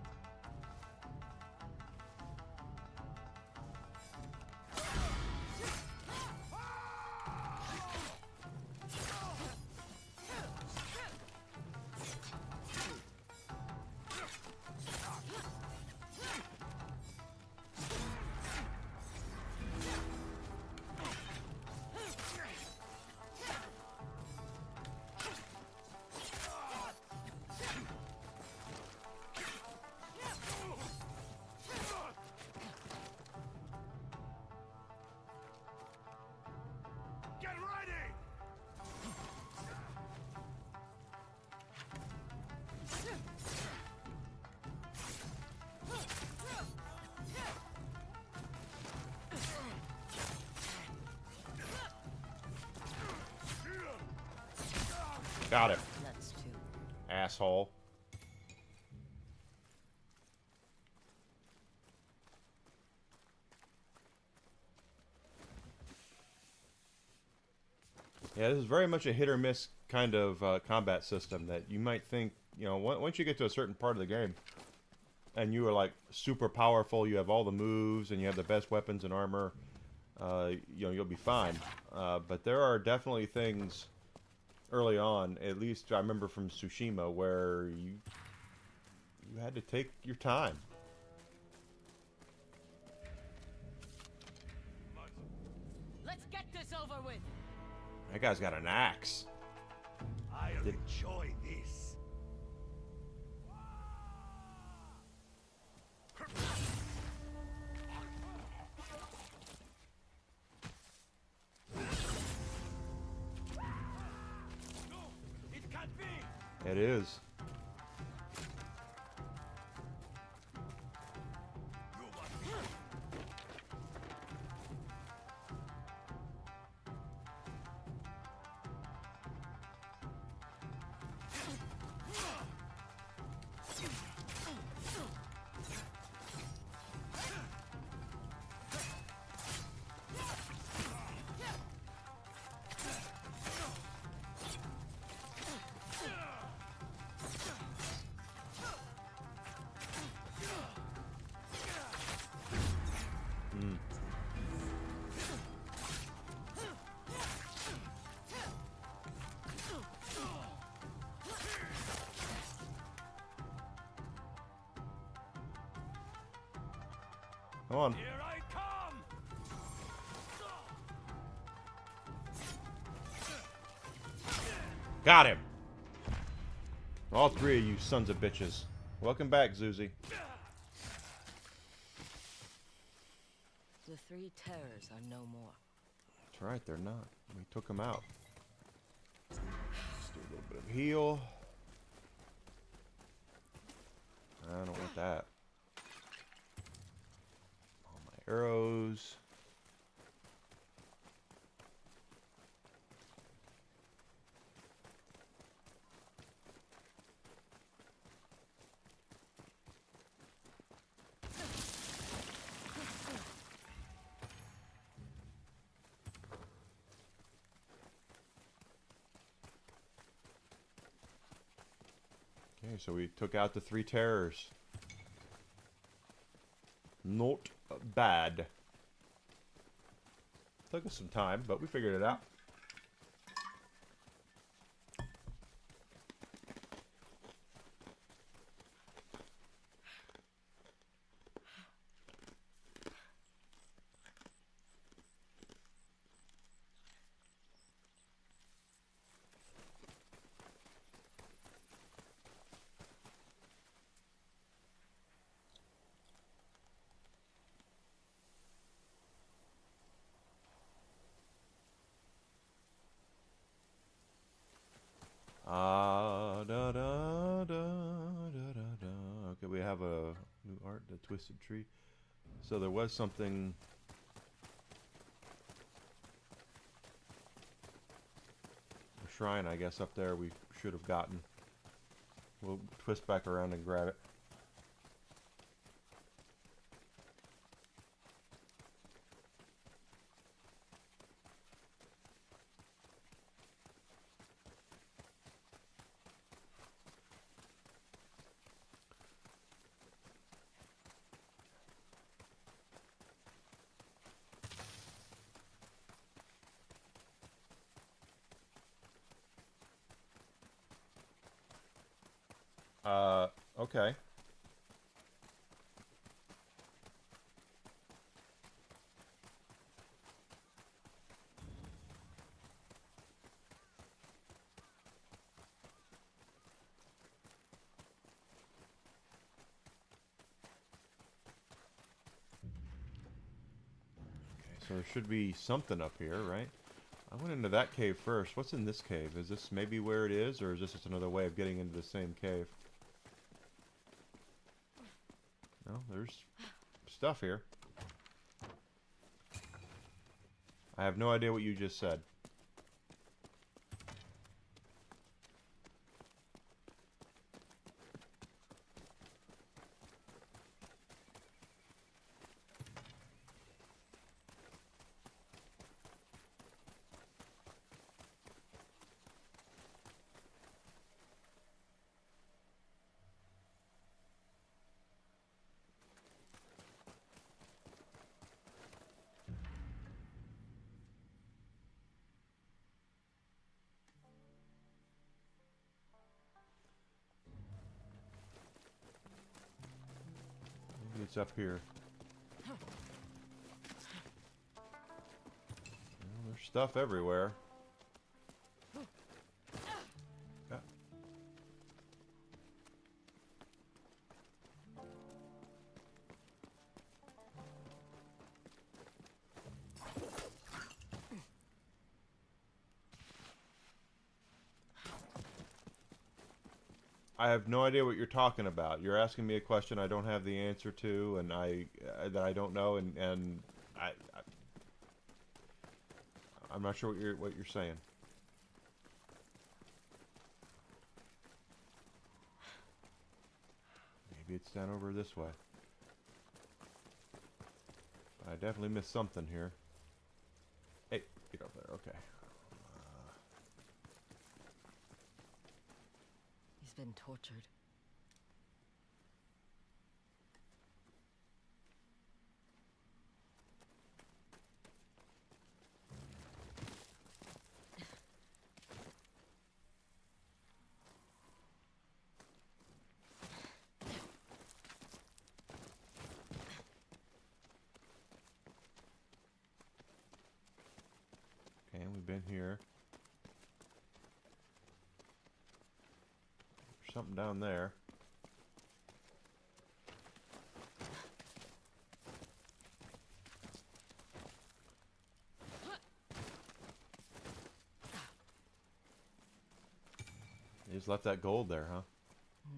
Get ready! Got him. That's two. Asshole. Yeah, this is very much a hit or miss kind of combat system that you might think, you know, once you get to a certain part of the game and you are like super powerful, you have all the moves and you have the best weapons and armor, you know, you'll be fine. But there are definitely things early on, at least I remember from Tsushima, where you had to take your time. Let's get this over with. That guy's got an axe. I'll enjoy this. No, it can't be! It is. You must be. Come on. Here I come! Got him. All three of you sons of bitches. Welcome back, Zuzi. The three terrors are no more. That's right, they're not. We took them out. Let's do a little bit of heal. I don't want that. All my arrows. Okay, so we took out the three terrors. Not bad. Took us some time, but we figured it out. Ah, da da da da da da. Okay, we have a new art, the twisted tree. So there was something. A shrine, I guess, up there we should have gotten. We'll twist back around and grab it. Okay. So there should be something up here, right? I went into that cave first. What's in this cave? Is this maybe where it is, or is this just another way of getting into the same cave? No, there's stuff here. I have no idea what you just said. Maybe it's up here. Well, there's stuff everywhere. Yeah. I have no idea what you're talking about. You're asking me a question I don't have the answer to, and that I don't know, and I'm not sure what you're saying. Maybe it's down over this way. I definitely missed something here. Hey, get up there. Okay. He's been tortured. Okay, we've been here. There's something down there. They just left that gold there, huh?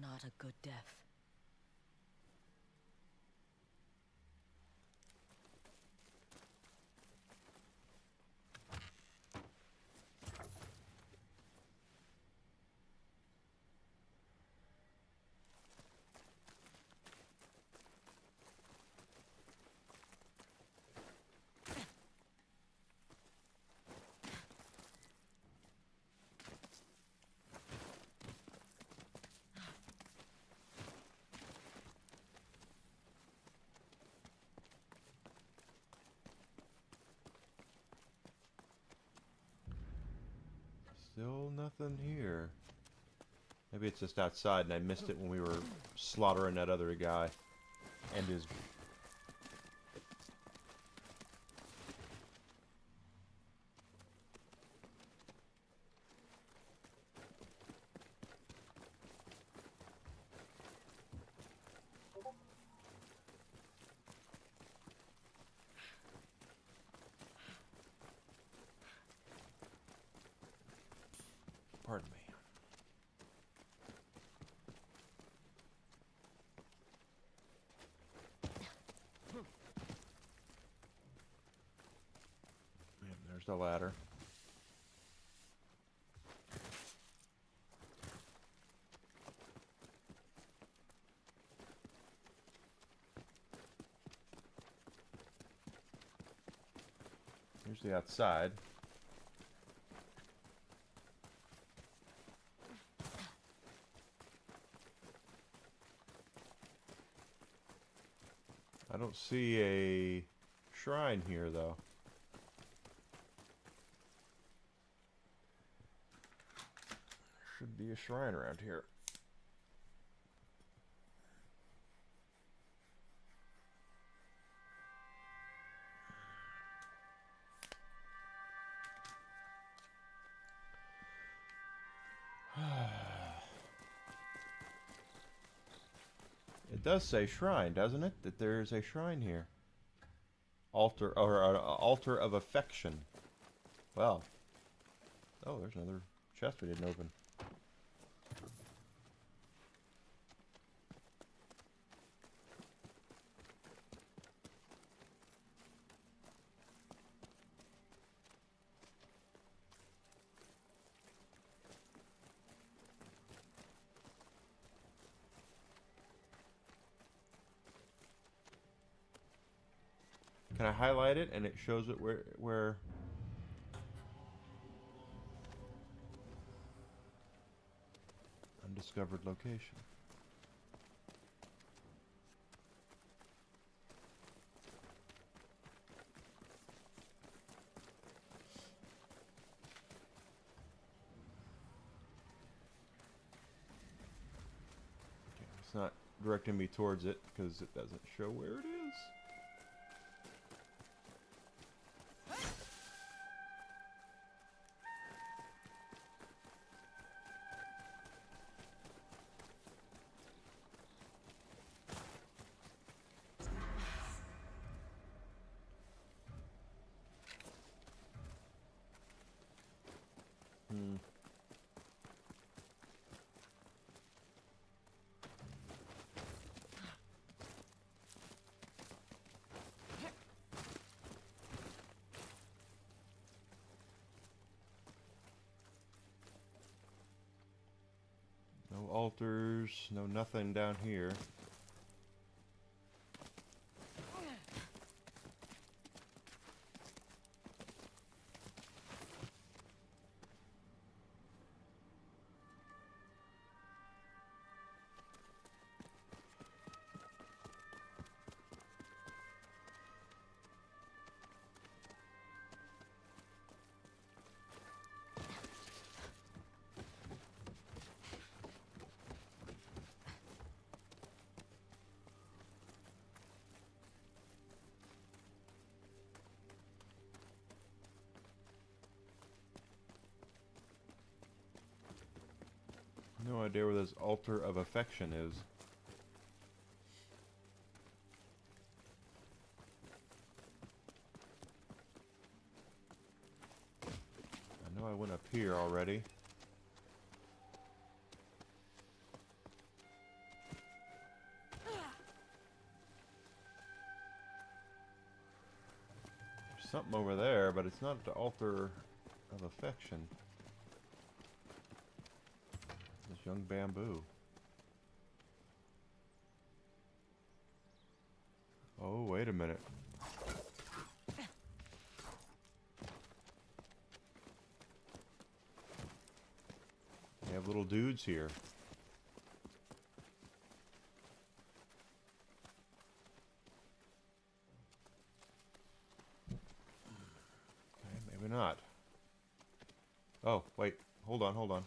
Not a good death. Still nothing here. Maybe it's just outside and I missed it when we were slaughtering that other guy and his... Pardon me. There's the ladder. Here's the outside. I don't see a shrine here, though. Should be a shrine around here. It does say shrine, doesn't it? That there is a shrine here. Altar, or altar of affection. Well. Oh, there's another chest we didn't open. Can I highlight it and it shows it where undiscovered location. Okay, it's not directing me towards it because it doesn't show where it is. No altars, no nothing down here. No idea where this altar of affection is. I know I went up here already. There's something over there, but it's not the altar of affection. Young bamboo. Oh, wait a minute. They have little dudes here. Okay, maybe not. Oh, wait. Hold on.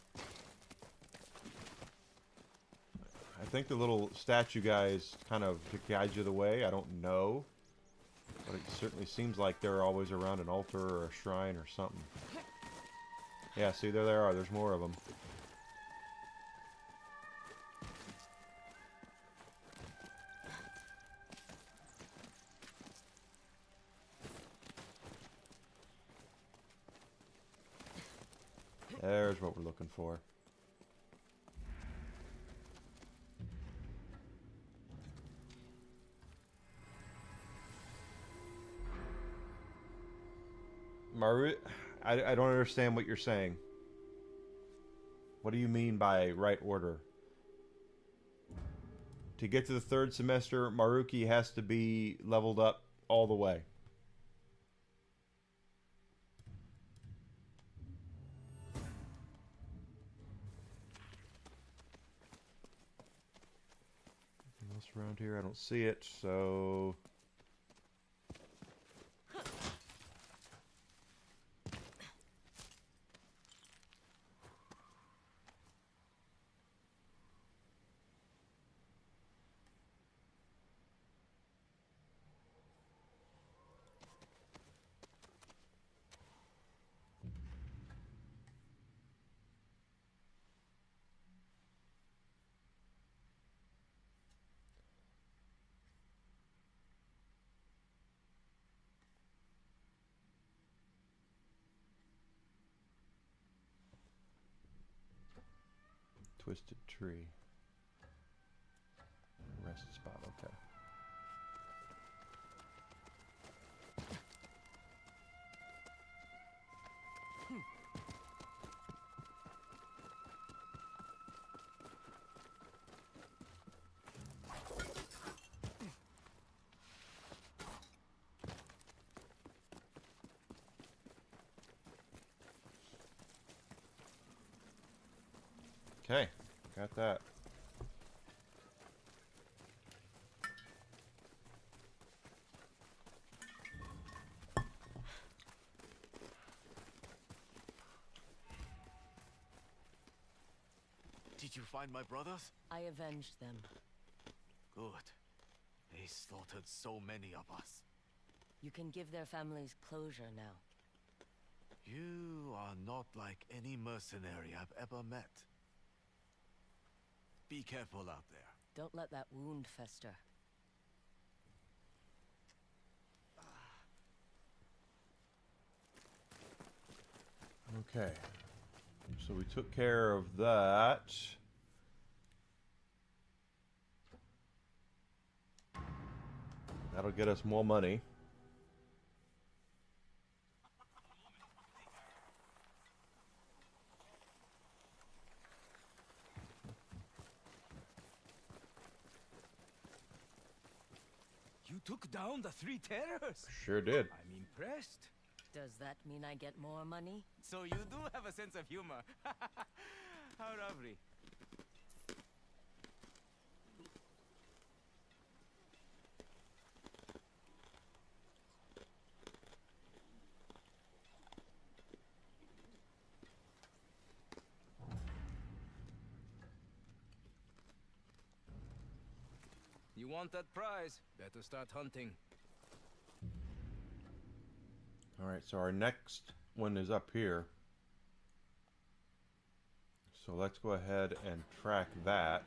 I think the little statue guys kind of guide you the way. I don't know. But it certainly seems like they're always around an altar or a shrine or something. Yeah, see, there they are. There's more of them. There's what we're looking for. I don't understand what you're saying. What do you mean by right order? To get to the third semester, Maruki has to be leveled up all the way. Anything else around here? I don't see it, so... Twisted tree. Rest spot, okay. Okay, got that. Did you find my brothers? I avenged them. Good. They slaughtered so many of us. You can give their families closure now. You are not like any mercenary I've ever met. Be careful out there. Don't let that wound fester. Okay. So we took care of that. That'll get us more money. You took down the 3 terrors. Sure did. I'm impressed. Does that mean I get more money? So you do have a sense of humor. How lovely. You want that prize? Better start hunting. Alright, so our next one is up here. So let's go ahead and track that.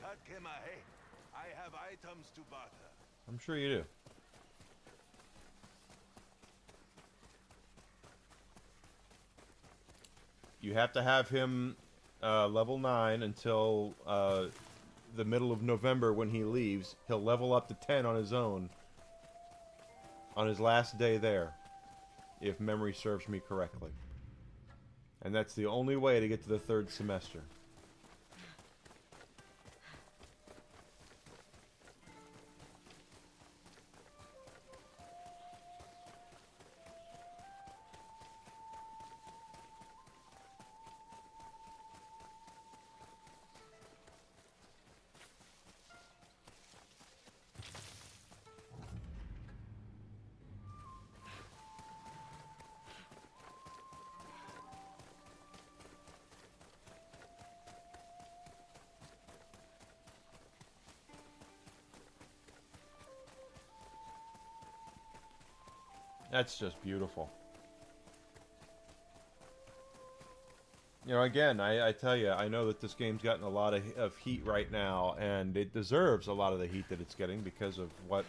Takemahe, I have items to barter. I'm sure you do. You have to have him level 9 until the middle of November when he leaves. He'll level up to 10 on his own on his last day there, if memory serves me correctly. And that's the only way to get to the third semester. That's just beautiful. You know, again, I tell you, I know that this game's gotten a lot of heat right now, and it deserves a lot of the heat that it's getting because of what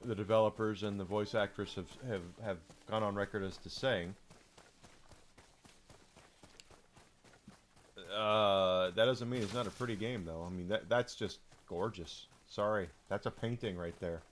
the developers and the voice actress have gone on record as to saying. That doesn't mean it's not a pretty game, though. I mean, that's just gorgeous. Sorry, that's a painting right there.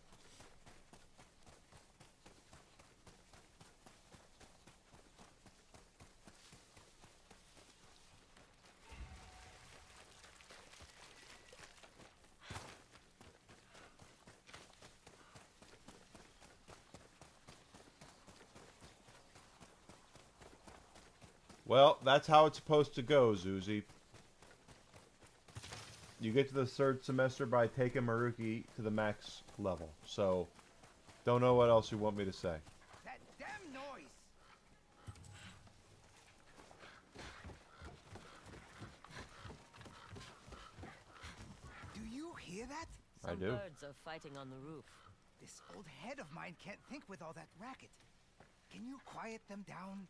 Well, that's how it's supposed to go, Zuzi. You get to the third semester by taking Maruki to the max level. So, don't know what else you want me to say. That damn noise! Do you hear that? Some I do. birds are fighting on the roof. This old head of mine can't think with all that racket. Can you quiet them down?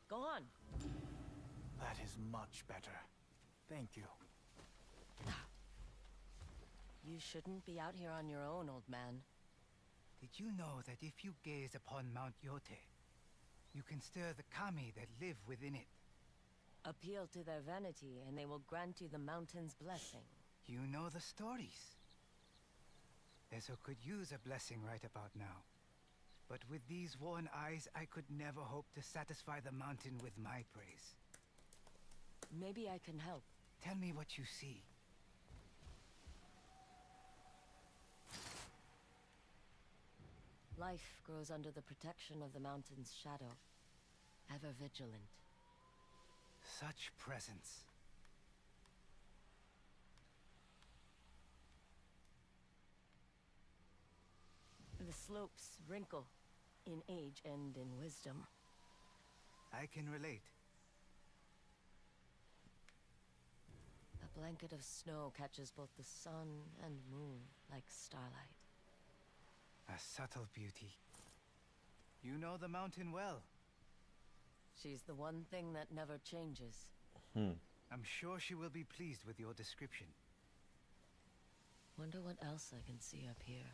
Go on. That is much better. Thank you. You shouldn't be out here on your own, old man. Did you know that if you gaze upon Mount Yotei, you can stir the kami that live within it? Appeal to their vanity, and they will grant you the mountain's blessing. You know the stories. Ezo could use a blessing right about now. But with these worn eyes, I could never hope to satisfy the mountain with my praise. Maybe I can help. Tell me what you see. Life grows under the protection of the mountain's shadow, ever vigilant. Such presence. The slopes wrinkle in age and in wisdom. I can relate. A blanket of snow catches both the sun and moon like starlight. A subtle beauty. You know the mountain well. She's the one thing that never changes. I'm sure she will be pleased with your description. Wonder what else I can see up here.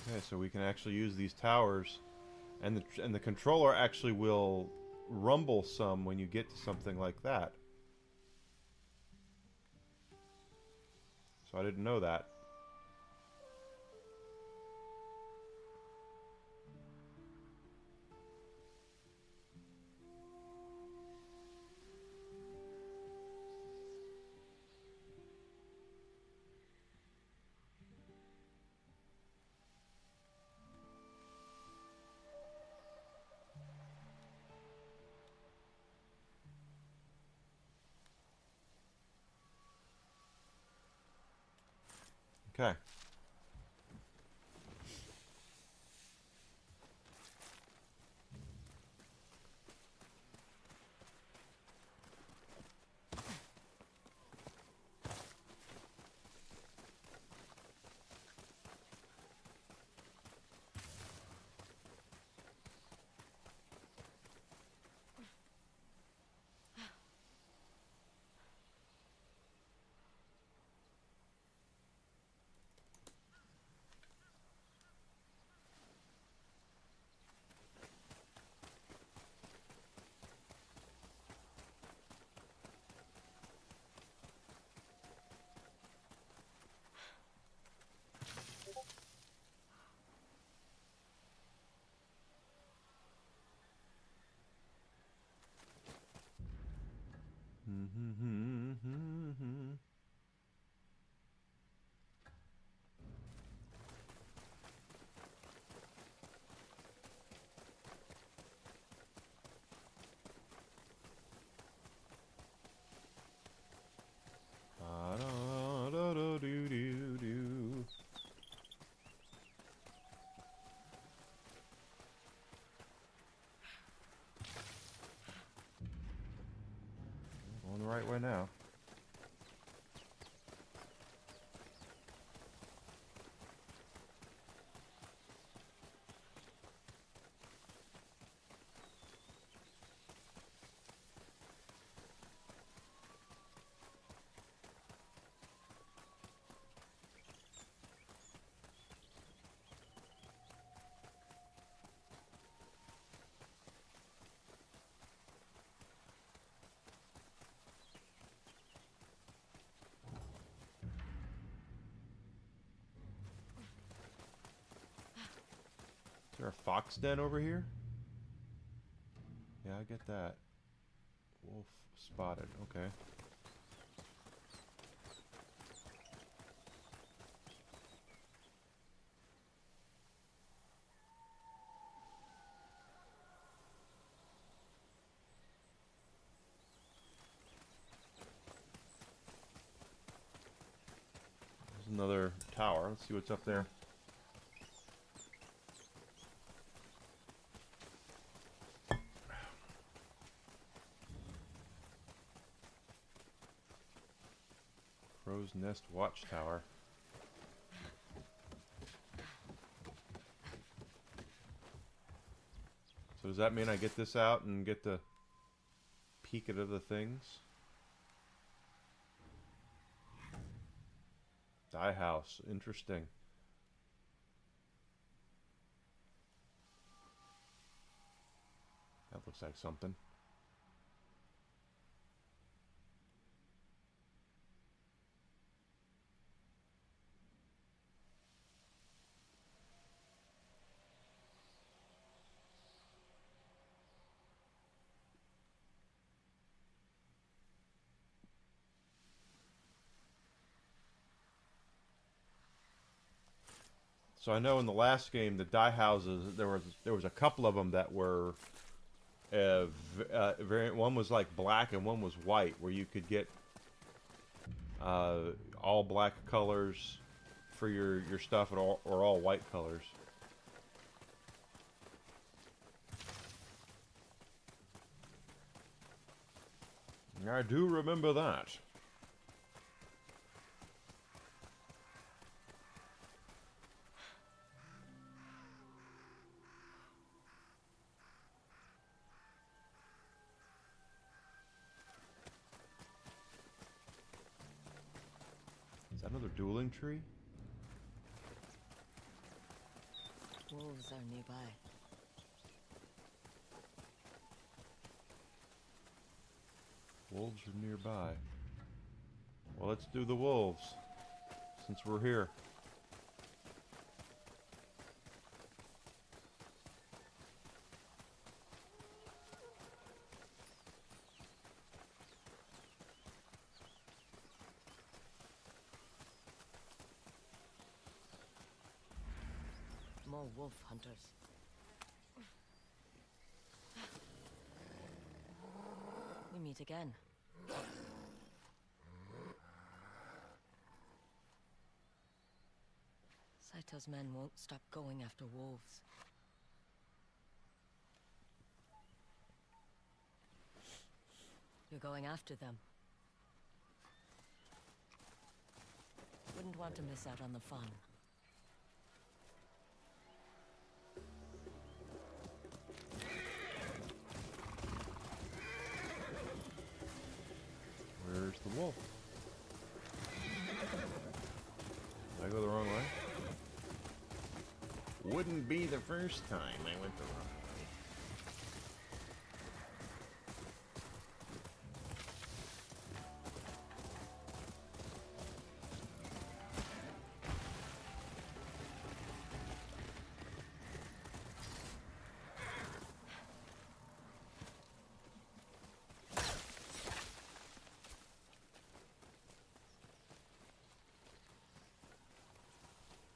Okay, so we can actually use these towers, and the controller actually will rumble some when you get to something like that. So I didn't know that. Okay. the right way now. Is there a fox den over here? Yeah, I get that. Wolf spotted. Okay. There's another tower. Let's see what's up there. Crow's Nest Watchtower. So does that mean I get this out and get to peek at other things? Dye house. Interesting. That looks like something. So I know in the last game, the dye houses, there was a couple of them that were variant. One was like black and one was white, where you could get all black colors for your stuff, or all white colors. I do remember that. Is that another dueling tree? Wolves are nearby. Wolves are nearby. Well, let's do the wolves, since we're here. More wolf hunters. We meet again. Saito's men won't stop going after wolves. You're going after them. Wouldn't want to miss out on the fun. Where's the wolf? Did I go the wrong way? Wouldn't be the first time I went the wrong way.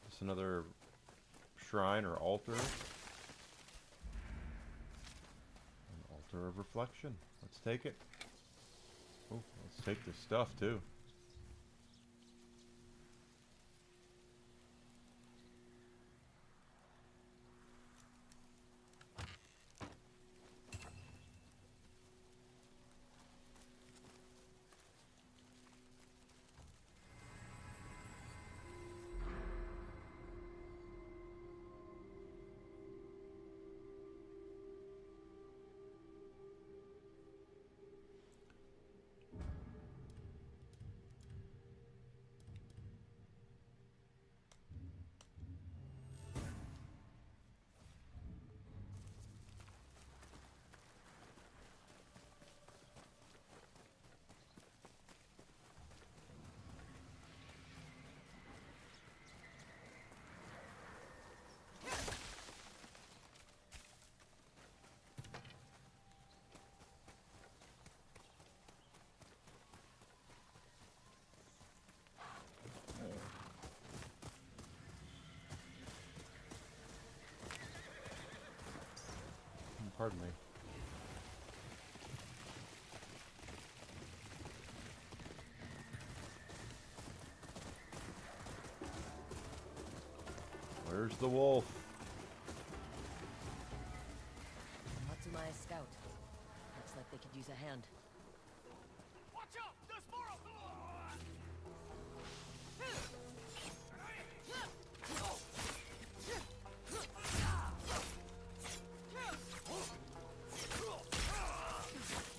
It's another shrine or altar. An altar of reflection. Let's take it. Oh, let's take this stuff too. Pardon me. Where's the wolf? Matsumaya scout. Looks like they could use a hand. Watch out! There's more of them!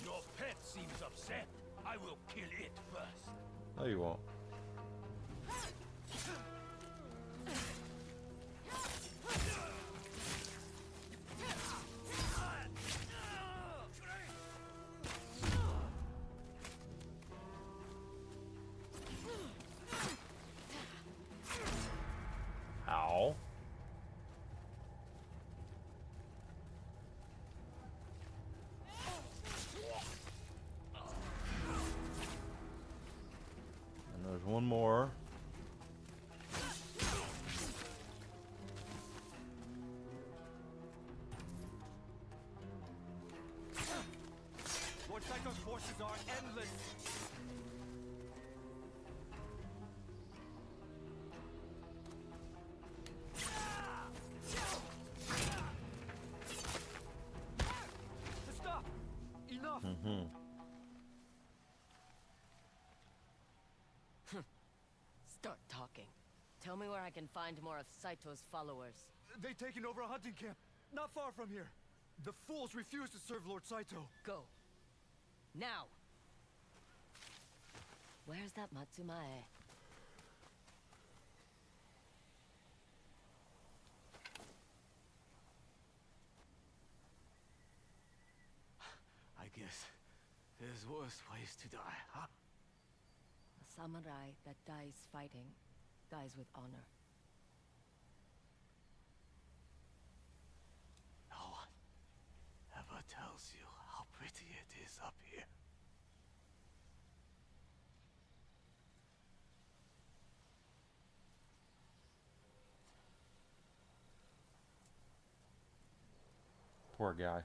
Your pet seems upset. I will kill it first. No, you won't. Ow. And there's one more. Lord Saito's forces are endless. Stop! Enough! Start talking. Tell me where I can find more of Saito's followers. They've taken over a hunting camp, not far from here. The fools refuse to serve Lord Saito. Go. Now! Where's that Matsumae? I guess there's worse ways to die, huh? A samurai that dies fighting, dies with honor. No one ever tells you how pretty it is up here. Poor guy.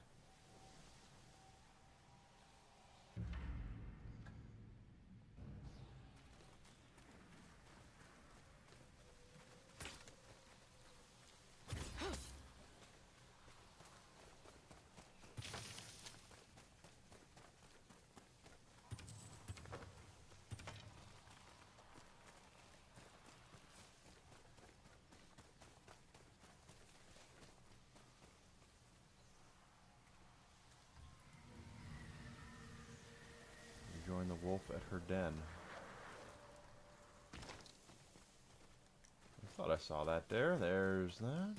Join the wolf at her den. I thought I saw that there. There's that.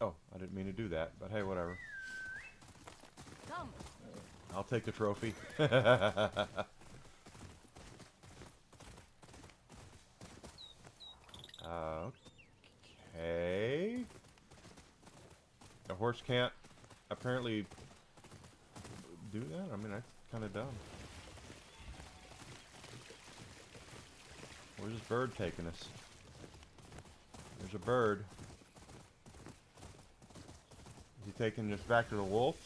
Oh, I didn't mean to do that, but hey, whatever. Come! I'll take the trophy. Okay. A horse can't apparently do that? I mean, that's kind of dumb. Where's this bird taking us? There's a bird. Is he taking us back to the wolf?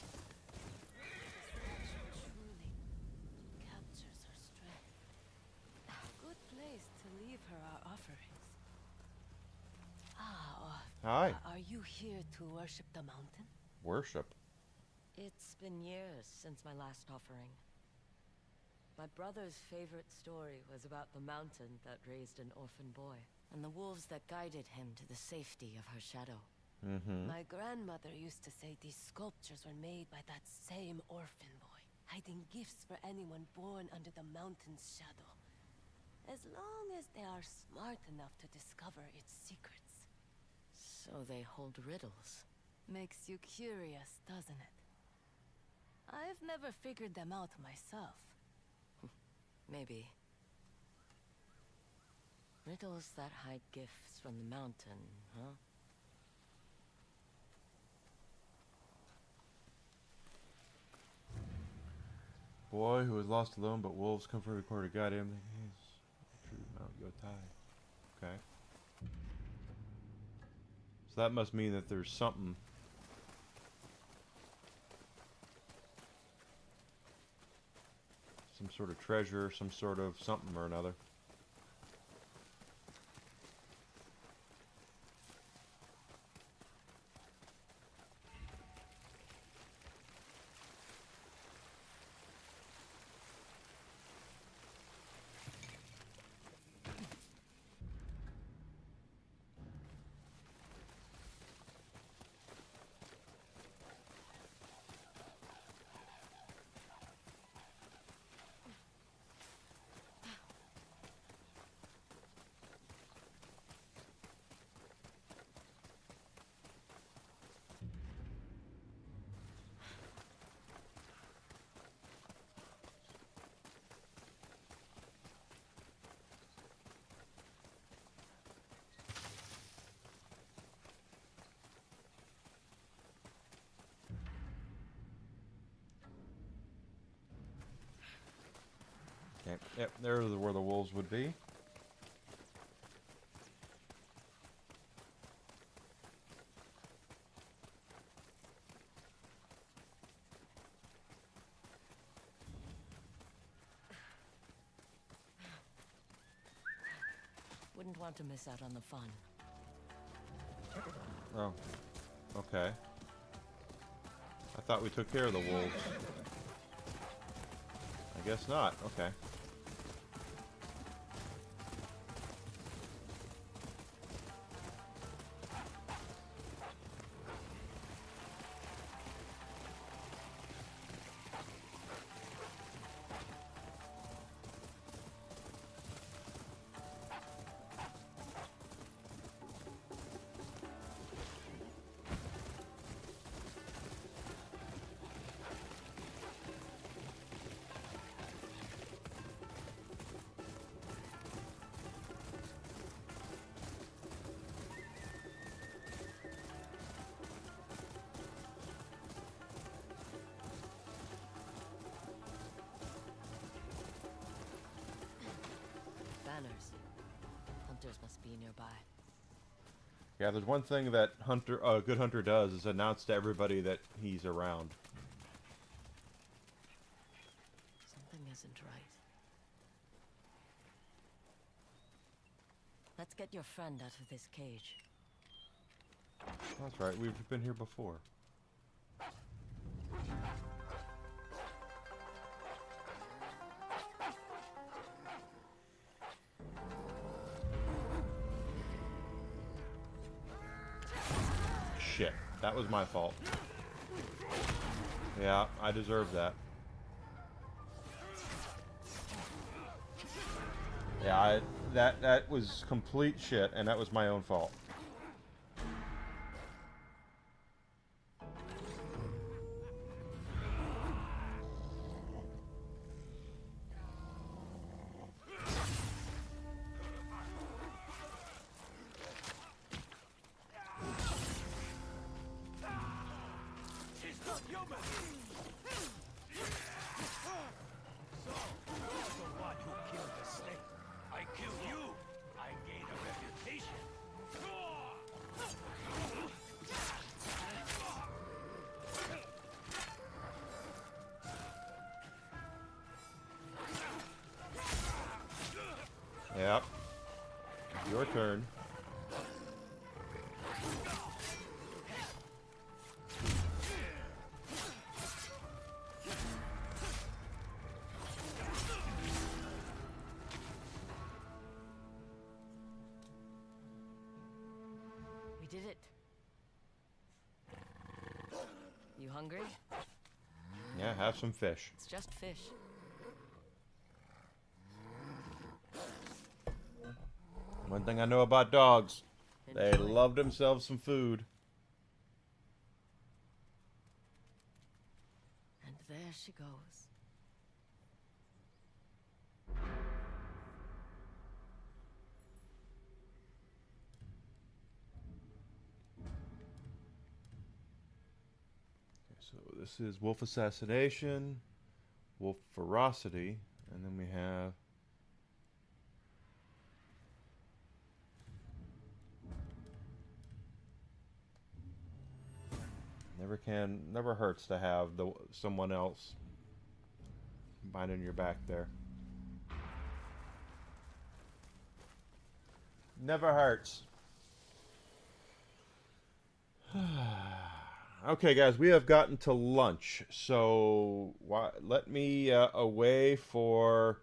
Truly captures her strength. Good place to leave her our offerings. Hi. Are you here to worship the mountain? Worship. It's been years since my last offering. My brother's favorite story was about the mountain that raised an orphan boy, and the wolves that guided him to the safety of her shadow. My grandmother used to say these sculptures were made by that same orphan boy, hiding gifts for anyone born under the mountain's shadow, as long as they are smart enough to discover its secrets. So they hold riddles. Makes you curious, doesn't it? I've never figured them out myself. Maybe. Riddles that hide gifts from the mountain, huh? Boy who was lost alone, but wolves come for every quarter to guide him. He's true Mount Yotei. Okay. So that must mean that there's something. Some sort of treasure, some sort of something or another. Okay. Yep, there's where the wolves would be. Wouldn't want to miss out on the fun. Oh, okay. I thought we took care of the wolves. I guess not. Okay. Banners. Hunters must be nearby. Yeah, there's one thing that a good hunter does is announce to everybody that he's around. Something isn't right. Let's get your friend out of this cage. That's right, we've been here before. Shit, that was my fault. Yeah, I deserve that. Yeah, that was complete shit, and that was my own fault. Yep. Your turn. We did it. You hungry? Yeah, have some fish. It's just fish. One thing I know about dogs, they love themselves some food. And there she goes. Okay, so this is wolf assassination, wolf ferocity, and then we have Never hurts to have someone else binding your back there. Never hurts. Okay, guys, we have gotten to lunch, so let me away for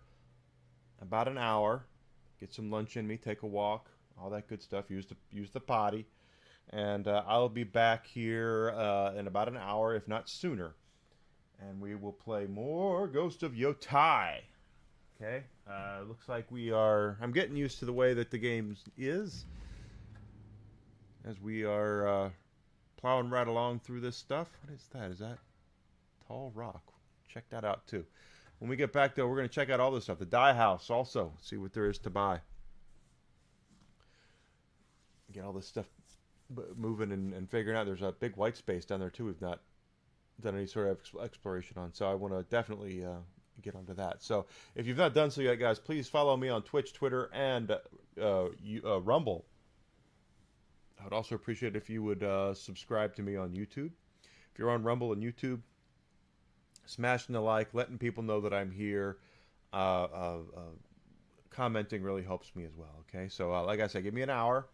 about an hour. Get some lunch in me, take a walk, all that good stuff. Use the potty, and I'll be back here in about an hour, if not sooner, and we will play more Ghost of Yotei. Okay, looks like I'm getting used to the way that the game is, as we are plowing right along through this stuff. What is that? Is that tall rock? Check that out too. When we get back, though, we're going to check out all this stuff. The dye house also. See what there is to buy. Get all this stuff moving and figuring out. There's a big white space down there too we've not done any sort of exploration on. So I want to definitely get onto that. So if you've not done so yet, guys, please follow me on Twitch, Twitter, and Rumble. I would also appreciate it if you would subscribe to me on YouTube. If you're on Rumble and YouTube, smashing the like, letting people know that I'm here, commenting really helps me as well. Okay, so like I said, give me an hour.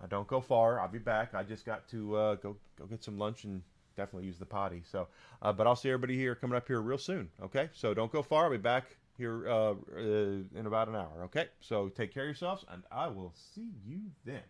Don't go far. I'll be back. I just got to go get some lunch and definitely use the potty. So, but I'll see everybody here coming up here real soon. Okay, so don't go far. I'll be back here in about an hour. Okay, so take care of yourselves, and I will see you then.